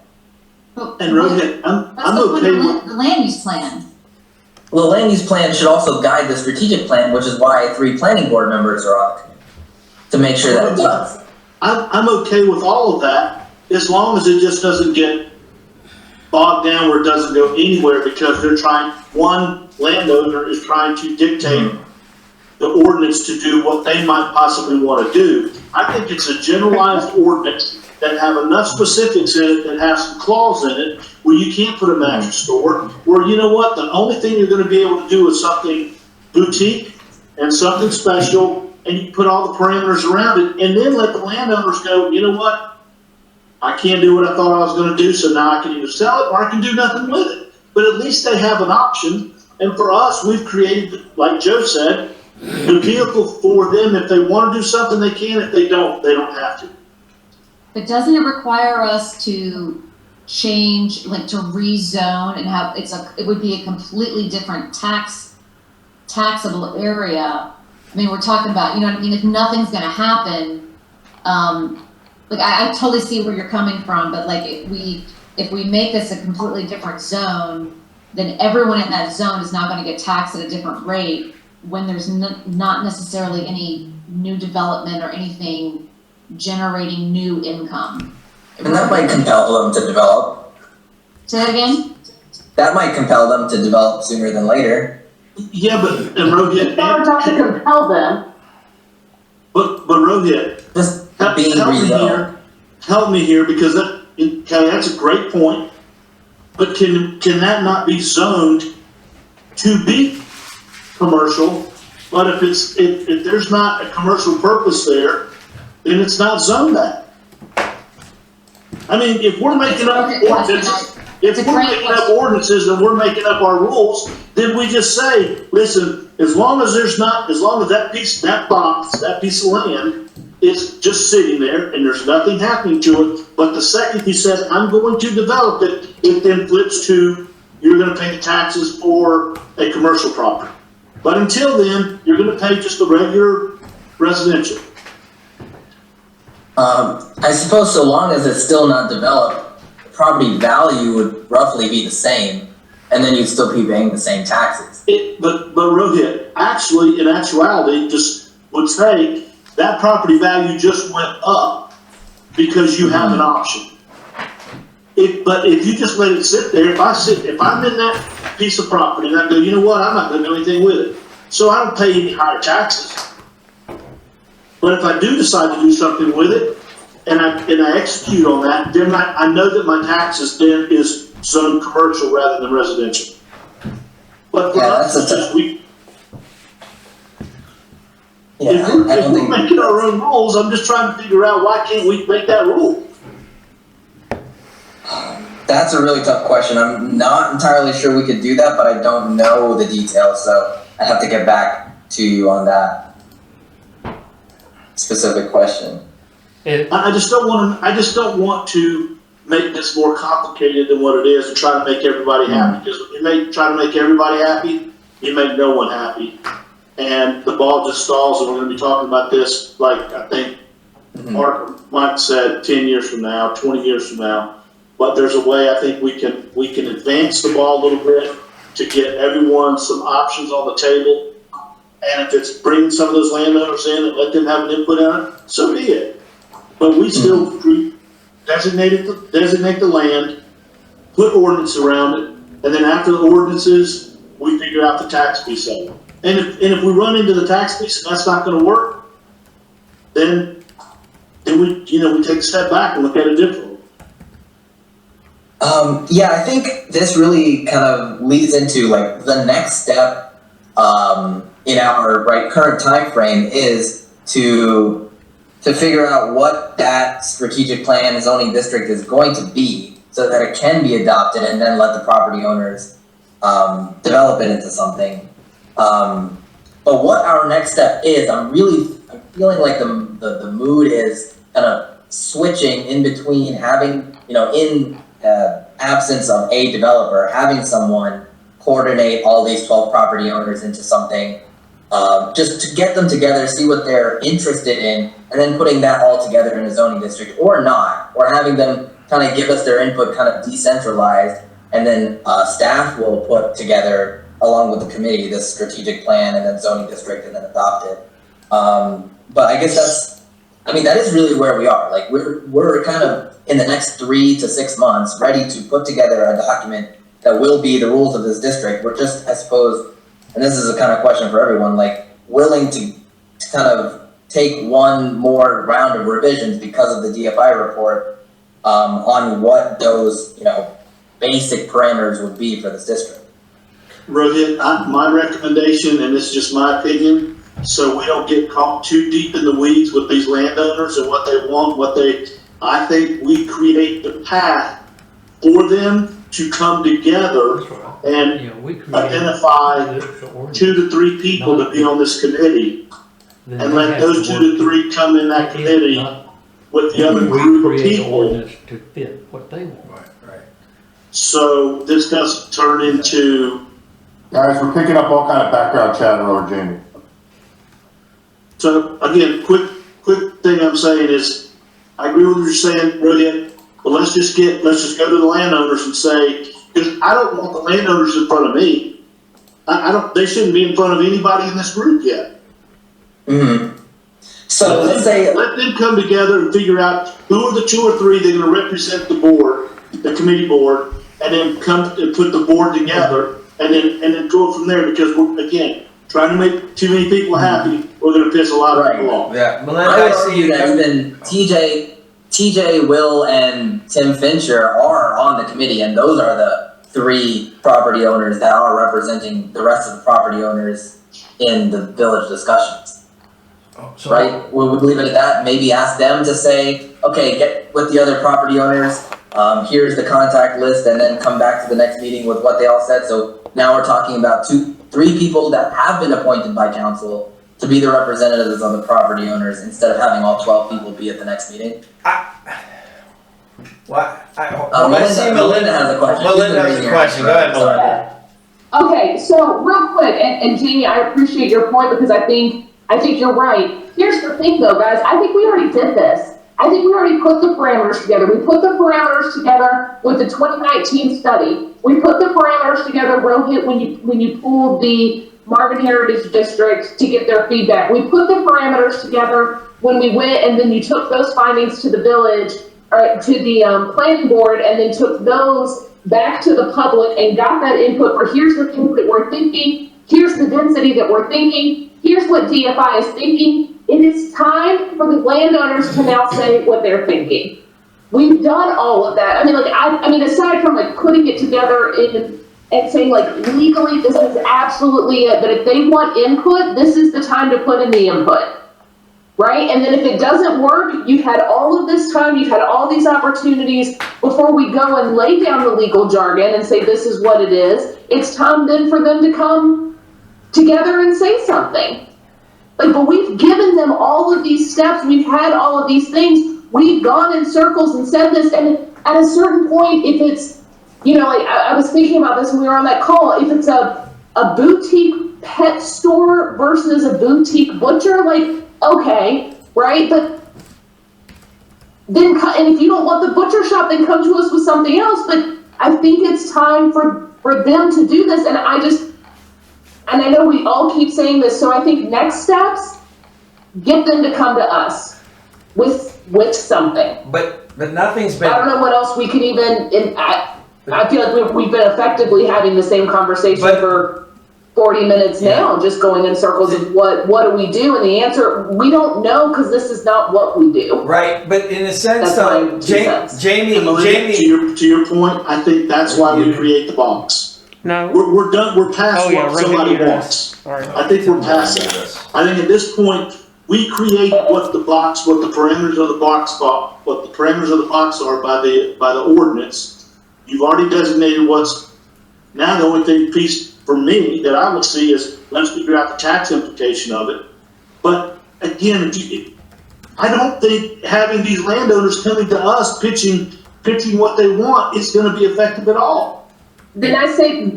And Rohit, I'm okay with the land use plan. Well, the land use plan should also guide the strategic plan, which is why 3 planning board members are on the committee, to make sure that it does. I'm okay with all of that, as long as it just doesn't get bogged down where it doesn't go anywhere, because one landowner is trying to dictate the ordinance to do what they might possibly want to do. I think it's a generalized ordinance that have enough specifics in it that have some clause in it where you can't put a mattress store, where you know what, the only thing you're going to be able to do is something boutique and something special, and you put all the parameters around it, and then let the landowners go, you know what, I can't do what I thought I was going to do, so now I can either sell it or I can do nothing with it. But at least they have an option. And for us, we've created, like Joe said, the vehicle for them. If they want to do something, they can. If they don't have to. But doesn't it require us to change, like to rezone and have, it would be a completely different taxable area? I mean, we're talking about, you know what I mean? If nothing's going to happen, like I totally see where you're coming from, but like if we make this a completely different zone, then everyone in that zone is now going to get taxed at a different rate when there's not necessarily any new development or anything generating new income. And that might compel them to develop. Say that again? That might compel them to develop sooner than later. Yeah, but Rohit, Never not to compel them. But Rohit, Just being rezoned. Help me here, because that's a great point. But can that not be zoned to be commercial? But if there's not a commercial purpose there, then it's not zoned that. I mean, if we're making up ordinances and we're making up our rules, then we just say, listen, as long as that piece of land is just sitting there and there's nothing happening to it, but the second he says, I'm going to develop it, it then flips to, you're going to pay the taxes for a commercial property. But until then, you're going to pay just the regular residential. I suppose so long as it's still not developed, the property value would roughly be the same. and then you'd still be paying the same taxes. But Rohit, actually, in actuality, just would say that property value just went up because you have an option. But if you just let it sit there, if I'm in that piece of property and I go, you know what, I'm not gonna do anything with it. So I don't pay any higher taxes. But if I do decide to do something with it and I execute on that, then I know that my taxes then is zoned commercial rather than residential. But for us, it's just if we're making our own rules, I'm just trying to figure out why can't we make that rule? That's a really tough question. I'm not entirely sure we could do that, but I don't know the details, so I have to get back to you on that specific question. I just don't want to make this more complicated than what it is and try to make everybody happy. Because if you try to make everybody happy, you make no one happy. And the ball just stalls, and we're going to be talking about this, like I think Mike said, 10 years from now, 20 years from now. But there's a way I think we can advance the ball a little bit to get everyone some options on the table. And if it's bringing some of those landowners in and let them have an input on it, so be it. But we still designate the land, put ordinance around it, and then after the ordinances, we figure out the tax piece of it. And if we run into the tax piece and that's not going to work, then we take a step back and look at it differently. Yeah, I think this really kind of leads into like the next step in our current time frame is to figure out what that strategic plan zoning district is going to be so that it can be adopted and then let the property owners develop it into something. But what our next step is, I'm feeling like the mood is kind of switching in between having, in absence of a developer, having someone coordinate all these 12 property owners into something, just to get them together, see what they're interested in, and then putting that all together in a zoning district, or not, or having them kind of give us their input kind of decentralized, and then staff will put together, along with the committee, this strategic plan and then zoning district and then adopt it. But I guess that is really where we are. Like we're kind of in the next 3 to 6 months ready to put together a document that will be the rules of this district. We're just, I suppose, and this is a kind of question for everyone, like willing to kind of take one more round of revisions because of the DFI report on what those, basic parameters would be for this district. Rohit, my recommendation, and this is just my opinion, so we don't get caught too deep in the weeds with these landowners and what they want, I think we create the path for them to come together and identify 2 to 3 people to be on this committee, and let those 2 to 3 come in that committee with the other group of people. To fit what they want. Right. So this doesn't turn into. Guys, we're picking up all kind of background chatter over Jamie. So again, quick thing I'm saying is, I agree with what you're saying, Rohit, but let's just go to the landowners and say, because I don't want the landowners in front of me. They shouldn't be in front of anybody in this group yet. Mm-hmm. So let's say, let them come together and figure out who are the 2 or 3 that are going to represent the board, the committee board, and then come and put the board together, and then go from there. Because we're, again, trying to make too many people happy, we're going to piss a lot of people off. Yeah, I would argue that even TJ, Will, and Tim Fincher are on the committee, and those are the 3 property owners that are representing the rest of the property owners in the village discussions. Right? We would leave it at that. Maybe ask them to say, okay, get with the other property owners. Here's the contact list, and then come back to the next meeting with what they all said. So now we're talking about 3 people that have been appointed by council to be the representatives of the property owners instead of having all 12 people be at the next meeting. Melinda has a question. Melinda has a question. Go ahead, Melinda. Okay, so real quick, and Jamie, I appreciate your point because I think you're right. Here's the thing though, guys, I think we already did this. I think we already put the parameters together. We put the parameters together with the 2019 study. We put the parameters together, Rohit, when you pulled the Marvin Heritage District to get their feedback. We put the parameters together when we went, and then you took those findings to the village, or to the planning board, and then took those back to the public and got that input for here's the things that we're thinking, here's the density that we're thinking, here's what DFI is thinking. It is time for the landowners to now say what they're thinking. We've done all of that. I mean, aside from like putting it together and saying like legally this is absolutely it, but if they want input, this is the time to put in the input, right? And then if it doesn't work, you've had all of this time, you've had all these opportunities before we go and lay down the legal jargon and say this is what it is. It's time then for them to come together and say something. Like, but we've given them all of these steps, we've had all of these things, we've gone in circles and said this, and at a certain point, if it's, you know, like I was thinking about this when we were on that call, if it's a boutique pet store versus a boutique butcher, like, okay, right? But then, and if you don't want the butcher shop, then come to us with something else. But I think it's time for them to do this, and I know we all keep saying this, so I think next steps, get them to come to us with something. But nothing's been. I don't know what else we could even. I feel like we've been effectively having the same conversation for 40 minutes now, just going in circles of what do we do, and the answer we don't know because this is not what we do. Right, but in a sense, though, Jamie, to your point, I think that's why we create the box. No. We're done. We're past what somebody wants. I think we're past that. I think at this point, we create what the parameters of the box are, by the ordinance. You've already designated what's, now the only piece for me that I would see is, let's figure out the tax implication of it. But again, I don't think having these landowners coming to us pitching what they want is going to be effective at all. Then I say,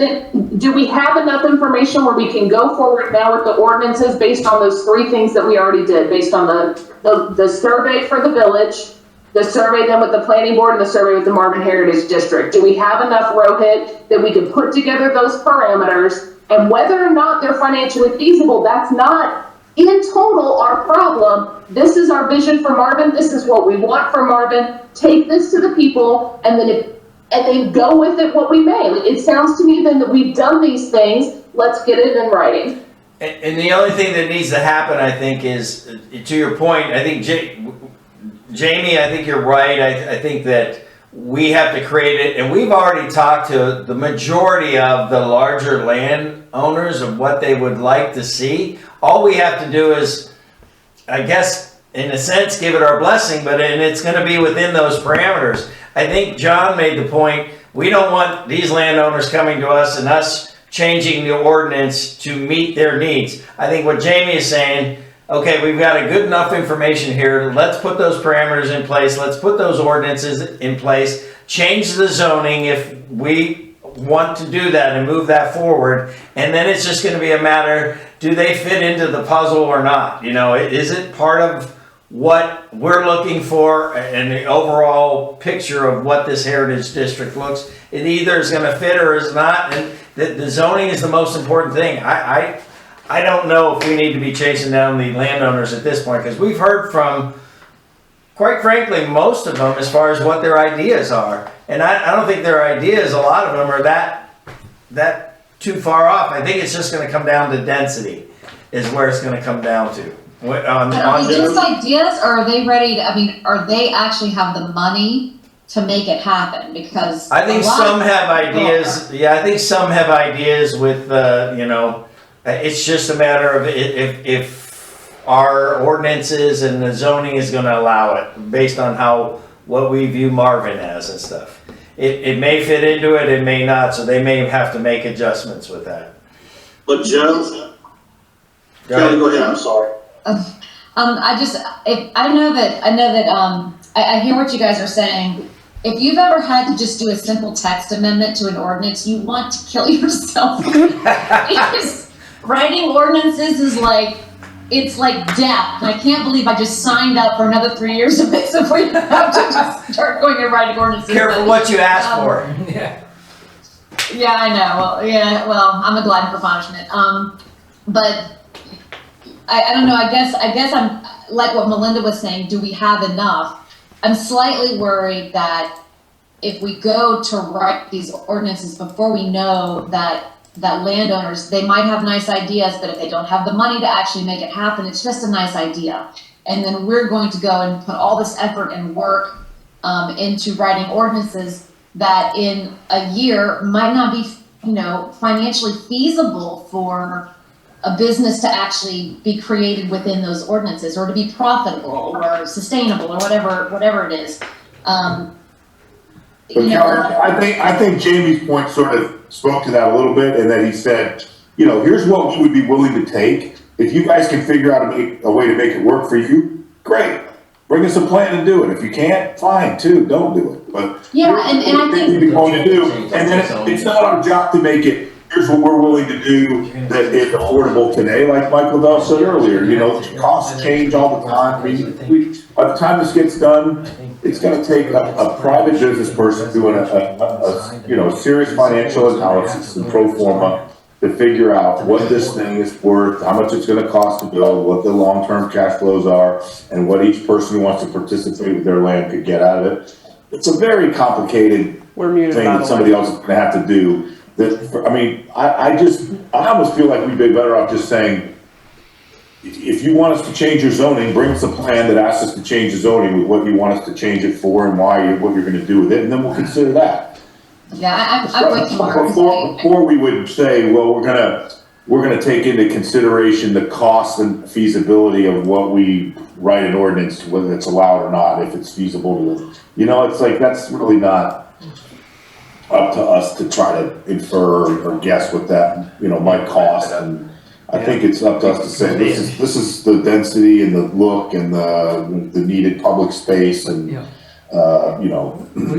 do we have enough information where we can go forward now with the ordinances based on those three things that we already did, based on the survey for the village, the survey then with the planning board, and the survey with the Marvin Heritage District? Do we have enough, Rohit, that we can put together those parameters, and whether or not they're financially feasible, that's not in total our problem. This is our vision for Marvin. This is what we want for Marvin. Take this to the people, and then go with it what we may. It sounds to me then that we've done these things. Let's get it in writing. And the only thing that needs to happen, I think, is, to your point, I think, Jamie, I think you're right. I think that we have to create it, and we've already talked to the majority of the larger landowners of what they would like to see. All we have to do is, I guess, in a sense, give it our blessing, and it's going to be within those parameters. I think John made the point, we don't want these landowners coming to us and us changing the ordinance to meet their needs. I think what Jamie is saying, okay, we've got a good enough information here, let's put those parameters in place, let's put those ordinances in place, change the zoning if we want to do that and move that forward, and then it's just going to be a matter, do they fit into the puzzle or not? You know, is it part of what we're looking for and the overall picture of what this heritage district looks? It either is going to fit or is not, and the zoning is the most important thing. I don't know if we need to be chasing down the landowners at this point, because we've heard from, quite frankly, most of them as far as what their ideas are, and I don't think their ideas, a lot of them, are that too far off. I think it's just going to come down to density is where it's going to come down to. Are they just ideas, or are they ready to, are they actually have the money to make it happen? Because I think some have ideas. Yeah, I think some have ideas with, it's just a matter of if our ordinances and the zoning is going to allow it based on what we view Marvin as and stuff. It may fit into it, it may not, so they may have to make adjustments with that. But Joe, go ahead, I'm sorry. I know that I hear what you guys are saying. If you've ever had to just do a simple text amendment to an ordinance, you want to kill yourself. Because writing ordinances is like it's like death. And I can't believe I just signed up for another 3 years of this if we have to just start going and writing ordinances. Careful But, what you ask for. yeah, I know. Well, I'm a glutton for punishment. But I don't know. I guess I'm like what Melinda was saying. Do we have enough? I'm slightly worried that if we go to write these ordinances before we know that landowners, they might have nice ideas, but if they don't have the money to actually make it happen, it's just a nice idea. And then we're going to go and put all this effort and work into writing ordinances that in a year might not be, financially feasible for a business to actually be created within those ordinances, or to be profitable or sustainable or whatever it is. But Kelly, I think Jamie's point sort of spoke to that a little bit, and that he said, here's what we would be willing to take. If you guys can figure out a way to make it work for you, great. Bring us a plan and do it. If you can't, fine too, don't do it. But yeah, and I think we'd be going to do, and then it's not our job to make it. Here's what we're willing to do that is affordable today, like Michael Dell said earlier. Costs change all the time. By the time this gets done, it's going to take a private business person doing a serious financial analysis and pro forma to figure out what this thing is worth, how much it's going to cost to build, what the long-term cash flows are, and what each person who wants to participate with their land could get out of it. It's a very complicated thing that somebody else is going to have to do. I almost feel like we'd be better off just saying, if you want us to change your zoning, bring us a plan that asks us to change the zoning with what you want us to change it for and why, what you're going to do with it, and then we'll consider that. Yeah, I'm with you, Mark. Before we would say, well, we're gonna take into consideration the cost and feasibility of what we write an ordinance, whether it's allowed or not, if it's feasible to them. It's like, that's really not up to us to try to infer or guess what that, might cost. And I think it's up to us to say, this is the density and the look and the needed public space and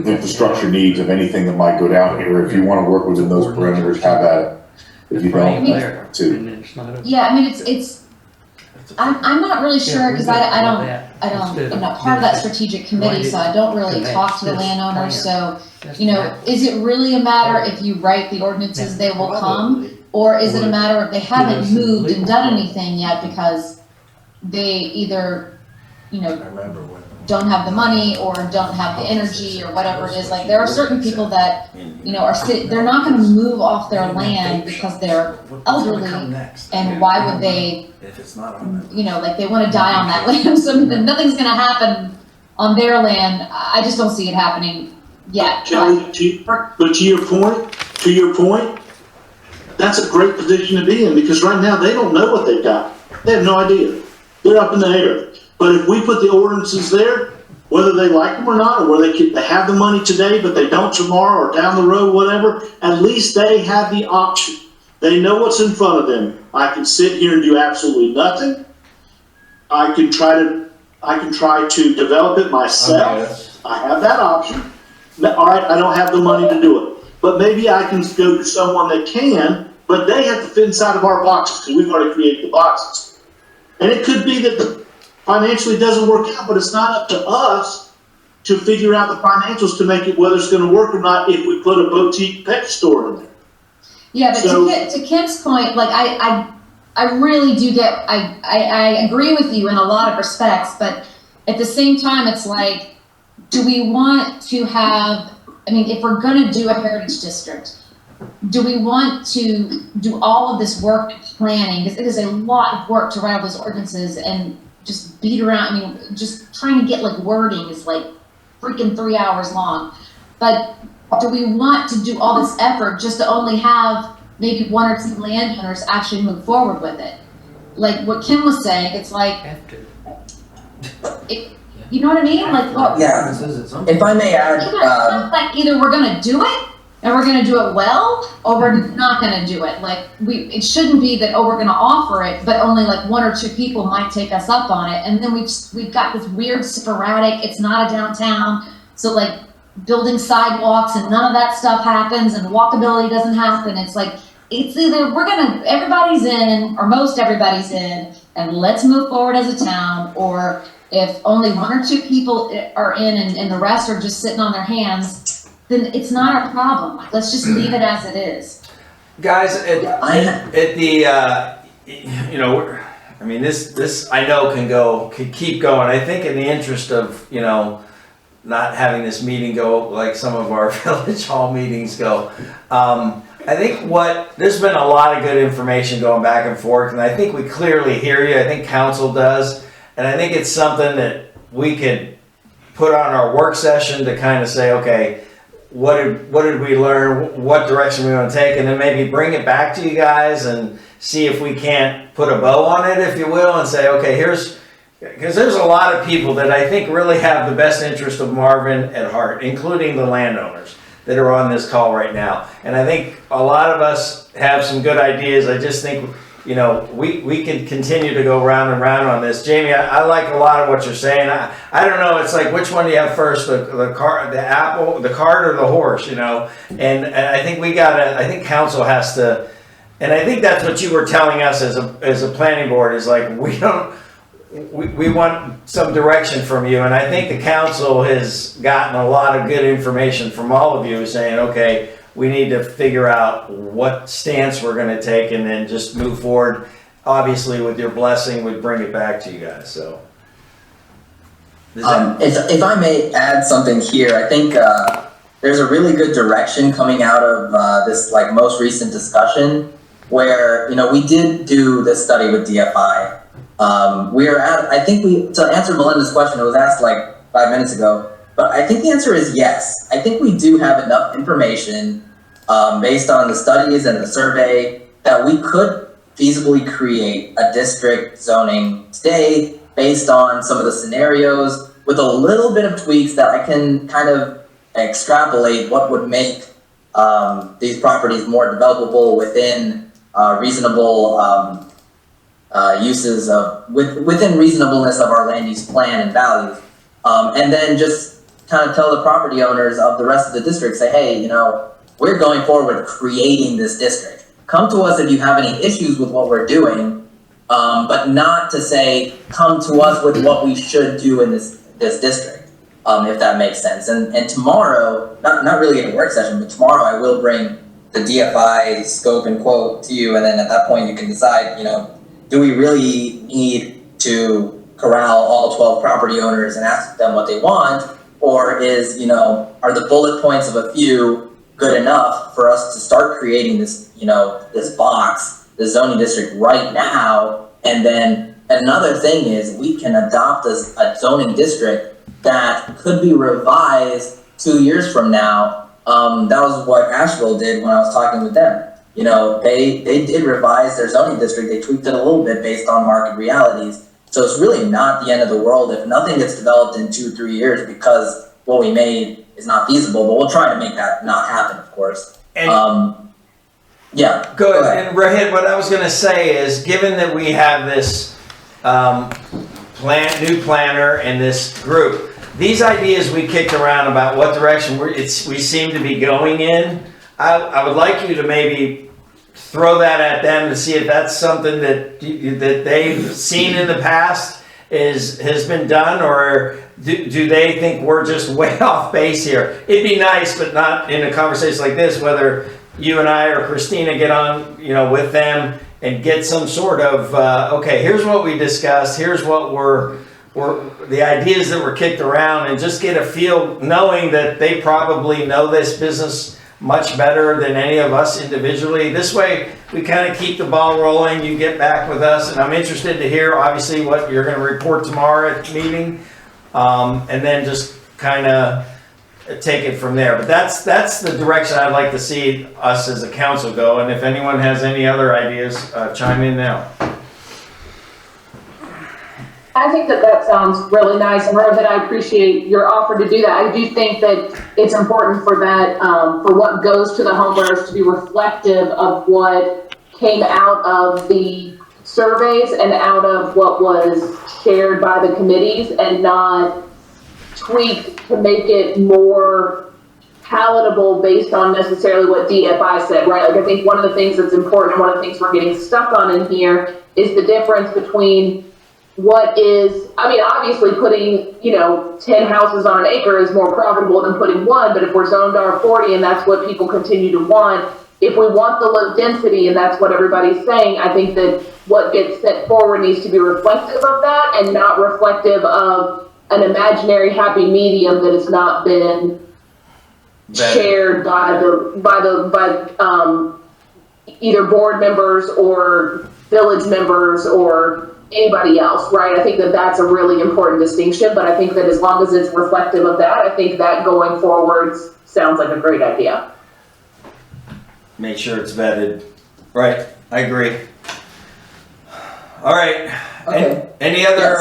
infrastructure needs of anything that might go down here. If you want to work within those parameters, have at it. If you don't, too. Yeah, I'm not really sure, because I'm not part of that strategic committee, so I don't really talk to the landowners. So, is it really a matter if you write the ordinances, they will come? Or is it a matter of they haven't moved and done anything yet because they either, don't have the money or don't have the energy or whatever it is. Like, there are certain people that, they're not going to move off their land because they're elderly, and why would they, they want to die on that land, so nothing's going to happen on their land. I just don't see it happening yet. Kelly, but to your point, that's a great position to be in, because right now they don't know what they've got. They have no idea. They're up in the air. But if we put the ordinances there, whether they like them or not, or whether they have the money today but they don't tomorrow or down the road, whatever, at least they have the option. They know what's in front of them. I can sit here and do absolutely nothing. I can try to develop it myself. I have that option. All right, I don't have the money to do it, but maybe I can go to someone that can, but they have to fit inside of our boxes because we've already created the boxes. And it could be that financially doesn't work out, but it's not up to us to figure out the financials to make it whether it's going to work or not if we put a boutique pet store in there. Yeah, but to Kim's point, like I really do get, I agree with you in a lot of respects, but at the same time, it's like, do we want to have, if we're going to do a heritage district, do we want to do all of this work planning? Because it is a lot of work to write all those ordinances and just beat around. Just trying to get wording is freaking 3 hours long. But do we want to do all this effort just to only have maybe one or two landowners actually move forward with it? Like what Kim was saying, it's like, you know what I mean? Yeah. If I may add, either we're gonna do it and we're gonna do it well, or we're not gonna do it. It shouldn't be that, we're gonna offer it, but only one or two people might take us up on it. And then we've got this weird sporadic, it's not a downtown. So building sidewalks and none of that stuff happens and walkability doesn't happen. It's either everybody's in or most everybody's in, and let's move forward as a town, or if only one or two people are in and the rest are just sitting on their hands, then it's not our problem. Let's just leave it as it is. Guys, at the, you know, I mean, this I know can keep going. I think in the interest of, you know, not having this meeting go like some of our village hall meetings go, I think there's been a lot of good information going back and forth, and I think we clearly hear you. I think council does, and I think it's something that we could put on our work session to kind of say, okay, what did we learn? What direction we want to take, and then maybe bring it back to you guys and see if we can't put a bow on it, if you will, and say, okay, because there's a lot of people that I think really have the best interest of Marvin at heart, including the landowners that are on this call right now. And I think a lot of us have some good ideas. I just think, you know, we can continue to go round and round on this. Jamie, I like a lot of what you're saying. I don't know, it's like, which one do you have first, the cart, the apple, the cart, or the horse, you know? And I think I think council has to, and I think that's what you were telling us as a planning board, is like, we want some direction from you. And I think the council has gotten a lot of good information from all of you saying, okay, we need to figure out what stance we're going to take and then just move forward. Obviously, with your blessing, we'd bring it back to you guys. So, if I may add something here, I think there's a really good direction coming out of this like most recent discussion, where, you know, we did do this study with DFI. I think to answer Melinda's question, it was asked like 5 minutes ago, but I think the answer is yes. I think we do have enough information based on the studies and the survey that we could feasibly create a district zoning stay based on some of the scenarios, with a little bit of tweaks that I can kind of extrapolate what would make these properties more developable within reasonable uses within reasonableness of our land use plan and values, and then just kind of tell the property owners of the rest of the district, say, hey, you know, we're going forward with creating this district. Come to us if you have any issues with what we're doing, but not to say, come to us with what we should do in this district, if that makes sense. And tomorrow, not really in a work session, but tomorrow I will bring the DFI scope and quote to you, and then at that point you can decide, you know, do we really need to corral all 12 property owners and ask them what they want? Or is, you know, are the bullet points of a few good enough for us to start creating this, you know, this box, the zoning district right now? And then another thing is we can adopt a zoning district that could be revised 2 years from now. That was what Asheville did when I was talking with them. You know, they did revise their zoning district. They tweaked it a little bit based on market realities. So it's really not the end of the world if nothing gets developed in 2 or 3 years because what we made is not feasible. But we'll try to make that not happen, of course. And yeah. Go ahead. And Rahid, what I was going to say is, given that we have this new planner and this group, these ideas we kicked around about what direction we seem to be going in, I would like you to maybe throw that at them to see if that's something that they've seen in the past has been done, or do they think we're just way off base here? It'd be nice, but not in a conversation like this, whether you and I or Christina get on, you know, with them and get some sort of, okay, here's what we discussed, here's what the ideas that were kicked around, and just get a feel, knowing that they probably know this business much better than any of us individually. This way, we kind of keep the ball rolling. You get back with us, and I'm interested to hear, obviously, what you're going to report tomorrow at the meeting, and then just kind of take it from there. But that's the direction I'd like to see us as a council go. And if anyone has any other ideas, chime in now. I think that sounds really nice, and Rohit, I appreciate your offer to do that. I do think that it's important for that, for what goes to the homeowners to be reflective of what came out of the surveys and out of what was shared by the committees, and not tweak to make it more palatable based on necessarily what DFI said, right? Like, I think one of the things that's important and one of the things we're getting stuck on in here is the difference between what is, I mean, obviously putting, 10 houses on an acre is more profitable than putting one, but if we're zoned R40 and that's what people continue to want, if we want the low density and that's what everybody's saying, I think that what gets set forward needs to be reflective of that and not reflective of an imaginary happy medium that has not been shared by either board members or village members or anybody else, right? I think that that's a really important distinction, but I think that as long as it's reflective of that, I think that going forward sounds like a great idea. Make sure it's vetted. Right, I agree. All right. Okay. Any other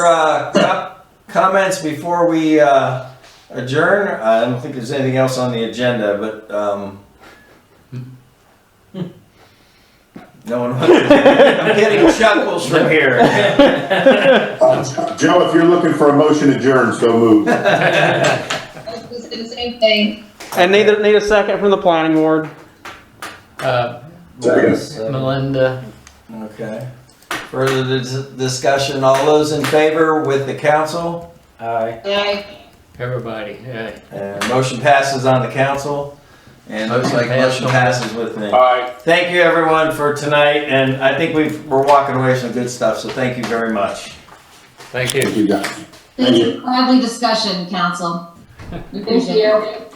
comments before we adjourn? I don't think there's anything else on the agenda, but no one wants to. I'm getting chuckles from here. Joe, if you're looking for a motion adjourned, so moved. I was gonna say the same thing. And need a second from the planning board. Melinda. Okay. Further discussion. All those in favor with the council? Aye. Everybody, aye. And motion passes on the council. And looks like motion passes with me. Aye. Thank you everyone for tonight, and I think we're walking away with some good stuff, so thank you very much. Thank you. Thank you, guys. Thank you. Lively discussion, council. We appreciate it.